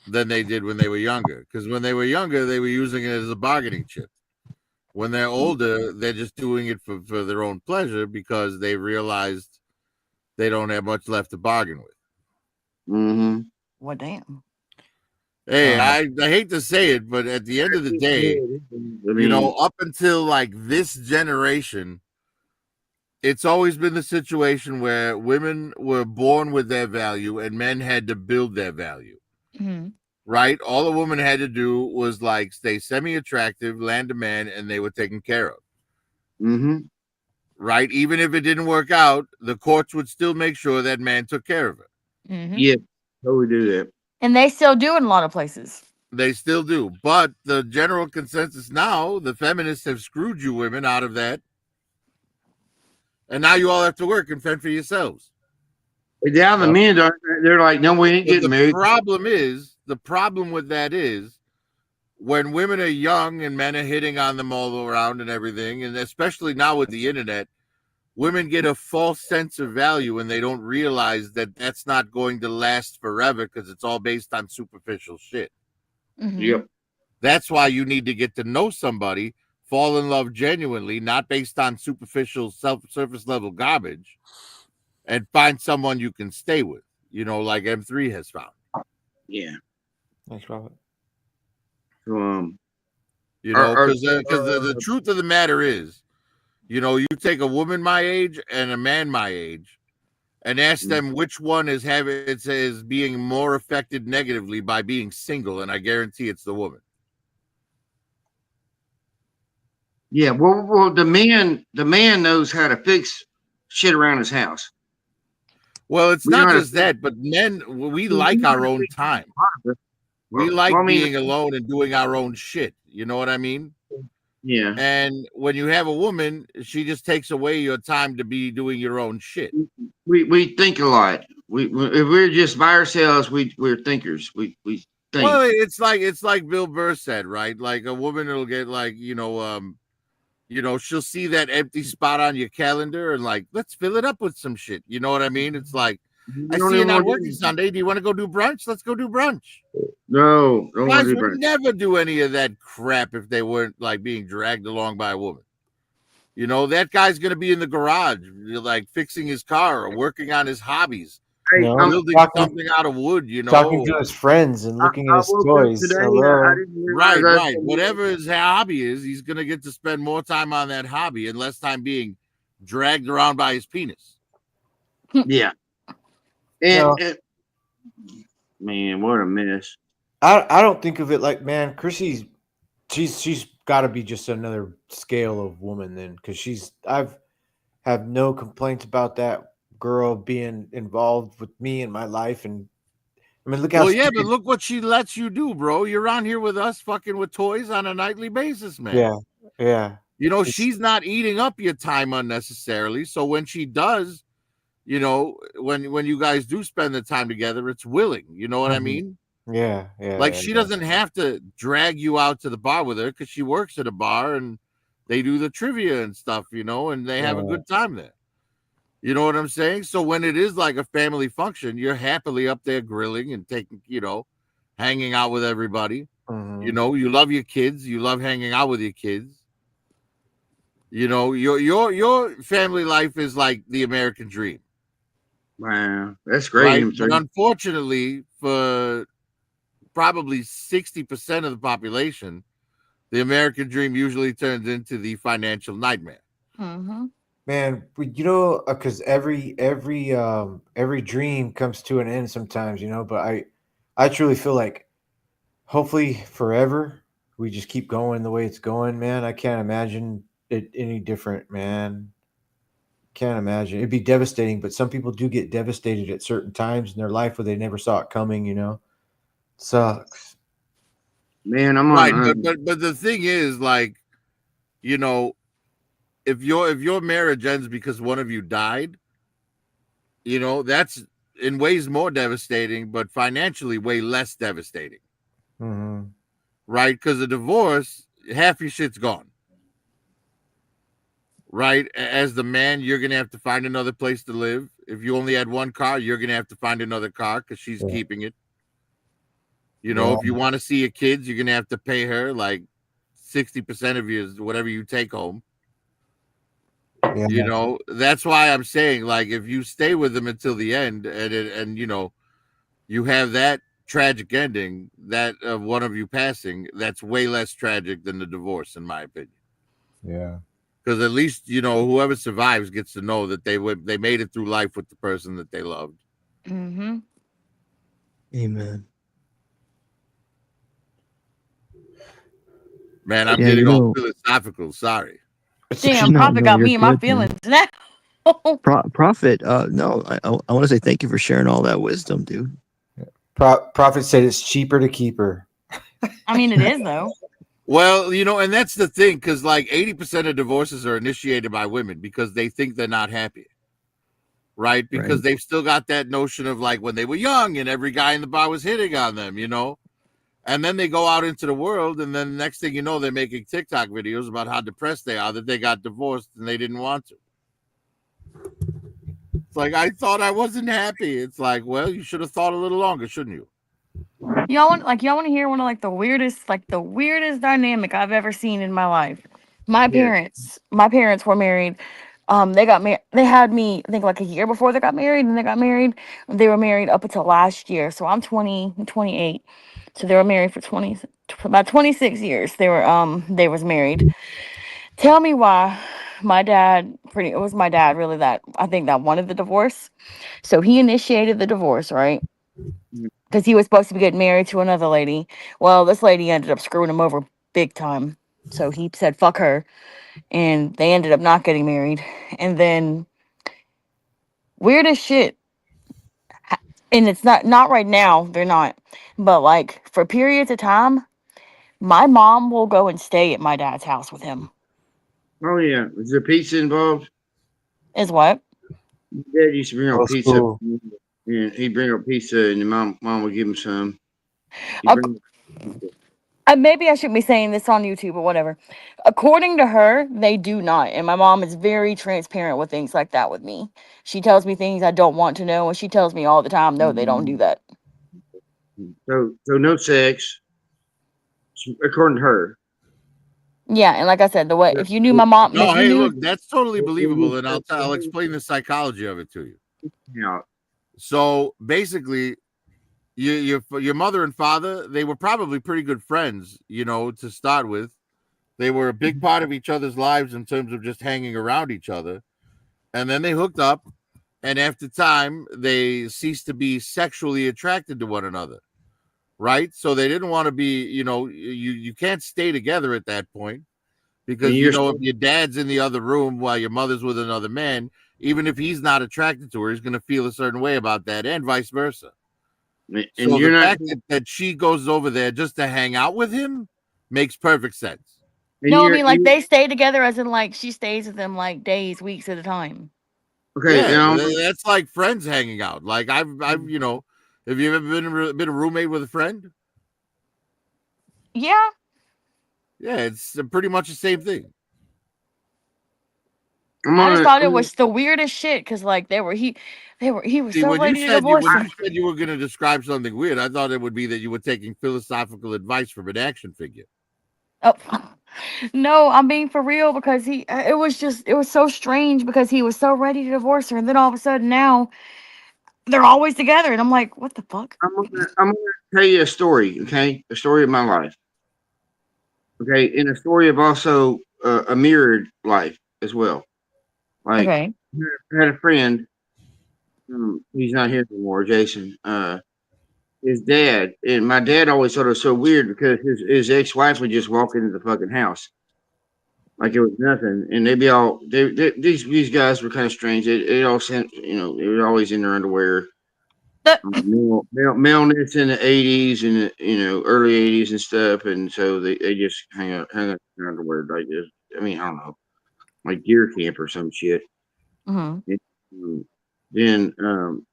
they did when they were younger. Because when they were younger, they were using it as a bargaining chip. When they're older, they're just doing it for their own pleasure because they realized they don't have much left to bargain with. Well, damn. Hey, I hate to say it, but at the end of the day, you know, up until like this generation, it's always been the situation where women were born with their value and men had to build their value. Right? All a woman had to do was like stay semi-attractive, land a man, and they were taken care of. Right? Even if it didn't work out, the courts would still make sure that man took care of her. Yeah, totally do that. And they still do in a lot of places. They still do. But the general consensus now, the feminists have screwed you women out of that. And now you all have to work and fend for yourselves. Down the men, they're like, no, we ain't getting married. The problem with that is when women are young and men are hitting on them all around and everything, and especially now with the internet, women get a false sense of value and they don't realize that that's not going to last forever because it's all based on superficial shit. Mhm. Yep. That's why you need to get to know somebody, fall in love genuinely, not based on superficial surface level garbage, and find someone you can stay with, like M3 has found. Yeah. Thanks, Robert. Um. Because the truth of the matter is, you take a woman my age and a man my age and ask them which one is being more affected negatively by being single, and I guarantee it's the woman. Yeah. Well, the man knows how to fix shit around his house. Well, it's We know not how to just that, but men, we we like know how our to own fix time. it. We Well, like I mean, being alone and doing our own shit. You know what I mean? yeah. And when you have a woman, she just takes away your time to be doing your own shit. We think a lot. If we're just by ourselves, we're thinkers. We think. Well, it's like Bill Burr said, right? Like a woman will get she'll see that empty spot on your calendar and like, let's fill it up with some shit. You know what I mean? It's like, You I don't see you're even not want to working do Sunday. Do you want to go do brunch? Let's go do brunch. No, don't want Guys to do would brunch. never do any of that crap if they weren't like being dragged along by a woman. That guy's gonna be in the garage, like fixing his car or working on his hobbies, Hey, No, building talking, something out of wood. talking to his friends and looking at I his woke up toys. today. Hello. I didn't realize Right. Whatever his hobby is, he's gonna get to spend more time on that hobby and less time being dragged around by his penis. Yeah. No. And man, what a mess. I don't think of it like, man, Chrissy's she's got to be just another scale of woman then, because I've have no complaints about that girl being involved with me in my life. And I mean, look how Well, yeah, but look what she lets you do, bro. You're on here with us fucking with toys on a nightly basis, man. yeah. She's not eating up your time unnecessarily. So when she does, when you guys do spend the time together, it's willing. You know what I mean? Yeah. Like she doesn't have to drag you out to the bar with her because she works at a bar and they do the trivia and stuff, and they have a good time there. You know what I'm saying? So when it is like a family function, you're happily up there grilling and taking, hanging out with everybody. Mhm. You love your kids. You love hanging out with your kids. Your family life is like the American dream. Wow, that's great. Right? But unfortunately, for probably 60% of the population, the American dream usually turns into the financial nightmare. Mm-hmm. Man, because every dream comes to an end sometimes, but I truly feel like hopefully forever we just keep going the way it's going, man. I can't imagine it any different, man. Can't imagine. It'd be devastating, but some people do get devastated at certain times in their life where they never saw it coming. Sucks. Man, I'm right, on. but the thing is, like, if your marriage ends because one of you died, that's in ways more devastating, but financially way less devastating. Mm-hmm. Right? Because a divorce, half your shit's gone. Right? As the man, you're gonna have to find another place to live. If you only had one car, you're gonna have to find another car because she's keeping it. If you want to see your kids, you're gonna have to pay her like 60% of your whatever you take home. Yeah. That's why I'm saying, like, if you stay with them until the end and you have that tragic ending, that of one of you passing, that's way less tragic than the divorce, in my opinion. Yeah. Because at least, whoever survives gets to know that they made it through life with the person that they loved. Mm-hmm. Amen. Man, I'm getting all philosophical. Sorry. Damn, Prophet got me in my feelings now. Prophet, no, I want to say thank you for sharing all that wisdom, dude. Prophet said it's cheaper to keep her. I mean, it is though. Well, and that's the thing, because like 80% of divorces are initiated by women because they think they're not happy. Right? Because they've still got that notion of like when they were young and every guy in the bar was hitting on them, And then they go out into the world, and then the next thing you know, they're making TikTok videos about how depressed they are that they got divorced and they didn't want to. It's like, I thought I wasn't happy. It's like, well, you should have thought a little longer, shouldn't you? y'all want to hear one of like the weirdest dynamic I've ever seen in my life. Yeah. My parents were married. They got married. They had me, I think, like a year before they got married, and they got married. They were married up until last year. So I'm 20, 28. So they were married for about 26 years. They was married. Tell me why it was my dad really that I think that wanted the divorce. So he initiated the divorce, right? Because he was supposed to be getting married to another lady. Well, this lady ended up screwing him over big time. So he said, fuck her. And they ended up not getting married. And then, weird as shit. And it's not right now, they're not. But like for periods of time, my mom will go and stay at my dad's house with him. Oh yeah. Was there pizza involved? Is what? Dad used to bring out Old pizza, school. and he'd bring out pizza, and the mom would give him some. He'd Ac- bring Maybe I shouldn't be saying this on YouTube or whatever. According to her, they do not. And my mom is very transparent with things like that with me. She tells me things I don't want to know, and she tells me all the time, no, they don't do that. so no sex, according to her. Yeah, and like I said, the way if you knew my mom, No, if you hey, knew, look, that's totally believable, and I'll explain the psychology of it to you. Yeah. So basically, your mother and father, they were probably pretty good friends, to start with. They were a big part of each other's lives in terms of just hanging around each other. And then they hooked up, and after time, they ceased to be sexually attracted to one another. Right? So they didn't want to be, you can't stay together at that point And because, you're if your dad's in the other room while your mother's with another man, even if he's not attracted to her, he's going to feel a certain way about that, and vice versa. and So you're the not fact that she goes over there just to hang out with him makes perfect sense. and no, I you're mean like you they stay together as in like she stays with them like days, weeks at a time. okay, Yeah, and that's like friends hanging out. Like I've, have you ever been a roommate with a friend? Yeah, Yeah, it's pretty much the same thing. I just thought it I'm was the weirdest shit because like he was See, so when you ready to said you divorce when her. you said you were going to describe something weird, I thought it would be that you were taking philosophical advice from an action figure. Oh, no, I'm being for real because it was so strange because he was so ready to divorce her, and then all of a sudden now they're always together, and I'm like, what the fuck? gonna tell you a story, okay? A story of my life, okay, and a story of also a mirrored life as well. Like Okay, I had a friend, he's not here anymore, Jason. His dad and my dad always thought it was so weird because his ex wife would just walk into the fucking house like it was nothing, and they'd be all these guys were kind of strange. They all sent they were always in their underwear. that Maleness in the '80s and early '80s and stuff, and so they just hang out in their underwear like this. I mean, I don't know, like deer camp or some shit. hmm And, then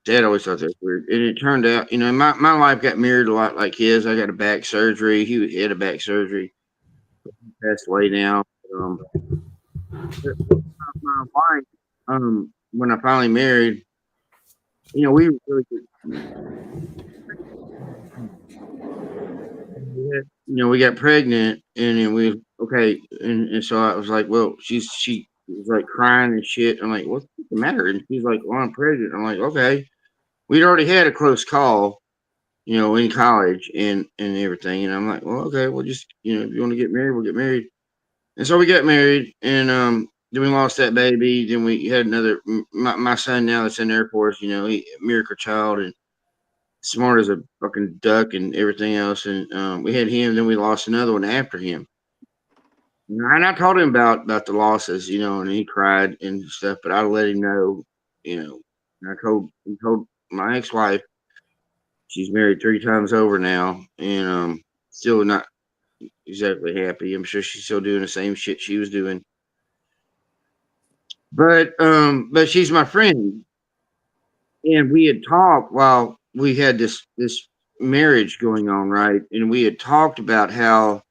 Dad always thought that was weird, and it turned out, my life got mirrored a lot like his. I got a back surgery. He had a back surgery. Passed away now. Um, my wife, when I finally married, we were really good. We got pregnant, and then okay, and so I was like, well, she was like crying and shit. I'm like, what's the matter? And she's like, well, I'm pregnant. I'm like, okay. We'd already had a close call, in college and everything, and I'm like, well, okay, well, just if you want to get married, we'll get married. And so we got married, and then we lost that baby. Then we had another. My son now that's in the Air Force, he miracle child and smart as a fucking duck and everything else. And we had him. Then we lost another one after him. And I told him about the losses, and he cried and stuff. But I let him know, And I told my ex-wife, she's married 3 times over now, and still not exactly happy. I'm sure she's still doing the same shit she was doing. But she's my friend, and we had talked while we had this marriage going on, right? And we had talked about how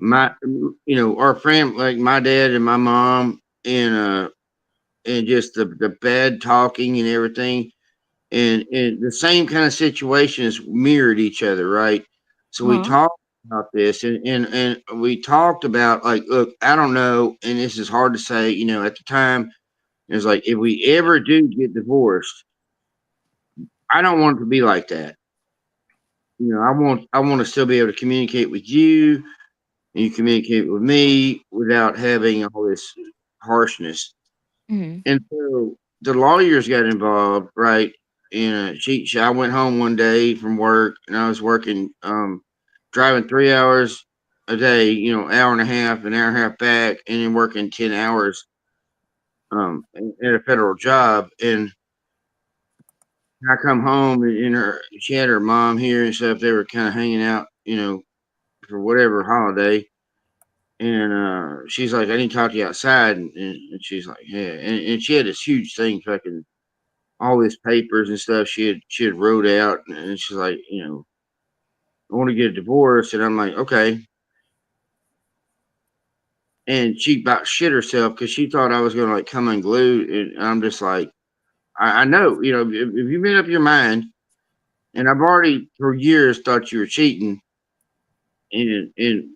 our friend, like my dad and my mom, and just the bad talking and everything. and the same kind of situations mirrored each other, right? So we Uh-huh. talked about this, and we talked about like, look, I don't know, and this is hard to say, at the time, it was like, if we ever do get divorced, I don't want it to be like that. I want to still be able to communicate with you, and you communicate with me without having all this harshness. Mm-hmm. And so the lawyers got involved, right? And I went home one day from work, and I was working, driving 3 hours a day, hour and a half, an hour and a half back, and then working 10 hours, at a federal job. And I come home, and she had her mom here and stuff. They were kind of hanging out, for whatever holiday. And she's like, I need to talk to you outside. And she's like, yeah. And she had this huge thing, fucking all these papers and stuff she had wrote out. And she's like, I want to get a divorce. And I'm like, okay. And she about shit herself because she thought I was going to like come unglued. And I'm just like, I know, if you made up your mind, and I've already for years thought you were cheating, and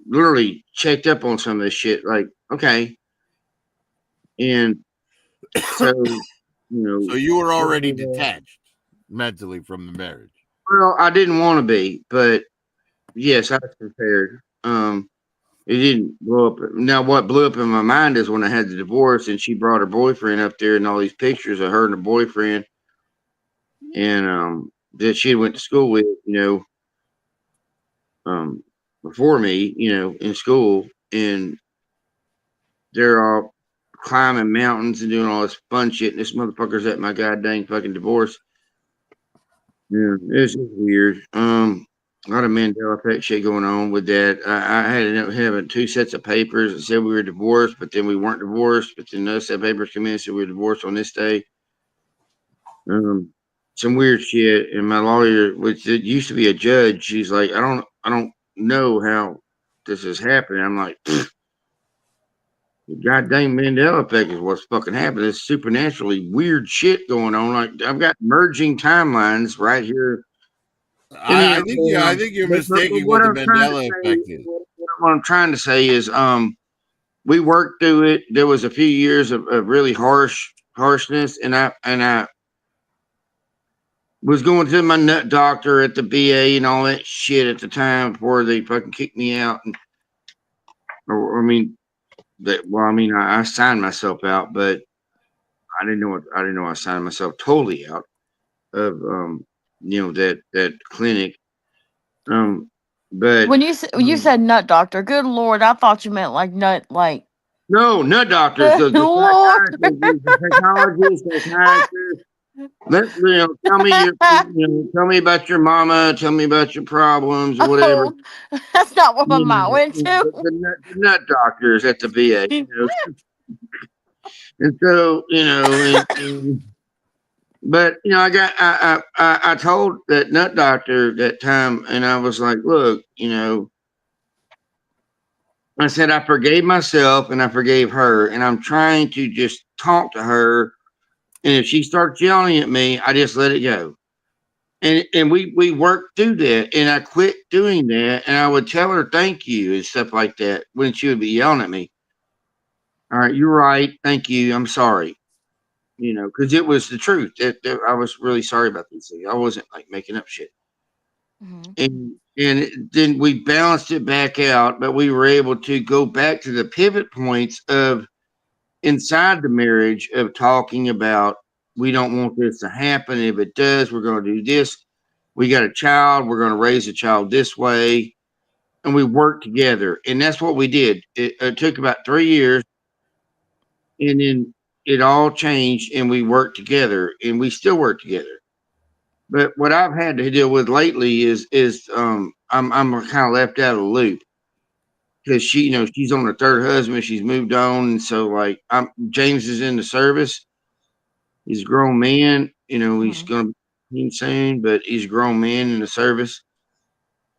literally checked up on some of this shit. Like, okay. And so, So you were already detached mentally from the marriage. well, I didn't want to be, but yes, I was prepared. It didn't blow up. Now, what blew up in my mind is when I had the divorce, and she brought her boyfriend up there, and all these pictures of her and her boyfriend, and that she went to school with, before me, in school, and they're all climbing mountains and doing all this fun shit, and this motherfucker's at my goddamn fucking divorce. Yeah, it's just weird. A lot of Mandela effect shit going on with that. I had to having two sets of papers that said we were divorced, but then we weren't divorced. But then another set of papers come in and said we were divorced on this day. Some weird shit. And my lawyer, which it used to be a judge, she's like, I don't know how this is happening. I'm like, the goddamn Mandela effect is what's fucking happening. It's supernaturally weird shit going on. Like I've got merging timelines right here. I think you're mistaking what the Mandela effect is. What I'm trying to say is, we worked through it. There was a few years of really harshness, and I was going to my nut doctor at the VA and all that shit at the time before they fucking kicked me out. I mean, I signed myself out, but I didn't know I signed myself totally out of that clinic. But When you said nut doctor, good lord, I thought you meant like nut, like no, nut doctors, good the lord. psychiatrists, the psychologists, psychiatrists. Tell me about your mama. Tell me about your problems or whatever. Oh, that's not what my mind went to. The nut doctors at the VA. And so but I told that nut doctor that time, and I was like, look, I said I forgave myself and I forgave her, and I'm trying to just talk to her. And if she starts yelling at me, I just let it go. And we worked through that, and I quit doing that, and I would tell her thank you and stuff like that when she would be yelling at me. All right, you're right. Thank you. I'm sorry. Because it was the truth. That I was really sorry about these things. I wasn't like making up shit. Mhm. And then we balanced it back out, but we were able to go back to the pivot points of inside the marriage of talking about we don't want this to happen. If it does, we're going to do this. We got a child. We're going to raise a child this way. And we worked together. And that's what we did. It took about 3 years. And then it all changed and we worked together and we still work together. But what I've had to deal with lately is I'm kind of left out of the loop because she's on her third husband. She's moved on. And so like James is in the service. He's a grown man. He's going to be insane, but he's a grown man in the service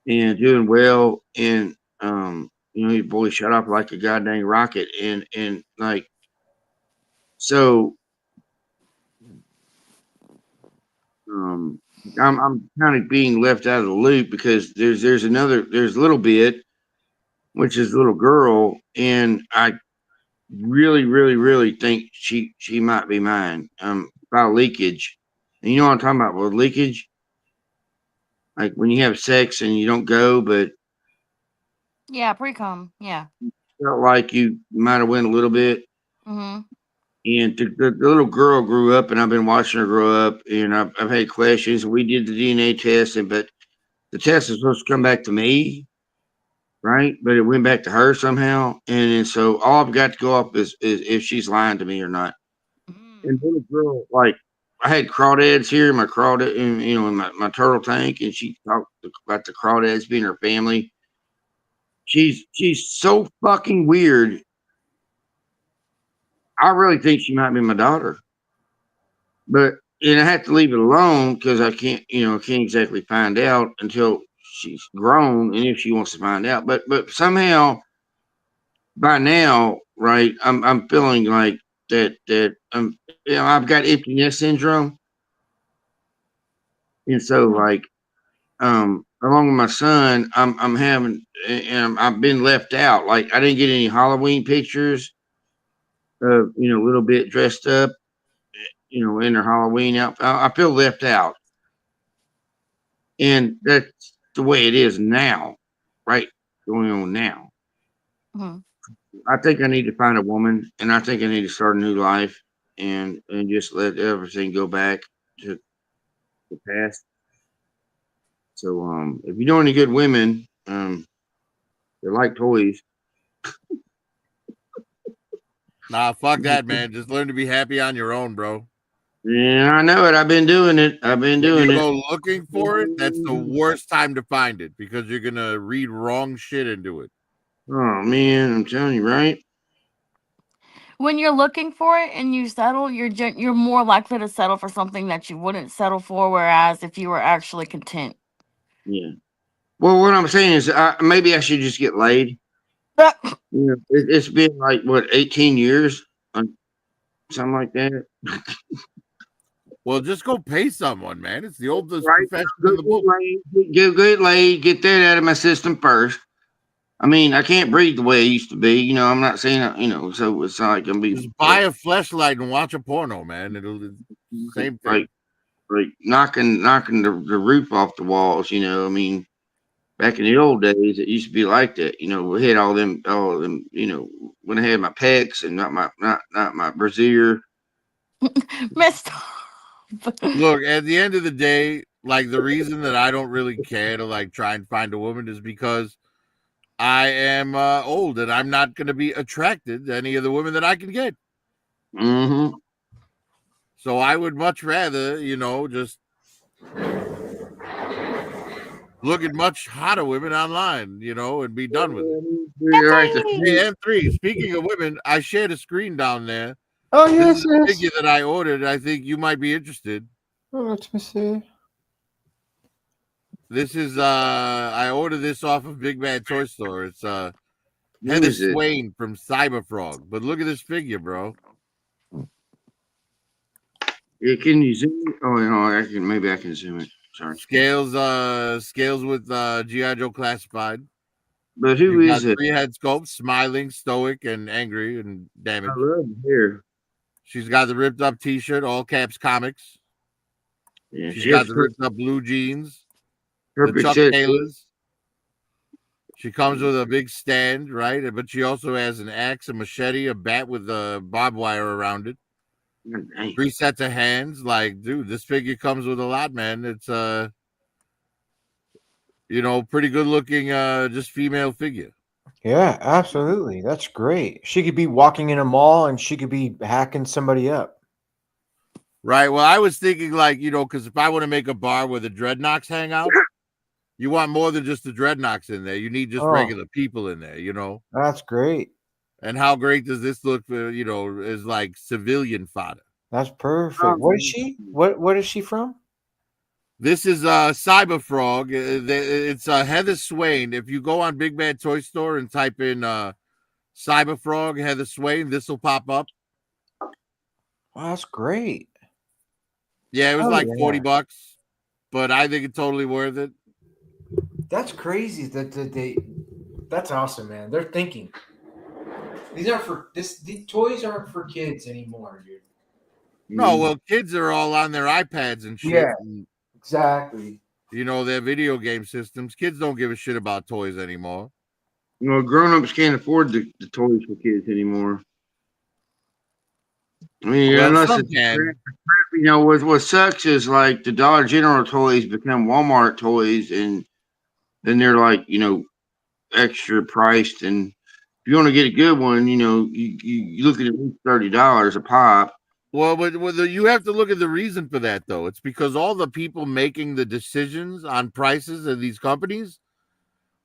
and doing well. And, your boy shut off like a goddamn rocket. And like, so, I'm kind of being left out of the loop because there's Little Bit, which is little girl, and I really think she might be mine. By leakage. And you know what I'm talking about with leakage? Like when you have sex and you don't go, but Yeah, pre-com. Yeah. felt like you might have went a little bit. Mm-hmm. And the little girl grew up, and I've been watching her grow up, and I've had questions. We did the DNA testing, but the test is supposed to come back to me, right? But it went back to her somehow, and then so all I've got to go up is if she's lying to me or not. And Mm. little girl, like I had crawdads here, my crawdad, in my turtle tank, and she talked about the crawdads being her family. She's so fucking weird. I really think she might be my daughter, but I have to leave it alone because I can't, I can't exactly find out until she's grown, and if she wants to find out. But somehow by now, right, I'm feeling like that I've got empty nest syndrome, and so like along with my son, I'm having, and I've been left out. Like I didn't get any Halloween pictures of a little bit dressed up, in their Halloween outfit. I feel left out, and that's the way it is now, right? Going on now. Mm-hmm. I think I need to find a woman, and I think I need to start a new life, and just let everything go back to the past. So, if you know any good women, they like toys. Nah, fuck that, man. Just learn to be happy on your own, bro. Yeah, I know it. I've been doing it. When you go looking for it, that's the worst time to find it because you're gonna read wrong shit into it. Oh man, I'm telling you, right? When you're looking for it and you settle, you're more likely to settle for something that you wouldn't settle for. Whereas if you were actually content, Yeah. Well, what I'm saying is, maybe I should just get laid. It's been like what 18 years, something like that. Well, just go pay someone, man. It's the oldest Right? profession Go in the book. get laid, get that out of my system first. I mean, I can't breathe the way I used to be. I'm not saying, so it's not like I'm be Just buy a fleshlight and watch a porno, man. It's same thing. like knocking the roof off the walls. I mean, back in the old days, it used to be like that. We had all them, when I had my pecs and not my brassiere. messed Look, at the end of the day, like the reason that I don't really care to like try and find a woman is because I am old and I'm not going to be attracted to any of the women that I can get. Mm-hmm. So I would much rather, just look at much hotter women online, and be done with it. You're right. Hey, M3, speaking of women, I shared a screen down there. Oh This yes, is a figure that I ordered. I think you might be interested. Oh, let me see. This is I ordered this off of Big Bad Toy Store. It's Who Heather is it? Swain from Cyberfrog. But look at this figure, bro. Yeah, can you zoom it? Oh, maybe I can zoom it. Sorry. Scales with G.I. Joe Classified. But who You've got is it? 3 head scopes, smiling, stoic, and angry and I damaged. love the hair. She's got the ripped up t-shirt, all caps comics. Yeah, She's she got has the ripped up blue jeans, the perfect Chuck set. Taylors. She comes with a big stand, right? But she also has an axe, a machete, a bat with a barbed wire around it. Dang. 3 sets of hands. Like, dude, this figure comes with a lot, man. It's pretty good looking just female figure. Yeah, absolutely. That's great. She could be walking in a mall and she could be hacking somebody up. Right. Well, I was thinking like, because if I want to make a bar where the dreadnoughts hang out, you want more than just the dreadnoughts in there. You need just Oh. regular people in there, That's great. And how great does this look for, is like civilian fodder. That's perfect. What is she? What is she from? This is Cyberfrog. It's Heather Swain. If you go on Big Bad Toy Store and type in Cyberfrog Heather Swain, this will pop up. Oh, that's great. Yeah, it was like $40. but I think it's totally worth it. That's crazy. That's awesome, man. They're thinking. These toys aren't for kids anymore, dude. No, well, kids are all on their iPads and shit. Yeah. And, Exactly. their video game systems. Kids don't give a shit about toys anymore. Grown-ups can't afford the toys for kids anymore. I mean, Well, unless some it's can. what sucks is like the Dollar General toys become Walmart toys, and then they're like, extra priced. And if you want to get a good one, you look at least $30 a pop. Well, but you have to look at the reason for that, though. It's because all the people making the decisions on prices of these companies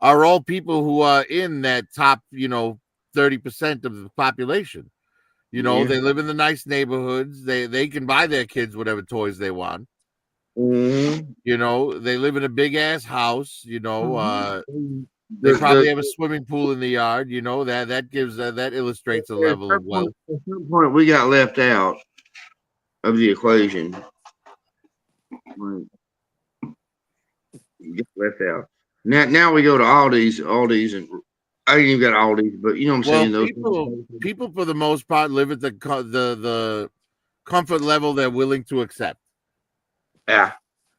are all people who are in that top, 30% of the population. They live in the nice neighborhoods. They can buy their kids whatever toys they want. Mm-hmm. They live in a big ass house. They The- probably the- have a swimming pool in the yard. That gives that illustrates a level of wealth. At some point, we got left out of the equation. Get left out. Now we go to Aldi's, and I ain't even got Aldi's, but you know what I'm saying. People for the most part live at the comfort level they're willing to accept. Yeah.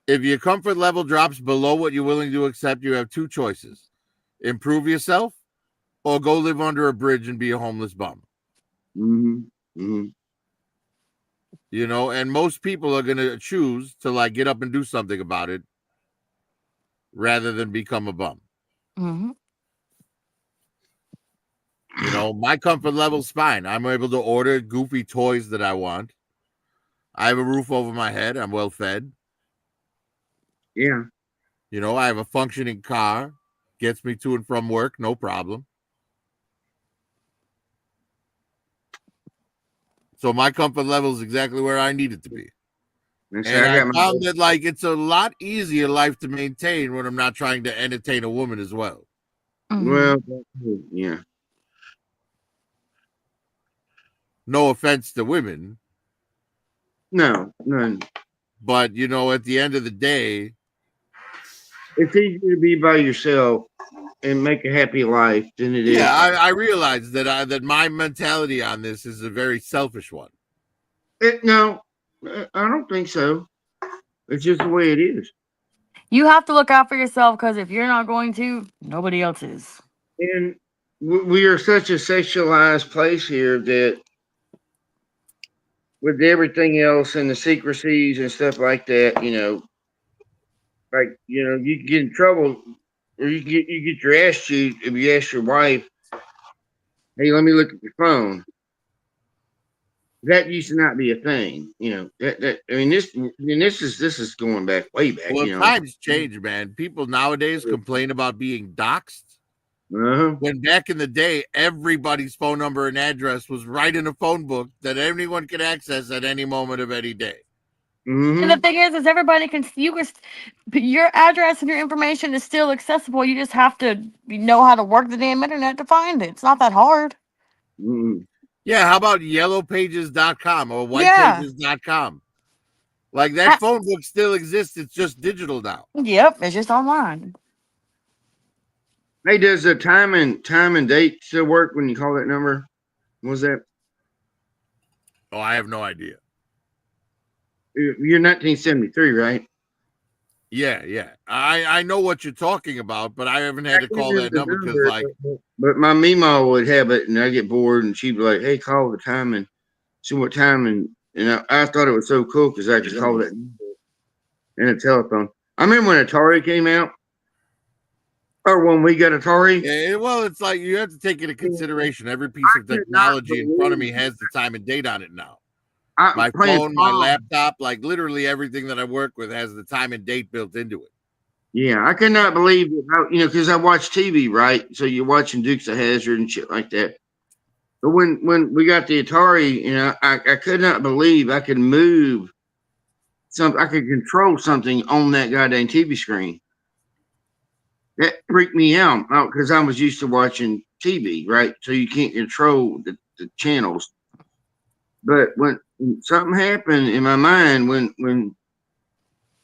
If your comfort level drops below what you're willing to accept, you have two choices: improve yourself, or go live under a bridge and be a homeless bum. Mm-hmm. Mm-hmm. And most people are gonna choose to get up and do something about it rather than become a bum. Mm-hmm. My comfort level's fine. I'm able to order goofy toys that I want. I have a roof over my head. I'm well fed. Yeah. I have a functioning car. Gets me to and from work, no problem. So my comfort level is exactly where I need it to be. And I found that it's a lot easier life to maintain when I'm not trying to entertain a woman as well. Mm-hmm. Well, yeah. No offense to women. No, none. But at the end of the day, it's easier to be by yourself and make a happy life than it is. Yeah, I realize that my mentality on this is a very selfish one. No, I don't think so. It's just the way it is. You have to look out for yourself, because if you're not going to, nobody else is. And we are such a sexualized place here that with everything else and the secrecies and stuff like that, you can get in trouble, or you get your ass chewed if you ask your wife, "Hey, let me look at your phone." That used to not be a thing, this is going back way back. Well, times change, man. People nowadays complain about being doxxed. When back in the day, everybody's phone number and address was right in a phone book that anyone could access at any moment of any day. Mm-hmm. And the thing is everybody your address and your information is still accessible. You just have to know how to work the damn internet to find it. It's not that hard. Mm-hmm. Yeah, how about yellowpages.com or whitepages.com? That phone book still exists. It's just digital now. Yep, it's just online. Hey, does the time and date still work when you call that number? What was that? Oh, I have no idea. You're 1973, right? Yeah. I know what you're talking about, but I haven't had to call that number because, But my Mima would have it, and I get bored, and she'd be like, "Hey, call the time and see what time." And I thought it was so cool because I could call that number in a telephone. I remember when Atari came out, or when we got Atari. Yeah, well, it's you have to take into consideration every piece of technology in front of me has the time and date on it now. My phone, my laptop, literally everything that I work with has the time and date built into it. Yeah, I could not believe it, because I watch TV, right? So you're watching Dukes of Hazzard and shit like that. But when we got the Atari, I could not believe I could move something. I could control something on that goddamn TV screen. That freaked me out because I was used to watching TV, right? So you can't control the channels. But when something happened in my mind when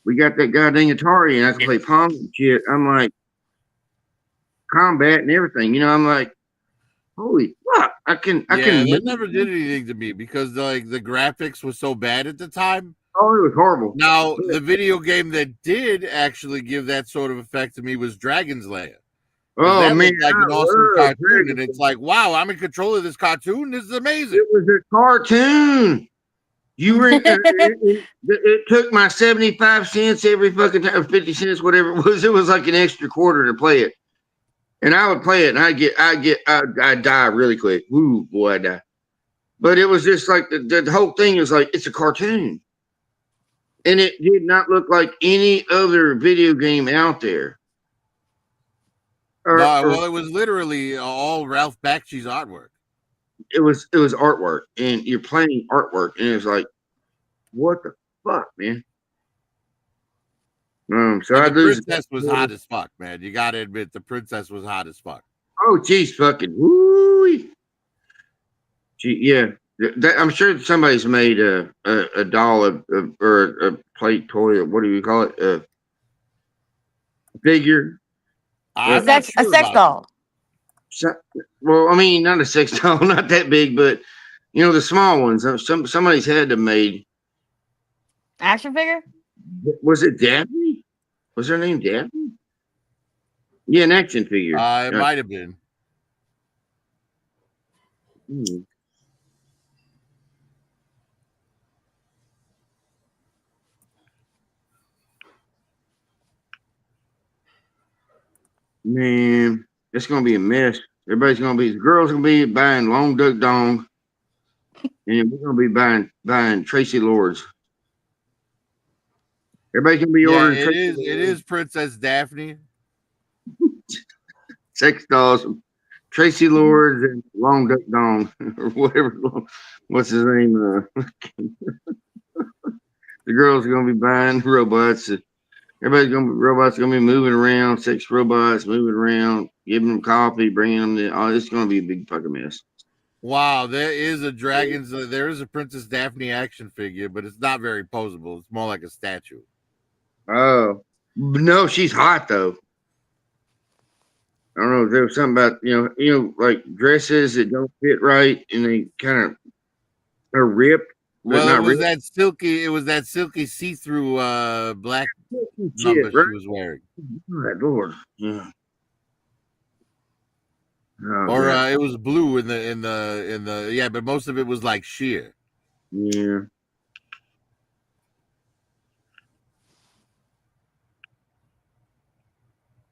we got that goddamn Atari, and I can play Pong and shit. I'm like, combat and everything. I'm like, holy fuck! I can. Yeah, that never did anything to me because the graphics was so bad at the time. Oh, it was horrible. Now, the video game that did actually give that sort of effect to me was Dragon's Lair. Oh that man, looked like an awesome cartoon, and it's like, wow, I'm in control of this cartoon. This is amazing. It was a cartoon. You were. It took my 75 cents every fucking time, 50 cents, whatever it was. It was like an extra quarter to play it, and I would play it, and I'd die really quick. Ooh, boy, I'd die. But it was just like the whole thing is like it's a cartoon, and it did not look like any other video game out there. Well, it was literally all Ralph Bakshi's artwork. It was artwork, and you're playing artwork, and it's like, what the fuck, man? So the princess was hot as fuck, man. You got to admit, the princess was hot as fuck. Oh, geez, fucking woo! Yeah, I'm sure somebody's made a doll or a plate toy, or what do you call it? A figure. A sex doll. Well, I mean, not a sex doll, not that big, but the small ones. Somebody's had them made. Action figure? Was it Daphne? Was her name Daphne? Yeah, an action figure. It might have been. Man, it's gonna be a mess. The girls gonna be buying Long Duck Dong, and we're gonna be buying Tracy Lords. Everybody's gonna be ordering. It is Princess Daphne. Sex dolls, Tracy Lords, and Long Duck Dong, or whatever. What's his name? The girls are gonna be buying robots. Robots gonna be moving around, sex robots moving around, giving them coffee, bringing them. It's gonna be a big fucking mess. Wow, there is a Princess Daphne action figure, but it's not very posable. It's more like a statue. Oh no, she's hot though. I don't know. There was something about like dresses that don't fit right, and they kind of are ripped. Well, it was that silky see-through black number she was wearing. Oh, Lord, yeah. Or it was blue in the yeah, but most of it was like sheer. Yeah.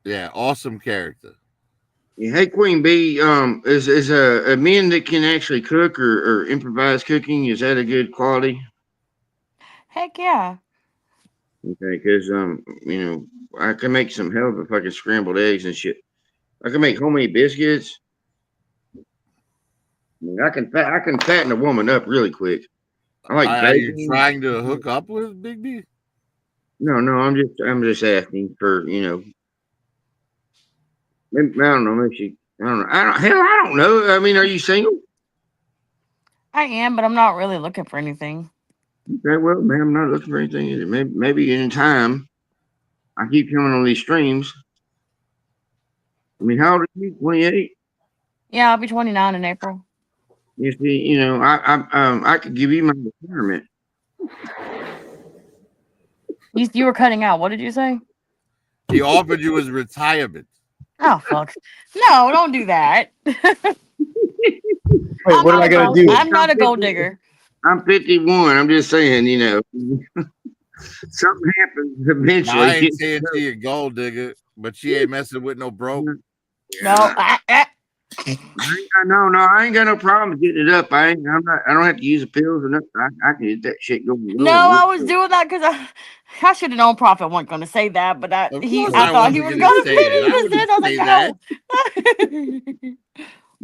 Yeah, awesome character. Yeah, hey, Queen Bee, is a men that can actually cook or improvise cooking, is that a good quality? Heck yeah. Okay, because I can make some hell of a fucking scrambled eggs and shit. I can make homemade biscuits. I can fatten a woman up really quick. I like Are you trying to hook up with Big B? No, I'm just asking for Maybe, I don't know. Maybe I don't know. I don't know. I mean, are you single? I am, but I'm not really looking for anything. Okay, well, man, I'm not looking for anything either. Maybe in time. I keep coming on these streams. I mean, how old are you? 28? Yeah, I'll be 29 in April. You see, I could give you my retirement. You were cutting out. What did you say? He offered you his retirement. Oh fuck! No, don't do that. Wait, what am I gonna do? I'm not a gold digger. I'm 51. I'm just saying, something happens eventually. I ain't saying she a gold digger, but she ain't messing with no broke. No, I ain't got no problem getting it up. I don't have to use the pills or nothing. I can get that shit going. No, I was doing that because I should have known Prophet wasn't going to say that, but I thought he was going to say it. I was like,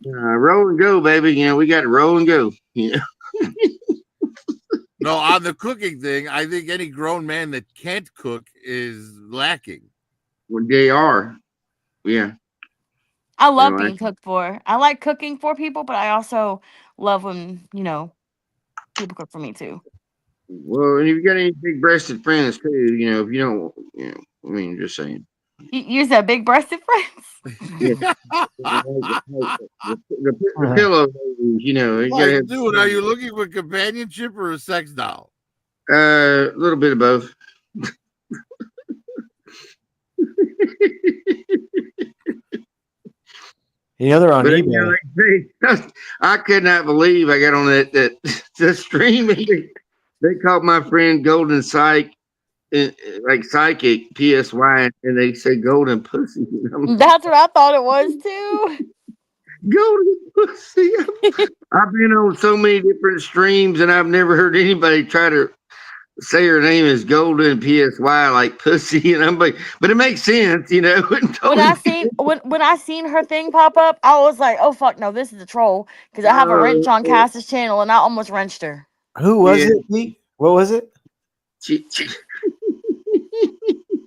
no. Roll and go, baby. We got to roll and go. No, on the cooking thing, I think any grown man that can't cook is lacking. Well, they are. Yeah. I love being cooked for. I like cooking for people, but I also love when, people cook for me too. Well, and if you got any big-breasted friends too, if you don't, I mean, just saying. You said big breasted friends. Yeah, the pillow, you gotta Like, have dude, are you looking for companionship or a sex doll? a little bit of both. They're on But eBay. I could not believe I got on the stream and they called my friend Golden Psych, like psychic PSY, and they say golden pussy. And I'm like, That's what I thought it was too. golden pussy. I've been on so many different streams and I've never heard anybody try to say her name is Golden PSY like pussy, and I'm like, but it makes sense, When I seen her thing pop up, I was like, "Oh fuck, no, this is a troll." Because I have a wrench on Cass's channel, and I almost wrenched her. Who was it, Pete? What was it?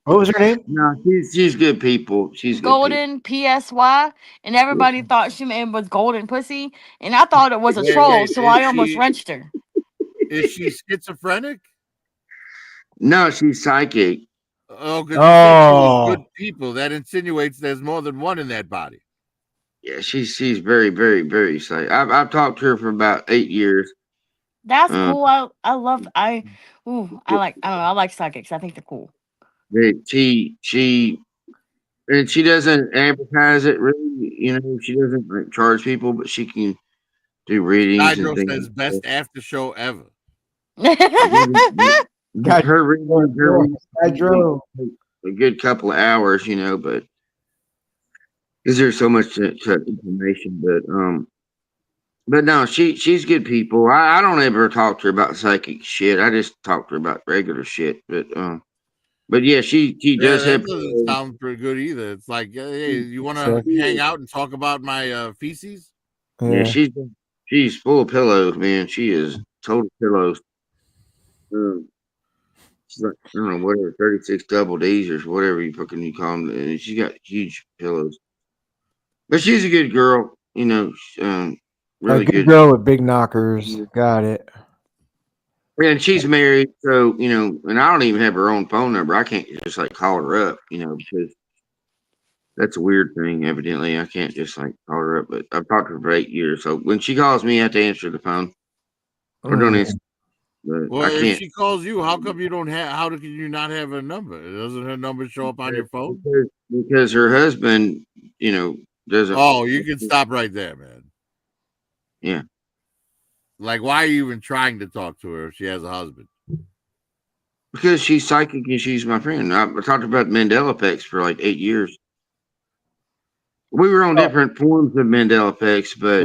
What was her name? No, she's good people. She's Golden PSY, and everybody thought she name was Golden Pussy, and I thought it was a Wait, troll, wait, so is I almost she- wrenched her. Is she schizophrenic? No, she's psychic. Oh, because you said she was Oh, good people. That insinuates there's more than one in that body. Yeah, she's very, very, very psychic. I've talked to her for about 8 years. That's cool. I like psychics. I think they're cool. She and she doesn't advertise it really. She doesn't like charge people, but she can do readings and Hydro things. says best after show ever. God, Her readings Hydro. a good couple of hours, but because there's so much information, but no, she's good people. I don't ever talk to her about psychic shit. I just talk to her about regular shit. But yeah, she does that have. doesn't sound pretty good either. It's like, hey, you want to hang out and talk about my feces? Yeah, she's full of pillows, man. She is total pillows. She's like, I don't know, whatever, 36 double D's or whatever you call them. And she got huge pillows. But she's a good girl, really a good good. girl with big knockers. Got it. And she's married, so and I don't even have her own phone number. I can't just like call her up, because that's a weird thing. Evidently, I can't just like call her up. But I've talked to her for 8 years, so when she calls me, I have to answer the phone or don't answer. But Well, I if can't she calls you, how come you don't have? How can you not have her number? Doesn't her number show up on your phone? because her husband, doesn't. Oh, you can stop right there, man. Yeah. Like, why are you even trying to talk to her if she has a husband? Because she's psychic and she's my friend. I talked about Mandela effects for like 8 years. We were on different forms of Mandela effects, but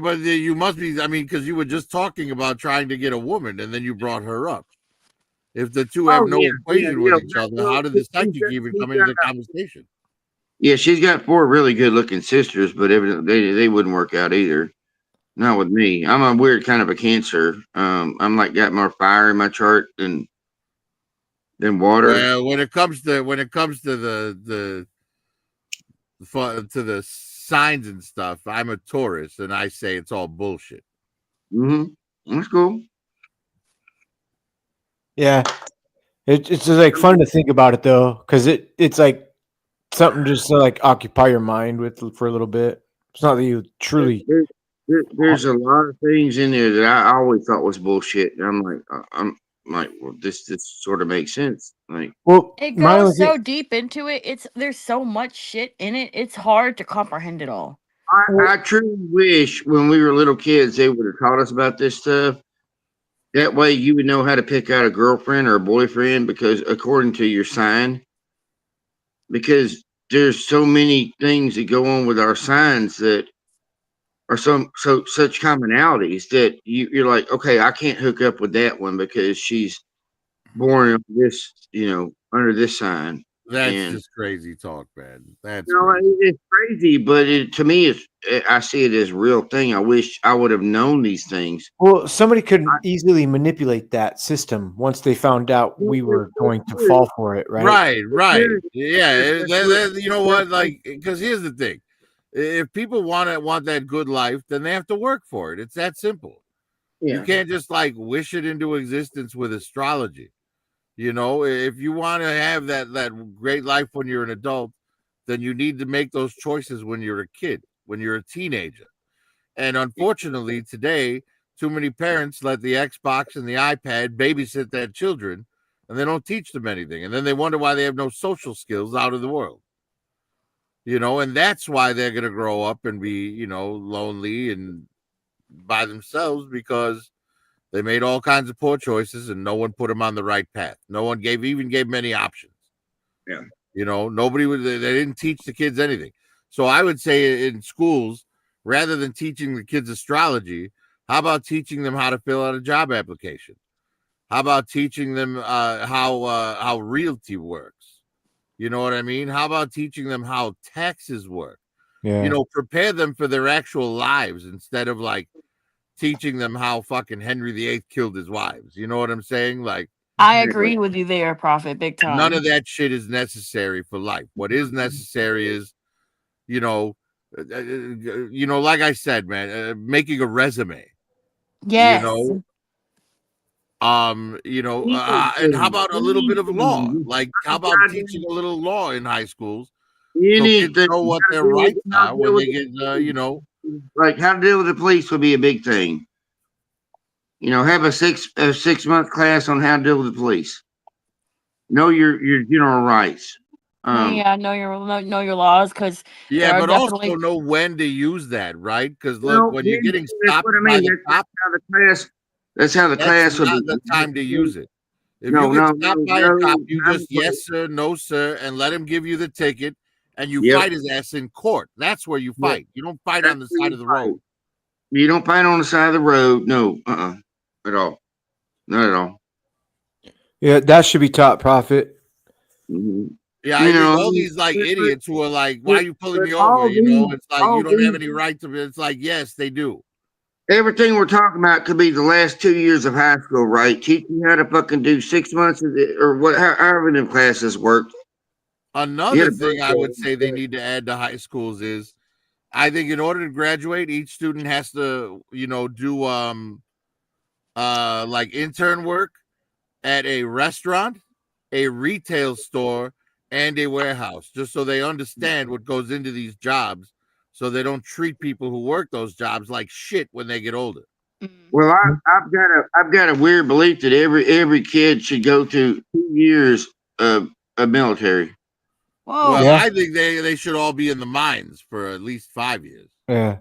but you must be. I mean, because you were just talking about trying to get a woman, and then you brought her up. If the two have no equation with each other, how did the psychic even come into the conversation? Yeah, she's got 4 really good-looking sisters, but evidently they wouldn't work out either. Not with me. I'm a weird kind of a Cancer. I'm like got more fire in my chart than water. Well, when it comes to the signs and stuff, I'm a Taurus, and I say it's all bullshit. That's cool. Yeah, it's just like fun to think about it though, because it's like something just to like occupy your mind with for a little bit. It's not that you truly. There's a lot of things in there that I always thought was bullshit. And I'm like, well, this sort of makes sense. Like, Well, It goes so deep into it. There's so much shit in it. It's hard to comprehend it all. I truly wish when we were little kids they would have taught us about this stuff. That way you would know how to pick out a girlfriend or a boyfriend because according to your sign. Because there's so many things that go on with our signs that are such commonalities that you're like, okay, I can't hook up with that one because she's born in this, under this sign. That's just crazy talk, man. That's it's crazy, but to me, I see it as a real thing. I wish I would have known these things. Well, somebody could easily manipulate that system once they found out we were going to fall for it, right? Right. Yeah, you know what? Like, because here's the thing: if people want that good life, then they have to work for it. It's that simple. Yeah. You can't just like wish it into existence with astrology. You know, if you want to have that great life when you're an adult, then you need to make those choices when you're a kid, when you're a teenager. And unfortunately, today, too many parents let the Xbox and the iPad babysit their children, and they don't teach them anything. And then they wonder why they have no social skills out of the world. You know, and that's why they're going to grow up and be, you know, lonely and by themselves because they made all kinds of poor choices and no one put them on the right path. No one even gave them any options. Yeah. You know, they didn't teach the kids anything. So I would say in schools, rather than teaching the kids astrology, how about teaching them how to fill out a job application? How about teaching them how realty works? You know what I mean? How about teaching them how taxes work? Yeah. You know, prepare them for their actual lives instead of like teaching them how fucking Henry VIII killed his wives. You know what I'm saying? Like, I agree with you there, Prophet, big time. none of that shit is necessary for life. What is necessary is, you know, like I said, man, making a resume. Yes. You know, and how about a little bit of law? Like, how about teaching a little law in high schools so kids know what their rights are when they get, you know, like how to deal with the police would be a big thing. You know, have a 6-month class on how to deal with the police. Know your general rights. Yeah, know your laws, because yeah, but also know when to use that, right? Because look, when you're getting stopped by the cop, that's how the class would be. Not the time to use it. If No, you get no, stopped no, by a no, cop, you I'm just yes sir, no sir, and let him give you the ticket, and you Yep. fight his ass in court. That's where you Yep. fight. You don't fight That's on the where side you of the fight. road. You don't fight on the side of the road. No, at all. Not at all. Yeah, that should be taught, Prophet. Mhm. Yeah, I You think know, all these like idiots who are like, "Why are you pulling but me all over?" You know, these- it's like all you don't have these- any right to. It's like yes, they do. Everything we're talking about could be the last 2 years of high school, right? Teach you how to fucking do 6 months of it, or what, however them classes work. Another thing I would say they need to add to high schools is, I think in order to graduate, each student has to, you know, do like intern work at a restaurant, a retail store, and a warehouse, just so they understand what goes into these jobs, so they don't treat people who work those jobs like shit when they get older. Well, I've got a weird belief that every kid should go to 2 years of military. Whoa. Well, Yeah. I think they should all be in the mines for at least 5 years. Yeah.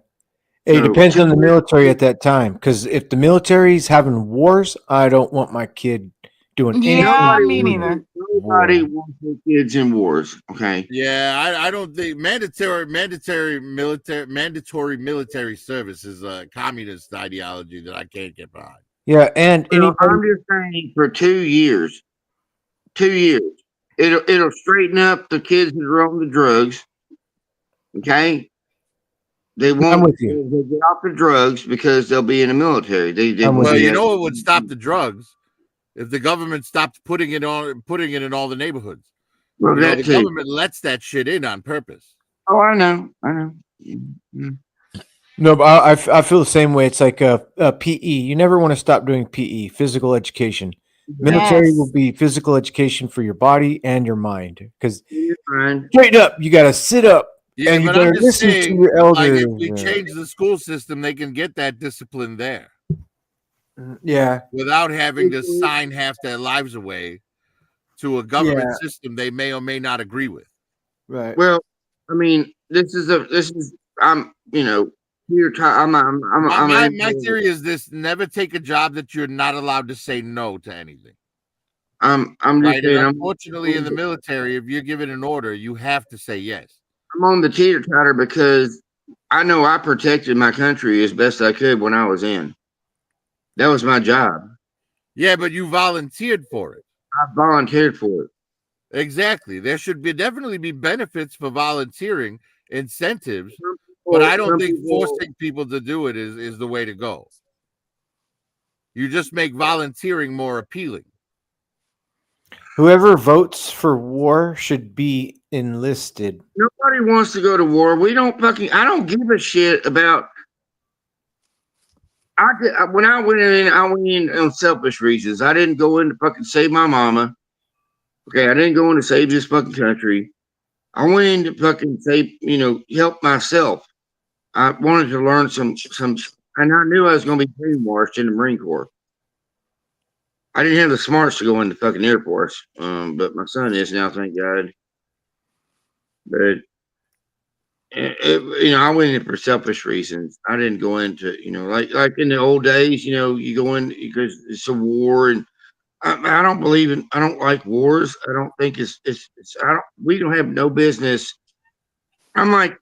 It No, depends on the 2 years. military at that time. Because if the military's having wars, I don't want my kid doing anything. Yeah, Nobody me wants neither. Nobody wants their kids in wars. Okay. Yeah, I don't think mandatory military service is a communist ideology that I can't get behind. Yeah, and Well, anybody. I'm just saying for 2 years. 2 years. It'll straighten up the kids that are on the drugs. Okay. They I'm won't with you. they'll get off the drugs because they'll be in the military. They I'm will with Well, be you know what would stop the drugs if the government stopped putting it in all the neighborhoods. well, You know, that the too. government lets that shit in on purpose. Oh, I know. Yeah. No, but I feel the same way. It's like a PE. You never want to stop doing PE, physical education. Military Yes. will be physical education for your body and your mind. Because You're fine. straight up, you got to sit up. Yeah, And you but I'm better just listen to saying, your like, elders. if we change the school system, they can get that discipline there Yeah. without having to sign half their lives away to a government system they may or may not agree with. Right. Well, I mean, I'm My theory is this: never take a job that you're not allowed to say no to anything. I'm just Right, and saying unfortunately, in the military, if you're given an order, you have to say yes. I'm on the teeter-totter because I know I protected my country as best I could when I was in. That was my job. Yeah, but you volunteered for it. I volunteered for it. Exactly. There should definitely be benefits for volunteering, incentives, but I don't think forcing people to do it is the way to go. You just make volunteering more appealing. Whoever votes for war should be enlisted. Nobody wants to go to war. I don't give a shit about When I went in on selfish reasons. I didn't go in to fucking save my mama. Okay, I didn't go in to save this fucking country. I went in to fucking save, help myself. I wanted to learn some, and I knew I was going to be brainwashed in the Marine Corps. I didn't have the smarts to go in the fucking Air Force, but my son is now, thank God. But I went in for selfish reasons. I didn't go into, like in the old days, you go in because it's a war, and I don't believe in. I don't like wars. I don't think it's. I don't. We don't have no business. I'm like,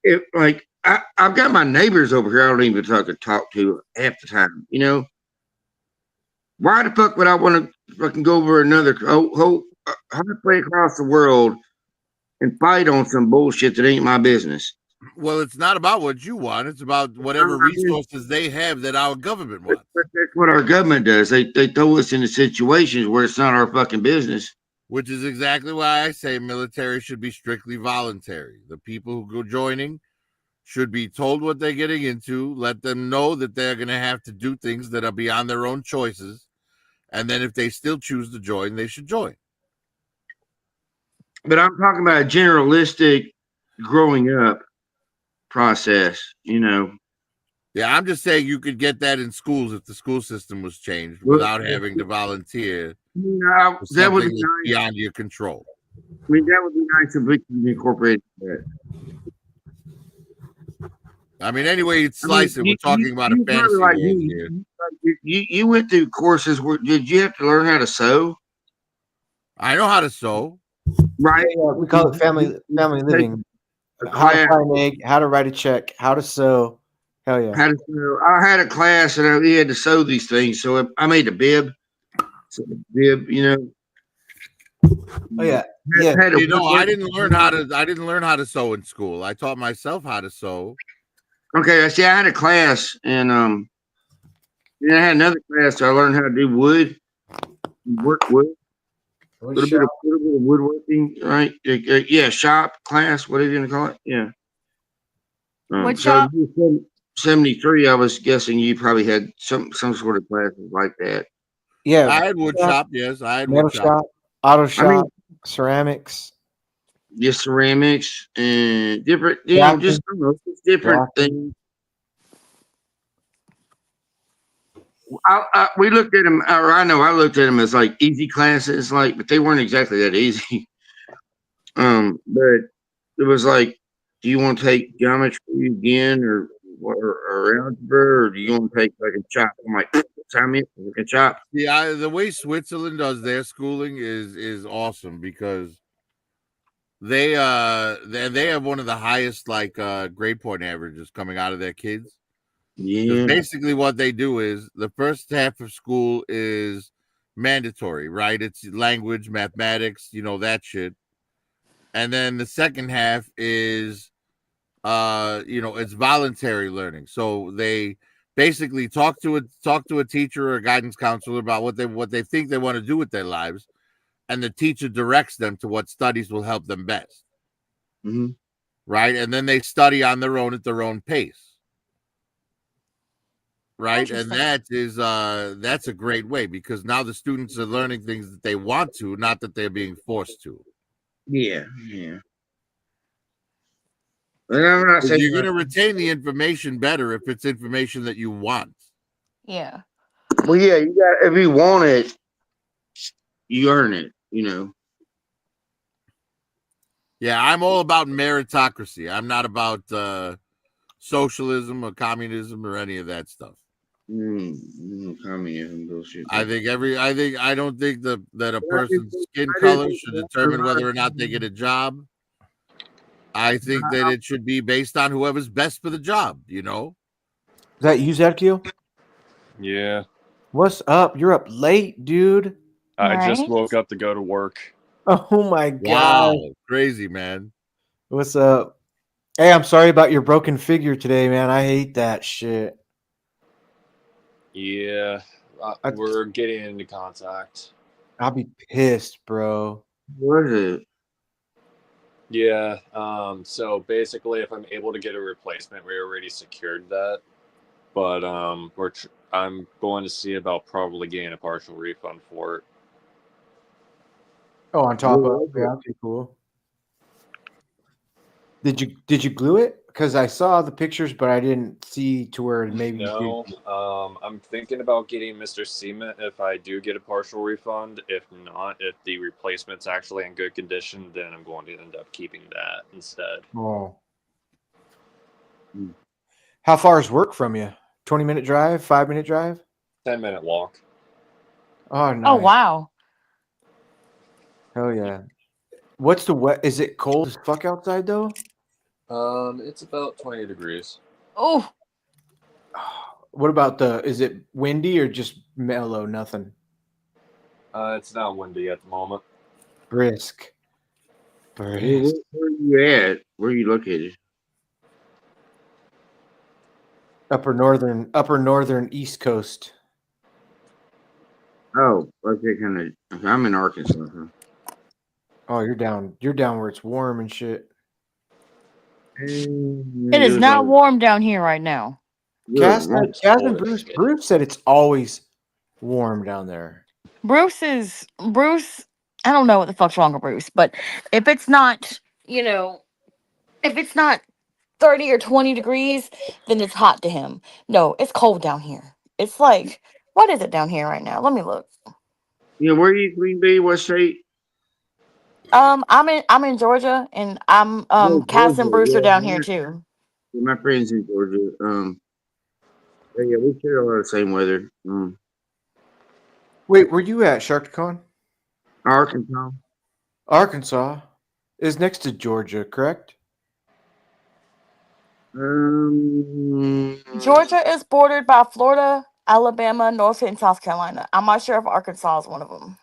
I've got my neighbors over here. I don't even talk to half the time. Why the fuck would I want to fucking go over another halfway across the world and fight on some bullshit that ain't my business? Well, it's not about what you want. It's about whatever resources they have that our government wants. But that's what our government does. They throw us into situations where it's not our fucking business. Which is exactly why I say military should be strictly voluntary. The people who go joining should be told what they're getting into, let them know that they're going to have to do things that are beyond their own choices. And then if they still choose to join, they should join. But I'm talking about a generalistic growing up process, Yeah, I'm just saying you could get that in schools if the school system was changed without having to volunteer. That would be nice. Beyond your control. I mean, that would be nice if we could incorporate that. I mean, anyway, you'd slice it. We're talking about a fantasy world here. You went through courses where did you have to learn how to sew? I know how to sew. Right. We call it family living. How to fry an egg, how to write a check, how to sew. Hell yeah. How to sew. I had a class and we had to sew these things. So I made a bib. So the bib, Oh yeah. Yeah. I didn't learn how to sew in school. I taught myself how to sew. Okay, I had a class and then I had another class so I learned how to do wood. Work wood. A little bit of woodworking, right? Yeah, shop class, whatever you're gonna call it. Yeah. What shop? 73, I was guessing you probably had some sort of classes like that. Yeah. I had wood shop, yes. I had metal wood shop. Auto shop, ceramics. Yeah, ceramics and different, just different things. We looked at them, or I know I looked at them as like easy classes, but they weren't exactly that easy. But it was like, do you want to take geometry again, or algebra, or do you want to take like a chop? I'm like, time it, like a chop. Yeah, the way Switzerland does their schooling is awesome because they have one of the highest grade point averages coming out of their kids. Yeah. Basically, what they do is the first half of school is mandatory, right? It's language, mathematics, that shit. And then the second half is, it's voluntary learning. So they basically talk to a teacher or a guidance counselor about what they think they want to do with their lives, and the teacher directs them to what studies will help them best. Mm-hmm. Right, and then they study on their own at their own pace. Right, and that's a great way because now the students are learning things that they want to, not that they're being forced to. Yeah, yeah. You're going to retain the information better if it's information that you want. Yeah. Well, yeah, you got if you want it, you earn it. Yeah, I'm all about meritocracy. I'm not about socialism or communism or any of that stuff. Communism bullshit. I don't think that a person's skin color should determine whether or not they get a job. I think that it should be based on whoever's best for the job, Is that you, Zadkiel? Yeah. What's up? You're up late, dude. I just woke up to go to work. Oh my god. Wow. Crazy, man. What's up? Hey, I'm sorry about your broken figure today, man. I hate that shit. Yeah. We're getting into contact. I'll be pissed, bro. What is it? Yeah. So basically, if I'm able to get a replacement, we already secured that. But I'm going to see about probably getting a partial refund for it. Oh, on top of yeah, okay, cool. Did you glue it? Because I saw the pictures, but I didn't see to where maybe you No, did. I'm thinking about getting Mr. Cement if I do get a partial refund. If not, if the replacement's actually in good condition, then I'm going to end up keeping that instead. Oh. How far is work from you? 20-minute drive? 5-minute drive? 10-minute walk. Oh, nice. Oh wow. Hell yeah. What's the wet? Is it cold as fuck outside though? It's about 20 degrees. Oh, What about is it windy or just mellow? Nothing. It's not windy at the moment. Brisk. Where are you at? Where are you located? Upper northern East Coast. Oh, okay, kind of. I'm in Arkansas. Huh? Oh, you're down where it's warm and shit. it is not warm down here right now. Kaz and Bruce said it's always warm down there. Bruce, I don't know what the fuck's wrong with Bruce, but if it's not, if it's not 30 or 20 degrees, then it's hot to him. No, it's cold down here. It's like, what is it down here right now? Let me look. Yeah, where are you, Green Bay? What state? I'm in Georgia, and I'm Cass and Bruce are down here too. My friends in Georgia. Yeah, we share a lot of the same weather. Wait, where you at, SharkCon? Arkansas. Arkansas is next to Georgia, correct? Georgia is bordered by Florida, Alabama, North and South Carolina. I'm not sure if Arkansas is one of them.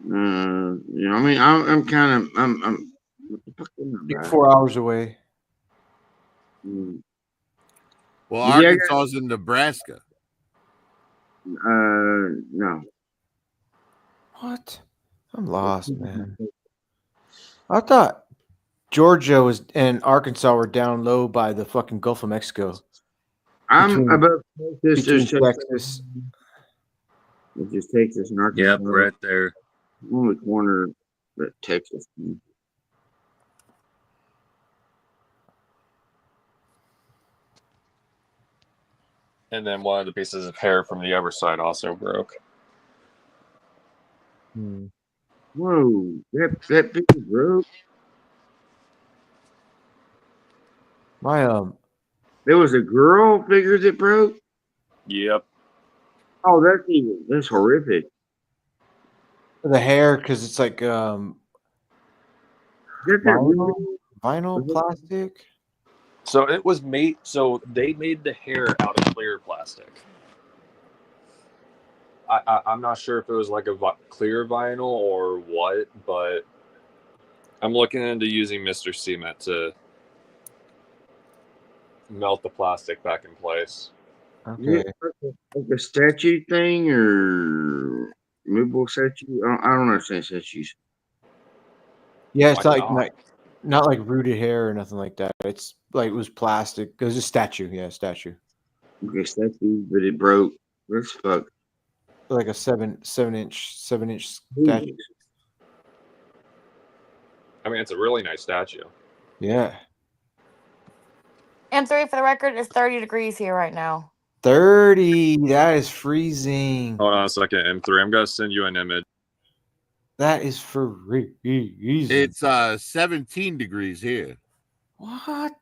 I mean, I'm kind of, I'm You're 4 hours away. Well, Arkansas is in Nebraska. No. What? I'm lost, man. I thought Georgia and Arkansas were down low by the fucking Gulf of Mexico. I'm above between Texas. Which is Texas and Arkansas. Yep, right there. On the corner of Texas. And then one of the pieces of hair from the other side also broke. Whoa, that piece broke. There was a girl figure that broke. Yep. Oh, that's horrific. The hair, because it's like vinyl plastic. So it was made. So they made the hair out of clear plastic. I'm not sure if it was like a clear vinyl or what, but I'm looking into using Mr. Cement to melt the plastic back in place. Okay. Like a statue thing or movable statue? I don't understand statues. Yeah, it's not like rooted hair or nothing like that. It's like it was plastic. It was a statue. Yeah, statue. Okay, statue, but it broke. Let's fuck. Like a 7-inch statue. I mean, it's a really nice statue. Yeah. M3, for the record, it's 30 degrees here right now. 30. That is freezing. Hold on a second, M3. I'm gonna send you an image. That is freezing. It's 17 degrees here. What?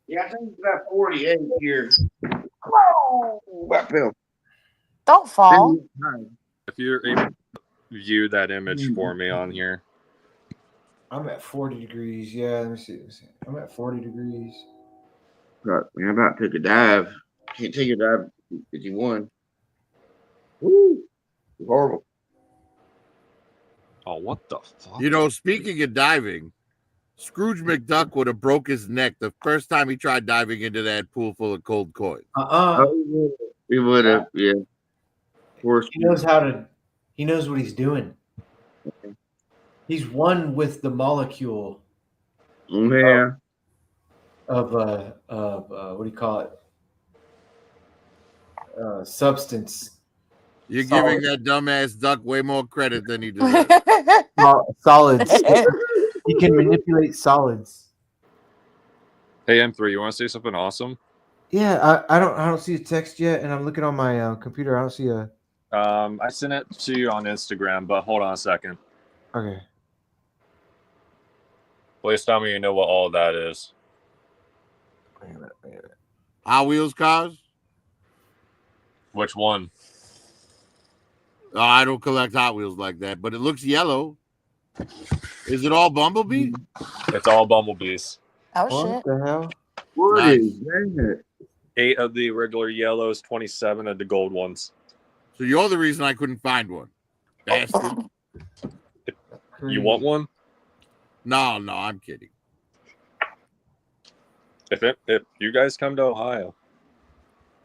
Yeah, I think it's about 48 here. Whoa! What fell? Don't fall. If you're able to view that image for me on here. I'm at 40 degrees. Yeah, let me see. I'm at 40 degrees. Right, man, I'm about to take a dive. Can't take a dive 51. Woo! Horrible. Oh, what the fuck? You know, speaking of diving, Scrooge McDuck would have broke his neck the first time he tried diving into that pool full of cold coins. He would have, yeah. Of course. He knows what he's doing. He's one with the molecule. Yeah. Of what do you call it? substance. You're Solid. giving that dumbass duck way more credit than he deserves. Solids. He can manipulate solids. Hey M3, you want to say something awesome? Yeah, I don't see a text yet, and I'm looking on my computer. I don't see a. I sent it to you on Instagram, but hold on a second. Okay. Please tell me you know what all that is. Wait a minute. Hot Wheels cars? Which one? Oh, I don't collect Hot Wheels like that, but it looks yellow. Is it all Bumblebee? It's all Bumblebees. Oh What shit. the hell? What Nice. is that? 8 of the regular yellows, 27 of the gold ones. So you're the reason I couldn't find one. Bastard. You want one? No, I'm kidding. If you guys come to Ohio.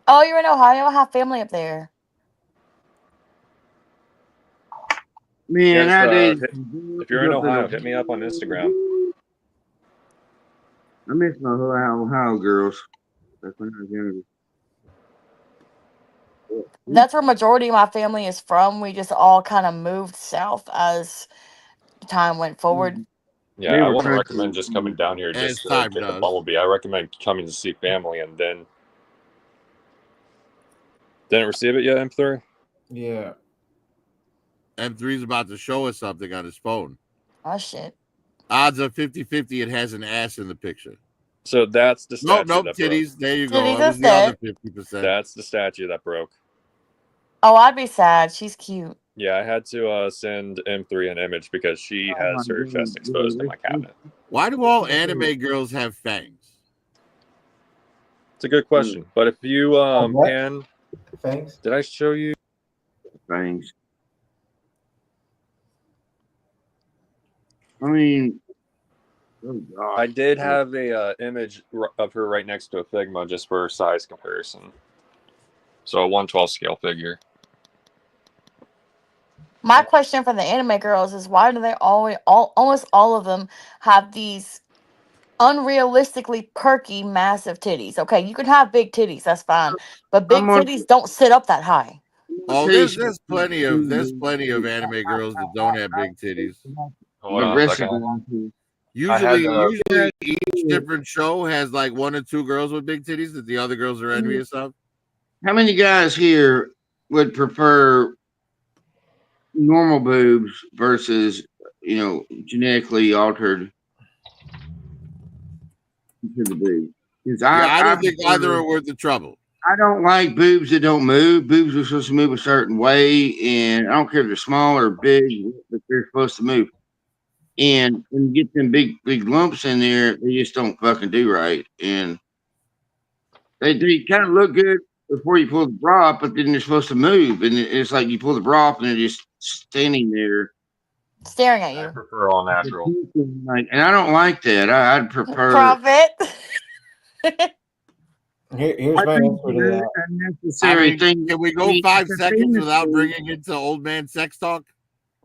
Oh, you're in Ohio? I have family up there. Man, Yes, I did. if you're in Ohio, hit me up on Instagram. I miss my Ohio girls. That's when I was younger. That's where majority of my family is from. We just all kind of moved south as time went forward. Yeah, They I were wouldn't country. recommend just coming down here As just to time get the does. Bumblebee. I recommend coming to see family and then. Didn't receive it yet, M3? Yeah. M3's about to show us something on his phone. Oh shit. Odds are 50-50 it has an ass in the picture. So that's the statue Nope, that titties. There you go. Titties That was is the other dead. 50%. That's the statue that broke. Oh, I'd be sad. She's cute. Yeah, I had to send M3 an image because she has her chest exposed in my cabinet. Why do all anime girls have fangs? It's a good question. But if you what? pan, Thanks. did I show you? Thanks. I mean, oh God. I did have a image of her right next to a Figma just for size comparison. So a 1/12 scale figure. My question for the anime girls is why do they almost all of them have these unrealistically perky massive titties? Okay, you can have big titties, that's fine, but big titties don't sit up that high. Oh, there's plenty of anime girls that don't have big titties. Hold on a second. Usually each different show has like 1 or 2 girls with big titties that the other girls are envious of. How many guys here would prefer normal boobs versus, genetically altered to the boob? I don't think either are worth the trouble. I don't like boobs that don't move. Boobs are supposed to move a certain way, and I don't care if they're small or big, but they're supposed to move. And when you get them big lumps in there, they just don't fucking do right. And they kind of look good before you pull the bra up, but then they're supposed to move. And it's like you pull the bra off and they're just standing there. Staring at you. I prefer all natural. And I don't like that. I'd prefer. Profit. Here's my answer to that. Unnecessary thing. Can we go 5 seconds without bringing it to old man sex talk?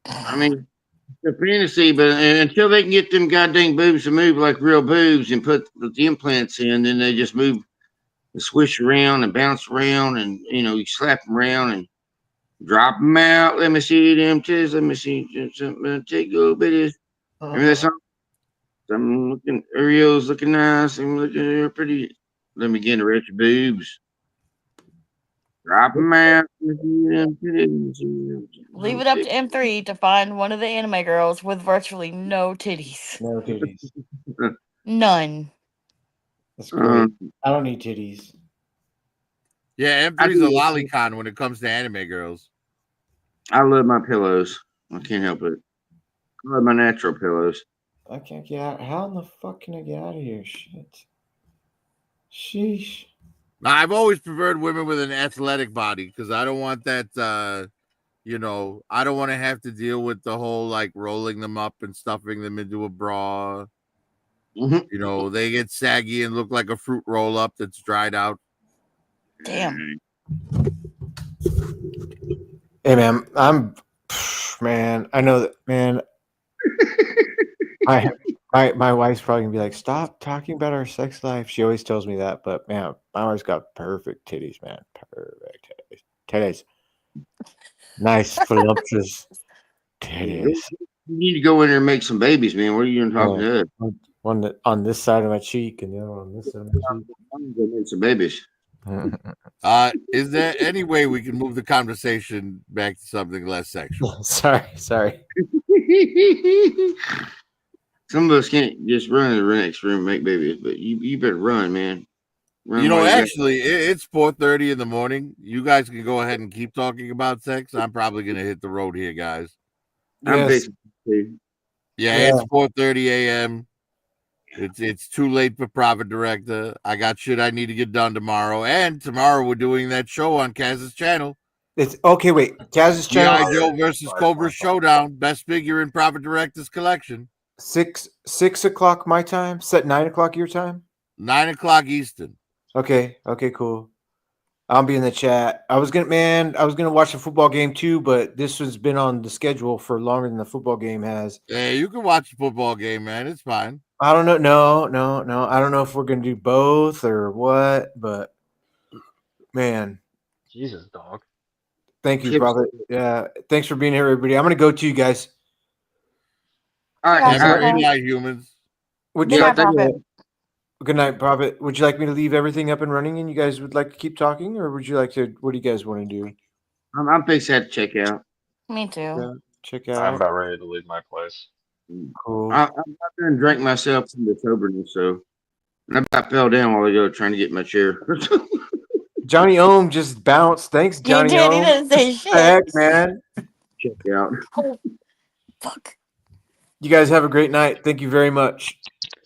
I mean, the fantasy, but until they can get them goddamn boobs to move like real boobs and put the implants in, then they just move and swish around and bounce around, and you slap them around and drop them out. Let me see them tits. Let me see. Take a little bit of this. Remember that song? I'm looking. Ariel's looking nice. I'm looking pretty. Let me get the rest of boobs. Drop them out. Leave it up to M3 to find one of the anime girls with virtually no titties. No titties. None. That's great. I don't need titties. Yeah, M3's a lolicon when it comes to anime girls. I love my pillows. I can't help it. I love my natural pillows. I can't get out. How in the fuck can I get out of here? Shit. Sheesh. I've always preferred women with an athletic body because I don't want that, I don't want to have to deal with the whole like rolling them up and stuffing them into a bra. Mm-hmm. They get saggy and look like a fruit roll up that's dried out. Damn. Hey, man, I know that, man. My wife's probably gonna be like, stop talking about our sex life. She always tells me that, but man, my wife's got perfect titties, man. Perfect titties. Titties. Nice, voluptuous titties. You need to go in there and make some babies, man. What are you even talking to? One on this side of my cheek and the other one on this side of my cheek. I'm gonna go make some babies. Is there any way we can move the conversation back to something less sexual? Sorry. Some of us can't just run in the next room and make babies, but you better run, man. Run You know, while got- actually, it's 4:30 in the morning. You guys can go ahead and keep talking about sex. I'm probably gonna hit the road here, guys. I'm Yes. fixing to. Yeah, it's 4:30 a.m. It's too late for Profit Director. I got shit I need to get done tomorrow, and tomorrow we're doing that show on Kaz's channel. It's okay. Wait, Kaz's channel. G.I. Joe versus Cobra Showdown, best figure in Profit Director's collection. 6 o'clock my time. Set 9 o'clock your time. 9 o'clock Eastern. Okay, cool. I'll be in the chat. I was gonna watch the football game too, but this has been on the schedule for longer than the football game has. Yeah, you can watch the football game, man. It's fine. I don't know. No. I don't know if we're gonna do both or what, but man, Jesus, dog. thank you, Prophet. Yeah, thanks for being here, everybody. I'm gonna go to you guys. All right, Yeah, all right. Good night, humans. Would Good you night, like Prophet. Good night, Prophet. Would you like me to leave everything up and running, and you guys would like to keep talking, or would you like to? What do you guys want to do? I'm fixing to check out. Me too. Yeah, check I'm out. about ready to leave my place. Cool. I'm not gonna drink myself into soberness, so and I about fell down while ago trying to get my chair. Johnny Ohm just bounced. Thanks, Johnny You did. He Ohm. didn't say What the heck, shit. man. Check out. Oh, fuck. You guys have a great night. Thank you very much.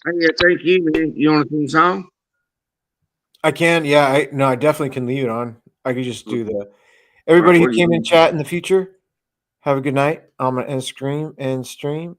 Hey, yeah, thank you, man. You want to sing a song? I can. Yeah. I definitely can leave it on. I could just do the. Everybody What who do you came in think? chat in the future, have a good night. I'm gonna end stream.